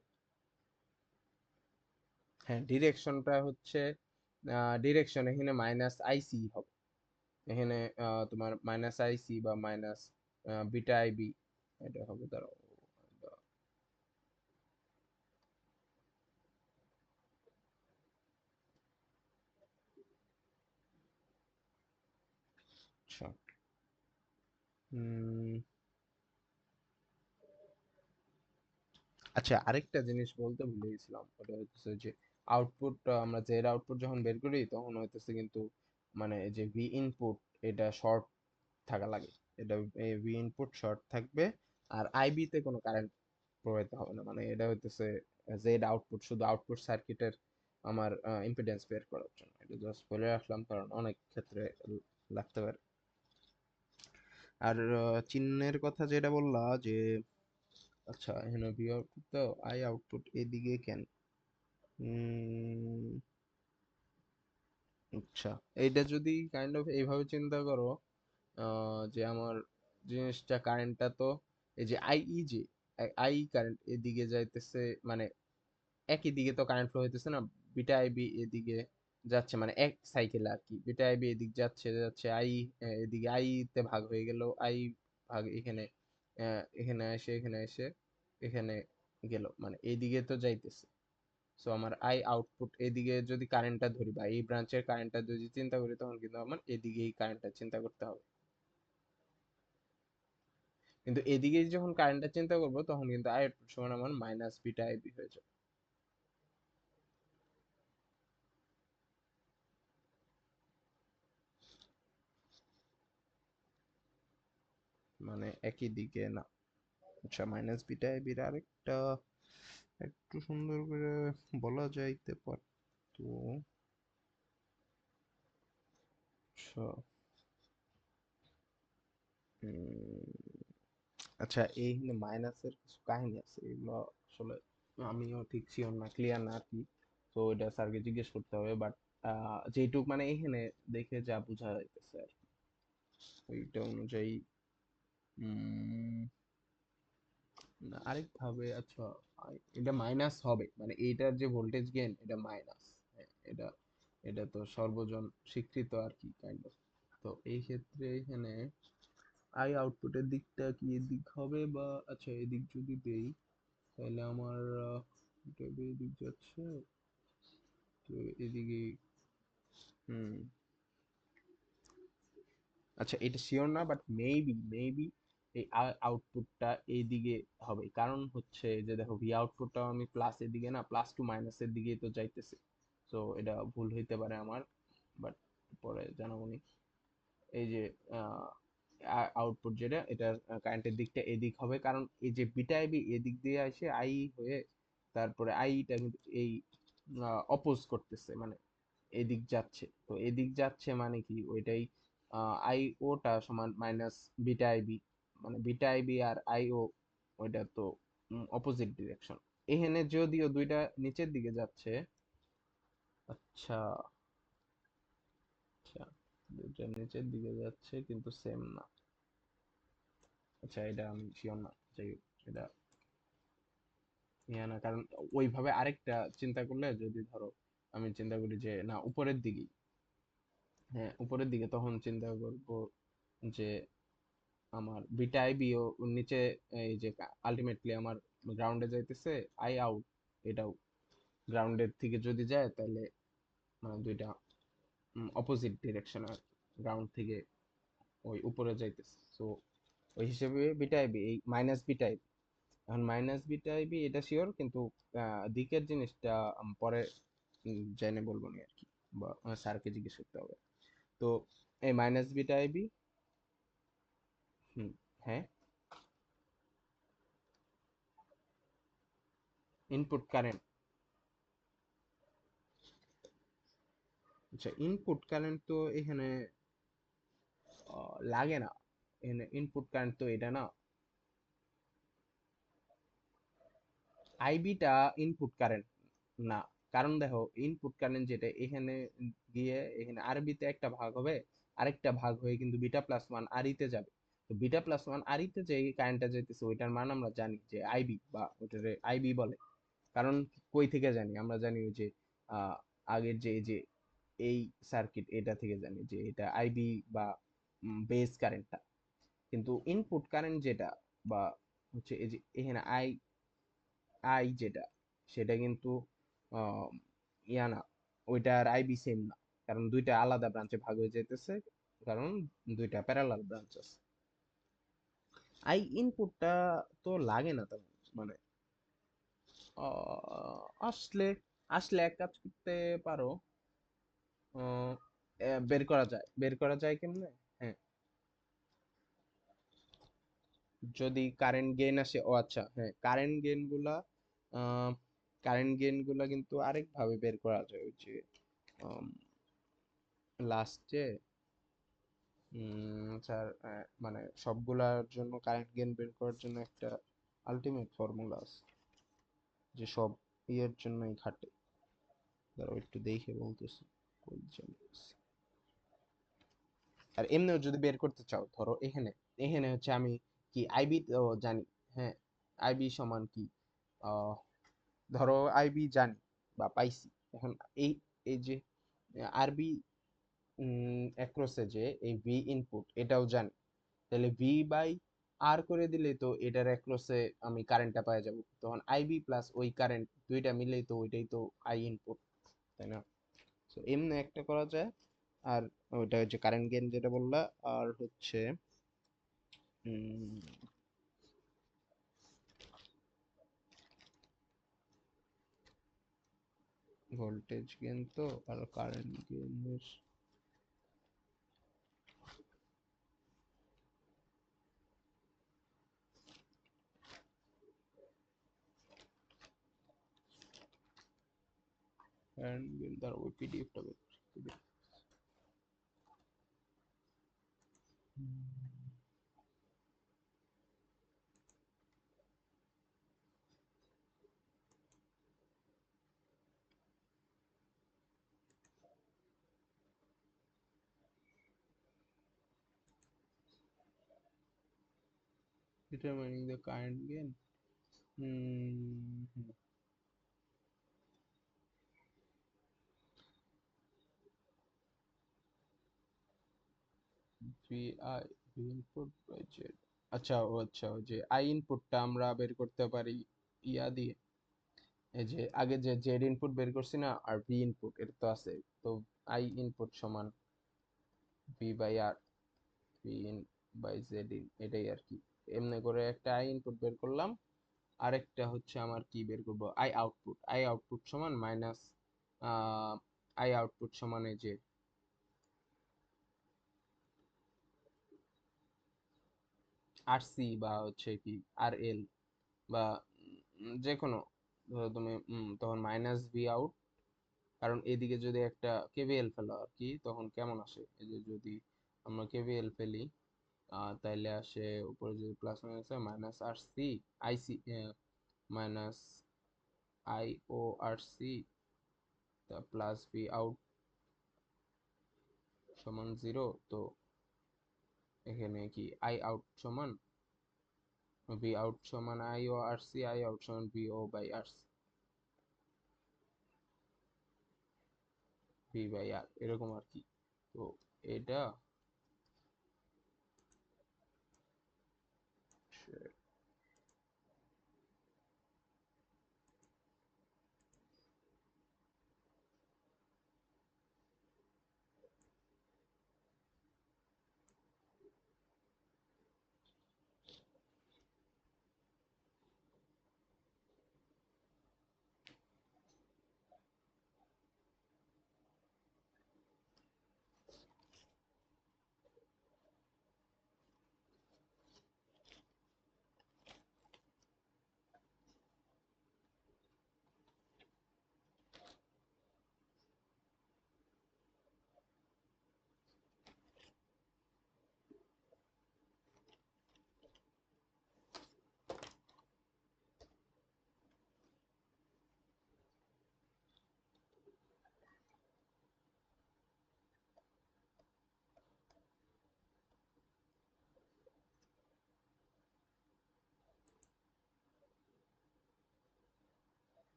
হ্যাঁ ডিরেকশনটা হচ্ছে ডিরেকশন এখানে মাইনাস আইসি হবে, এখানে তোমার মাইনাস আইসি বা মাইনাস বিটা আইবি, এটা হবে ধরো। আচ্ছা, উম, আচ্ছা আরেকটা জিনিস বলতে ভুলে গেছিলাম, ওটা হচ্ছে যে আউটপুট, আমরা জেড আউটপুট যখন বের করি তখন হইতেছে কিন্তু মানে এই যে ভি ইনপুট এটা শর্ট থাকা লাগে, এটা ভি ইনপুট শর্ট থাকবে, আর আইবি তে কোনো কারেন্ট প্রবাহিত হবে না, মানে এটা হইতেছে জেড আউটপুট শুধু আউটপুট সার্কিটের আমার ইম্পিডেন্স বের করার জন্য, এটা জাস্ট বলে রাখলাম কারণ অনেক ক্ষেত্রে লাগতে পারে। আর চিহ্নের কথা যেটা বললা যে, আচ্ছা এখানে ভি আউটপুট তো আই আউটপুট এদিকে কেন, উম, আচ্ছা এইটা যদি কাইন্ড অফ এইভাবে চিন্তা করো, যে আমার জিনিসটা কারেন্টটা তো এই যে আই যে আই কারেন্ট এদিকে যাইতেছে, মানে একই দিকে তো কারেন্ট ফ্লো হইতেছে না, বিটা আইবি এদিকে যাচ্ছে মানে এক সাইকেল আর কি, বিটা আইবি এদিক যাচ্ছে যাচ্ছে আই এদিকে আই তে ভাগ হয়ে গেল, আই ভাগ এখানে এখানে এসে এখানে এসে এখানে গেল, মানে এইদিকে তো যাইতেছে। সো আমার আই আউটপুট এদিকে যদি কারেন্টটা ধরি বা এই ব্রাঞ্চের কারেন্টটা যদি চিন্তা করি তখন কিন্তু আমার এদিকে এই কারেন্টটা চিন্তা করতে হবে, কিন্তু এদিকে যখন কারেন্টটা চিন্তা করবো তখন কিন্তু আই আউটপুট সমান আমার মাইনাস বিটা আইবি হয়ে যাবে, মানে একই দিকে না। আচ্ছা মাইনাস বিটা আইবির আরেকটা একটু সুন্দর করে বলা যাইতে পারতো, আচ্ছা আচ্ছা এই মাইনাসের কিছু কাহিনী আছে, এগুলো আসলে আমিও ঠিক শিওর না, ক্লিয়ার না আর কি, তো এটা স্যারকে জিজ্ঞেস করতে হবে, বাট যেটুক মানে এখানে দেখে যা বোঝা যাইতেছে আর কি, ওইটা অনুযায়ী উম, না, আরেক ভাবে আচ্ছা এটা মাইনাস হবে, মানে এইটার যে ভোল্টেজ গেইন এটা মাইনাস, এটা এটা তো সর্বজন স্বীকৃত আর কি কাইন্ড অফ। তো এই ক্ষেত্রে এখানে আই আউটপুটের দিকটা কি এদিক হবে, বা আচ্ছা এদিক যদি দেই তাহলে আমার এটা এদিক যাচ্ছে, তো এদিকে হুম, আচ্ছা এটা শিওর না বাট মেবি এই আউটপুটটা এইদিকে হবে, কারণ হচ্ছে যে দেখো ভি আউটপুটটা আমি প্লাস এদিকে না, প্লাস টু মাইনাসের দিকে তো যাইতেছে, তো এটা ভুল হইতে পারে আমার, বাট পরে জানাবো নি। এই যে আউটপুট যেটা এটা কারেন্টের দিকটা এদিক হবে, কারণ এই যে বিটা আইবি এদিক দিয়ে আসে আই হয়ে, তারপরে আইটা কিন্তু এই অপোজ করতেছে, মানে এদিক যাচ্ছে, তো এদিক যাচ্ছে মানে কি ওইটাই আই ওটা সমান মাইনাস বিটা আইবি, মানে বিটা আইবি আর আই ও ওইটা তো অপোজিট ডিরেকশন, এখানে যদিও দুইটা নিচের দিকে যাচ্ছে। আচ্ছা আচ্ছা দুইটা নিচের দিকে যাচ্ছে কিন্তু সেম না, আচ্ছা এটা আমি শিওর না, যাই হোক, এটা ইয়া না, কারণ ওইভাবে আরেকটা চিন্তা করলে যদি ধরো আমি চিন্তা করি যে না উপরের দিকেই, হ্যাঁ উপরের দিকে, তখন চিন্তা করব যে আমার বিটা আইবি ও নিচে, এই যে আলটিমেটলি আমার গ্রাউন্ডে যাইতেছে আই আউট, এটাও গ্রাউন্ডের থেকে যদি যায় তাহলে মানে দুইটা অপোজিট ডিরেকশন আর গ্রাউন্ড থেকে ওই উপরে যাইতেছে, তো ওই হিসেবে বিটা আইবি এই মাইনাস বিটা আইবি, এখন মাইনাস বিটা আইবি এটা শিওর, কিন্তু দিকের জিনিসটা পরে জেনে বলবো নি আর কি, বা স্যারকে জিজ্ঞেস করতে হবে। তো এই মাইনাস বিটা আইবি, হুম, হ্যাঁ ইনপুট কারেন্ট, আচ্ছা ইনপুট কারেন্ট তো এখানে লাগে না, এখানে ইনপুট কারেন্ট তো এটা না, আইবিটা ইনপুট কারেন্ট না, কারণ দেখো ইনপুট কারেন্ট যেটা এখানে গিয়ে এখানে আরবিতে একটা ভাগ হবে, আরেকটা ভাগ হয়ে কিন্তু বিটা প্লাস ওয়ান আরিতে যাবে। তো বিটা প্লাস ওয়ান আরিতে যে কারেন্টটা যাইতেছে ওইটার মান আমরা জানি যে আইবি, বা ওটারে আইবি বলে। কারণ কই থেকে জানি? আমরা জানি ওই যে আগের যে এই যে এই সার্কিট এটা থেকে জানি যে এটা আইবি বা বেস কারেন্টটা। কিন্তু ইনপুট কারেন্ট যেটা বা হচ্ছে এই যে এখানে আই আই যেটা, সেটা কিন্তু আহ, ইয়া না, ওইটা আর আইবি সেম না। কারণ দুইটা আলাদা ব্রাঞ্চে ভাগ হয়ে যাইতেছে, কারণ দুইটা প্যারালাল ব্রাঞ্চ আছে। আই ইনপুটটা তো লাগে না তেমন, মানে আসলে আসলে এক কাজ করতে পারো। বের করা যায়, বের করা যায় কেমনে? হ্যাঁ, যদি কারেন্ট গেইন আসে, ও আচ্ছা, হ্যাঁ, কারেন্ট গেইন গুলা কিন্তু আরেক ভাবে বের করা যায়। ওই যে লাস্টে স্যার, মানে সবগুলার জন্য কারেন্ট গেইন বের করার জন্য একটা আলটিমেট ফর্মুলা আছে, যে সব ইয়ের জন্যই খাটে। দাঁড়াও একটু দেখে বলতেছি কই জানি আছে। আর এমনিও যদি বের করতে চাও, ধরো এখানে এখানে হচ্ছে আমি কি আইবি তো জানি। হ্যাঁ, আইবি সমান কি, আহ, ধরো আইবি জানি বা পাইছি। এখন এই এই যে আরবি অ্যাক্রসে যে এই ভি ইনপুট এটাও জানি, তাহলে ভি বাই আর করে দিলে তো এটার অ্যাক্রসে আমি কারেন্টটা পাওয়া যাব। তখন আইবি প্লাস ওই কারেন্ট দুইটা মিলেই তো ওইটাই তো আই ইনপুট, তাই না? তো এমনি একটা করা যায়। আর ওইটা হচ্ছে কারেন্ট গেইন যেটা বললা। আর হচ্ছে ভোল্টেজ গেইন তো, আর কারেন্ট গেইনের কারেন্ট গেইন তার ওই পিডিএফটা বের করতে determining the current gain. Hmm, VI input by Z। আচ্ছা, ও আচ্ছা, ওই যে আই ইনপুটটা আমরা বের করতে পারি ইয়া দিয়ে। এই যে আগে যে জেড ইনপুট বের করছি না, আর ভি ইনপুট এটা তো আছে। তো আই ইনপুট সমান V by R, V in by Z in, এটাই আর কি। এমনি করে একটা আই ইনপুট বের করলাম। আরেকটা হচ্ছে আমার কি বের করব, আই আউটপুট। আই আউটপুট সমান মাইনাস আই আউটপুট সমান এই যে আর সি বা হচ্ছে কি আর এল, বা যে কোনো, ধরো তুমি তখন মাইনাস ভি আউট। কারণ এদিকে যদি একটা কেভিএল ফেলো আর কি, তখন কেমন আসে? এই যে যদি আমরা কেভিএল ফেলি, তাইলে আসে উপরে যদি প্লাস মাইনাস হয় minus R C IC, minus I O R C plus V out সমান জিরো। তো এখানে কি আই আউট সমান ভি আউট সমান I O R C, I out সমান V O by R C, V by R, এরকম আর কি। তো এটা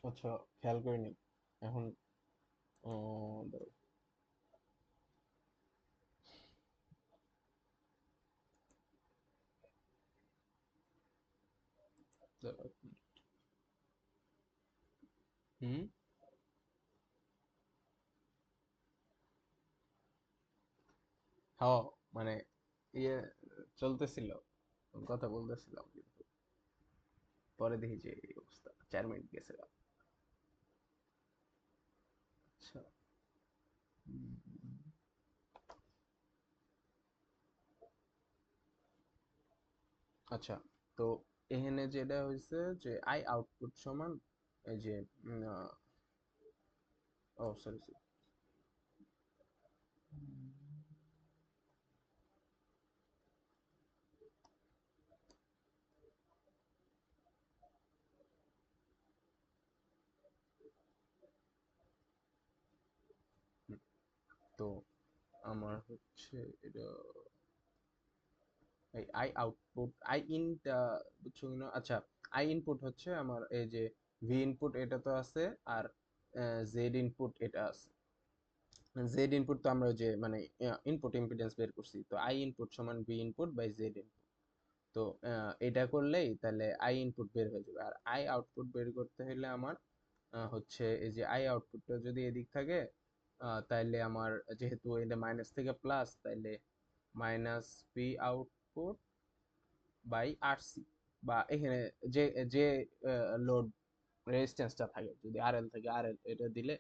আচ্ছা, খেয়াল করিনি এখন। দাঁড়াও, দাঁড়াও। হুম। হ্যাঁ, মানে ইয়ে চলতেছিল, কথা বলতেছিলাম, কিন্তু পরে দেখি যে এই অবস্থা, 4 মিনিট গেছে। আচ্ছা। উম, আচ্ছা, তো এখানে যেটা হয়েছে যে আই আউটপুট সমান এই যে ও সরি সরি, তো আমার হচ্ছে এটা এই আই আউটপুট আই ইনটা বুঝছো কিনা। আচ্ছা, আই ইনপুট হচ্ছে আমার এই যে ভি ইনপুট এটা তো আছে, আর জেড ইনপুট এটা আছে। জেড ইনপুট তো আমরা ওই যে মানে ইনপুট ইম্পিডেন্স বের করছি, তো আই ইনপুট সমান V input by Z input. তো এটা করলেই তাহলে আই ইনপুট বের হয়ে যাবে। আর আই আউটপুট বের করতে হলে আমার হচ্ছে এই যে আই আউটপুটটা যদি এদিক থাকে, তাইলে আমার যেহেতু এটা মাইনাস থেকে প্লাস, তাইলে minus P output by R C, বা এখানে যে যে লোড রেজিস্ট্যান্সটা থাকে, যদি আর এল থাকে আর এল এটা দিলে,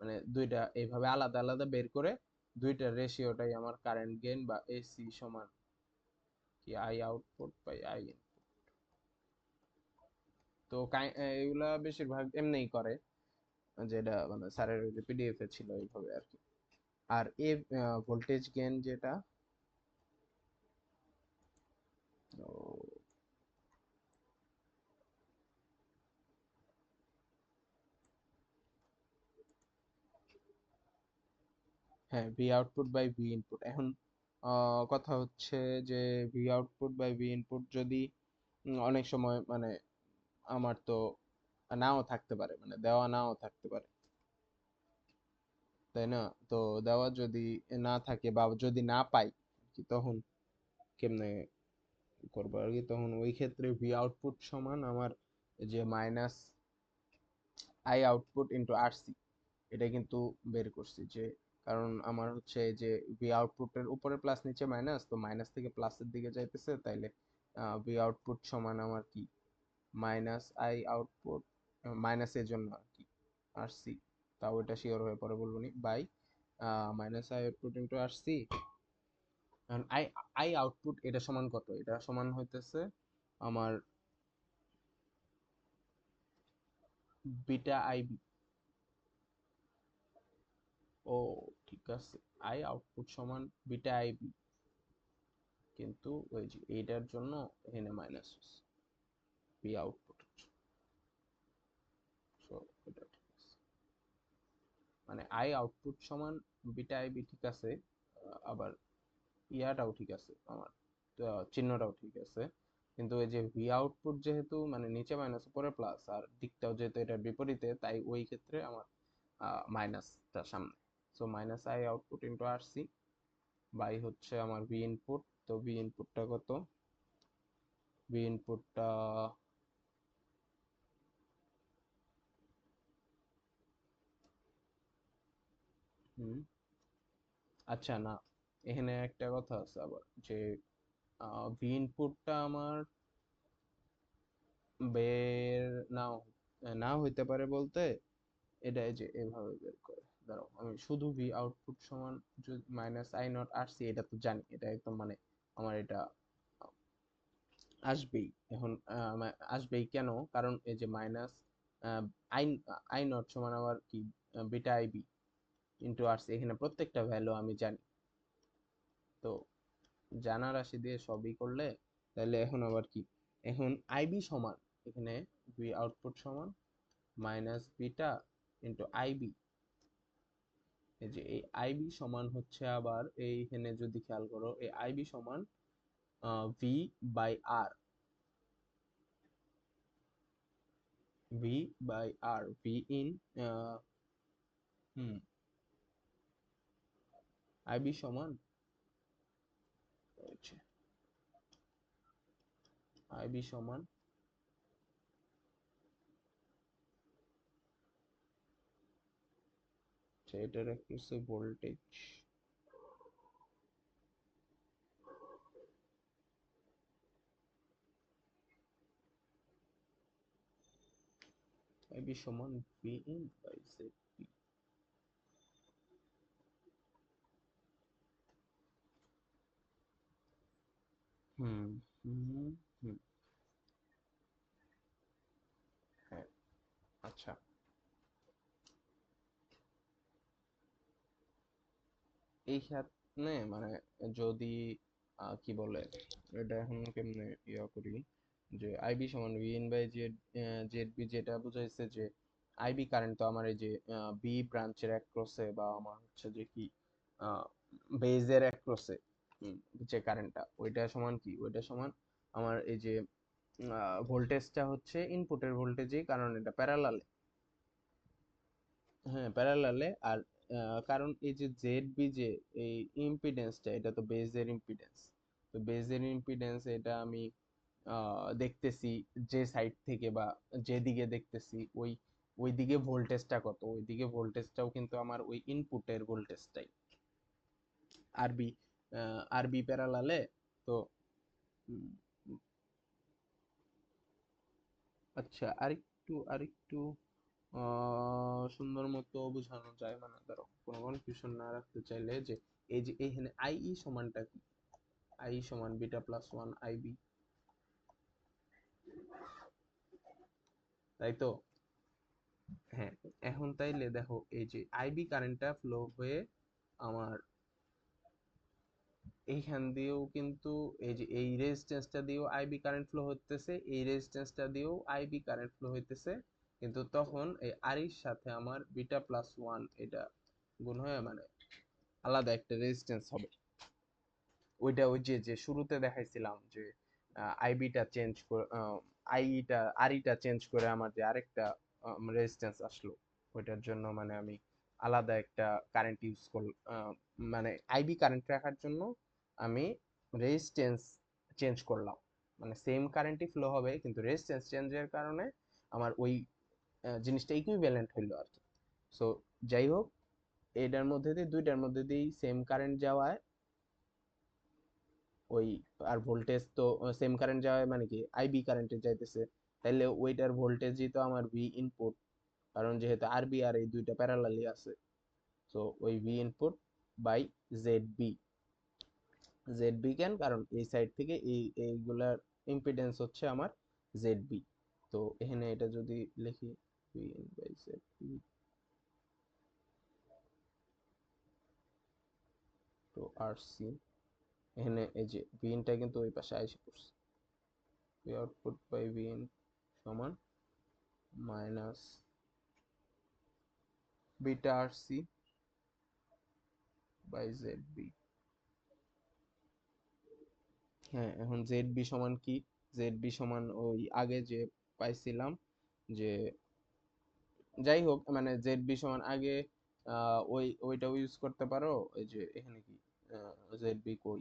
মানে দুইটা এইভাবে আলাদা আলাদা বের করে দুইটার রেশিওটাই আমার কারেন্ট গেইন বা এসি সমান কি I output by I in. তো এগুলা বেশিরভাগ এমনিই করে, যেটা মানে স্যারের ওই যে পিডিএফ এ ছিল এইভাবে আর কি। আর এ ভোল্টেজ গেইন যেটা, ও, হ্যাঁ, V output by V input. এখন কথা হচ্ছে যে V output by V input যদি অনেক সময় মানে আমার তো নাও থাকতে পারে, মানে দেওয়া নাও থাকতে পারে, তাই না? তো দেওয়া যদি না থাকে বা যদি না পাই কি, তখন কেমনে করবো আর কি? তখন ওই ক্ষেত্রে ভি আউটপুট সমান আমার এই যে minus I output into R C, এটা কিন্তু বের করছি যে, কারণ আমার হচ্ছে এই যে ভি আউটপুটের উপরে প্লাস নিচে মাইনাস, তো মাইনাস থেকে প্লাসের দিকে যাইতেছে, তাইলে ভি আউটপুট সমান আমার কি মাইনাস আই আউটপুট, মাইনাস এর জন্য আর কি আর সি, তাও এটা শিওর হয়ে পরে বলবো নি, by minus I output into R C. এখন আই আই আউটপুট এটা সমান কত? এটা সমান হইতেছে আমার বিটা আই বি। ও, ঠিক আছে, আই আউটপুট সমান বিটা আই বি, কিন্তু ওই যে এইটার জন্য এখানে মাইনাস বি আউটপুট, সো এটা ঠিক আছে। মানে আই আউটপুট সমান বিটা আই বি ঠিক আছে, আবার ইয়াটাও ঠিক আছে আমার, চিহ্নটাও ঠিক আছে, কিন্তু এই যে ভি আউটপুট যেহেতু মানে নিচে মাইনাস উপরে প্লাস, আর দিকটাও যেহেতু এটার বিপরীতে, তাই ওই ক্ষেত্রে আমার মাইনাসটা সামনে। So minus I output into R C by হচ্ছে আমার ভি ইনপুট। তো ভি ইনপুটটা কত? ভি ইনপুটটা, হুম, আচ্ছা না, এখানে একটা কথা আছে আবার যে ভি ইনপুটটা আমার বের নাও নাও হইতে পারে বলতে, এটা এই যে এভাবে বের করে, দাঁড়াও আমি শুধু ভি আউটপুট সমান minus I naught R C, এটা তো জানি, এটা একদম মানে আমার এটা আসবেই। এখন আসবেই কেন? কারণ এই যে মাইনাস আই আই নট সমান আবার কি beta I B into R C, এখানে প্রত্যেকটা ভ্যালু আমি জানি। তো জানা রাশি দিয়ে সবই করলে, তাহলে এখন আবার কি, এখন আইবি সমান এখানে ভি আউটপুট সমান মাইনাস বিটা ইন্টু আইবি। এই যে এই আইবি সমান হচ্ছে আবার এইখানে যদি খেয়াল করো, এই আইবি সমান V by R, V by R, V in হুম আইবি সমান হচ্ছে আইবি সমান এটার একটা হচ্ছে ভোল্টেজ, আইবি সমান V in by Z P. হুম হুম হুম হ্যাঁ আচ্ছা। এইখানে মানে যদি কি বলে এটা এখন কেমনে ইয়া করি, যে আইবি সমান V in by Z, Z B, যেটা বুঝাইছে যে আইবি কারেন্ট তো আমার এই যে বি ব্রাঞ্চের অ্যাক্রসে বা আমার হচ্ছে যে কি বেজের অ্যাক্রসে যে কারেন্টটা, ওইটা সমান কি, ওইটা সমান আমার এই যে ভোল্টেজটা হচ্ছে ইনপুটের ভোল্টেজই, কারণ এটা প্যারালালে। হ্যাঁ প্যারালালে। আর কারণ এই যে জেড বি যে এই ইম্পিডেন্সটা, এটা তো বেজের ইম্পিডেন্স। তো বেজের ইম্পিডেন্স এটা আমি দেখতেছি যে সাইড থেকে বা যেদিকে দেখতেছি ওই ওই দিকে ভোল্টেজটা কত, ওই দিকে ভোল্টেজটাও কিন্তু আমার ওই ইনপুটের ভোল্টেজটাই আরবি, আরবি প্যারালালে। তো উম, আচ্ছা আরেকটু আরেকটু সুন্দর মতো বোঝানো যায়, মানে ধরো কোনো কনফিউশন না রাখতে চাইলে, যে এই যে এখানে আই ই সমানটা কি, আই সমান beta plus one I B, তাই তো? হ্যাঁ এখন তাইলে দেখো এই যে আইবি কারেন্টটা ফ্লো হয়ে আমার এইখান দিয়েও কিন্তু এই যে এই রেজিস্ট্যান্সটা দিয়েও আইবি কারেন্ট ফ্লো হতেছে, এই রেজিস্ট্যান্সটা দিয়েও আইবি কারেন্ট ফ্লো হইতেছে, কিন্তু তখন এই আর এর সাথে আমার বিটা প্লাস ওয়ান এটা গুণ হয়ে মানে আলাদা একটা রেজিস্ট্যান্স হবে। ওইটা ওই যে যে শুরুতে দেখাইছিলাম যে আইবিটা চেঞ্জ করে আইটা আরইটা চেঞ্জ করে আমার যে আরেকটা রেজিস্ট্যান্স আসলো, ওইটার জন্য মানে আমি আলাদা একটা কারেন্ট ইউজ কর, মানে আইবি কারেন্ট রাখার জন্য আমি রেজিস্ট্যান্স চেঞ্জ করলাম, মানে সেম কারেন্টই ফ্লো হবে কিন্তু রেজিস্ট্যান্স চেঞ্জের কারণে আমার ওই জিনিসটা ইকুইভ্যালেন্ট হইলো আর কি। সো যাই হোক, এটার মধ্যে দিয়ে দুইটার মধ্যে দিয়েই সেম কারেন্ট যাওয়ায় ওই, আর ভোল্টেজ তো সেম কারেন্ট যাওয়ায় মানে কি আইবি কারেন্টে যাইতেছে, তাহলে ওইটার ভোল্টেজই তো আমার ভি ইনপুট, কারণ যেহেতু আরবি আর এই দুইটা প্যারালালি আছে। তো ওই V input by Z B, Z B কেন, কারণ এই সাইড থেকে এই এইগুলার ইম্পিডেন্স হচ্ছে আমার জেড বি। তো এখানে এটা যদি লিখি V in by Z B, তো আর সি, এখানে এই যে ভি ইনটা কিন্তু ওই পাশে আইসে পড়ছে, V output by V in সমান minus beta R C by Z B. হ্যাঁ এখন জেড বি সমান কি, জেড বি সমান ওই আগে যে পাইছিলাম যে, যাই হোক মানে জেড বি সমান আগে ওই ওইটাও ইউজ করতে পারো, ওই যে এখানে কি জেড বি কই,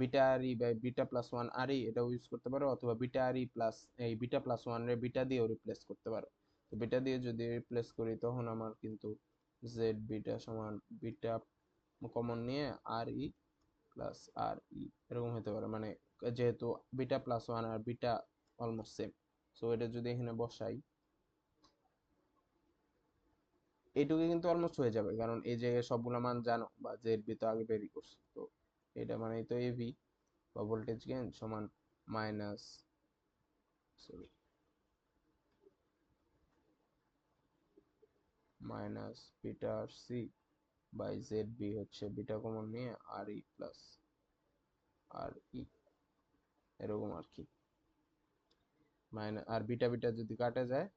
beta R E by beta plus one R E এটাও ইউজ করতে পারো, অথবা বিটা আর ই প্লাস এই বিটা প্লাস ওয়ান রে বিটা দিয়েও রিপ্লেস করতে পারো। তো বিটা দিয়ে যদি রিপ্লেস করি তখন আমার কিন্তু জেড বিটা সমান বিটা কমন নিয়ে আর ই প্লাস আর ই এরকম হতে পারে, মানে যেহেতু বিটা প্লাস ওয়ান আর বিটা অলমোস্ট সেম। সো এটা যদি এখানে বসাই, এইটুকু কিন্তু অলমোস্ট হয়ে যাবে, কারণ এই যে সবগুলো মান জানো বা জেড বি তো আগে বেরি করছো। তো এটা মানে তো এভি বা ভোল্টেজ গেইন সমান minus, sorry, minus beta R C by Z B হচ্ছে বিটা কমন নিয়ে আর ই প্লাস আর ই এরকম আর কি, মাইনাস আর বিটা বিটা যদি কাটা যায়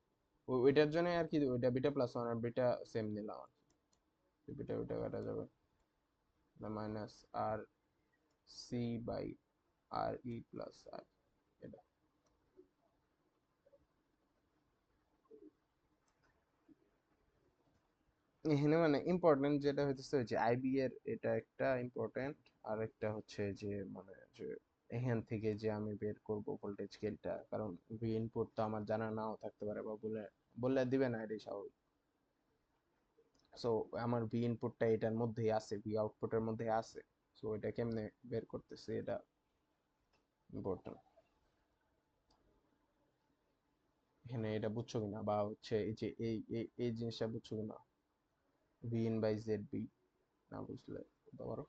ওইটার জন্য আর কি, ওইটা বিটা প্লাস ওয়ান আর বিটা সেম নিলাম আর কি, বিটা বিটা কাটা যাবে, minus R C by R E plus R, এটা এখানে মানে ইম্পর্টেন্ট যেটা হইতেছে ওই যে আইবি এর এটা একটা ইম্পর্টেন্ট, আর একটা হচ্ছে যে মানে যে এখান থেকে যে আমি বের করব ভোল্টেজ স্কেলটা, কারণ ভি ইনপুট তো আমার জানা নাও থাকতে পারে, বা বলে বললে দিবে না, এটাই স্বাভাবিক। সো আমার ভি ইনপুটটা এটার মধ্যেই আছে, ভি আউটপুটের মধ্যে আছে। সো এটা কেমনে বের করতেছে এটা ইম্পর্টেন্ট। এখানে এটা বুঝছো কিনা, বা হচ্ছে এই যে এই জিনিসটা বুঝছো কিনা, V in by Z B, না বুঝলে বলতে পারো।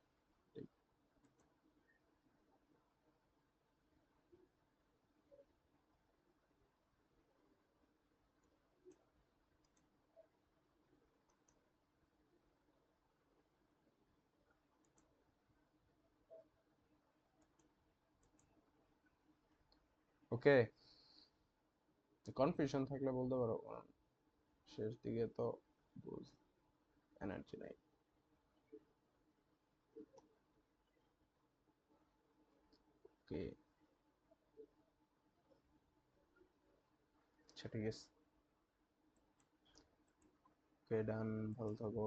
ওকে, কনফিউশন থাকলে বলতে পারো, কারণ শেষ দিকে তো বুঝ এনার্জি নাই। ওকে, আচ্ছা ঠিক আছে। ওকে ডান, ভালো থাকো।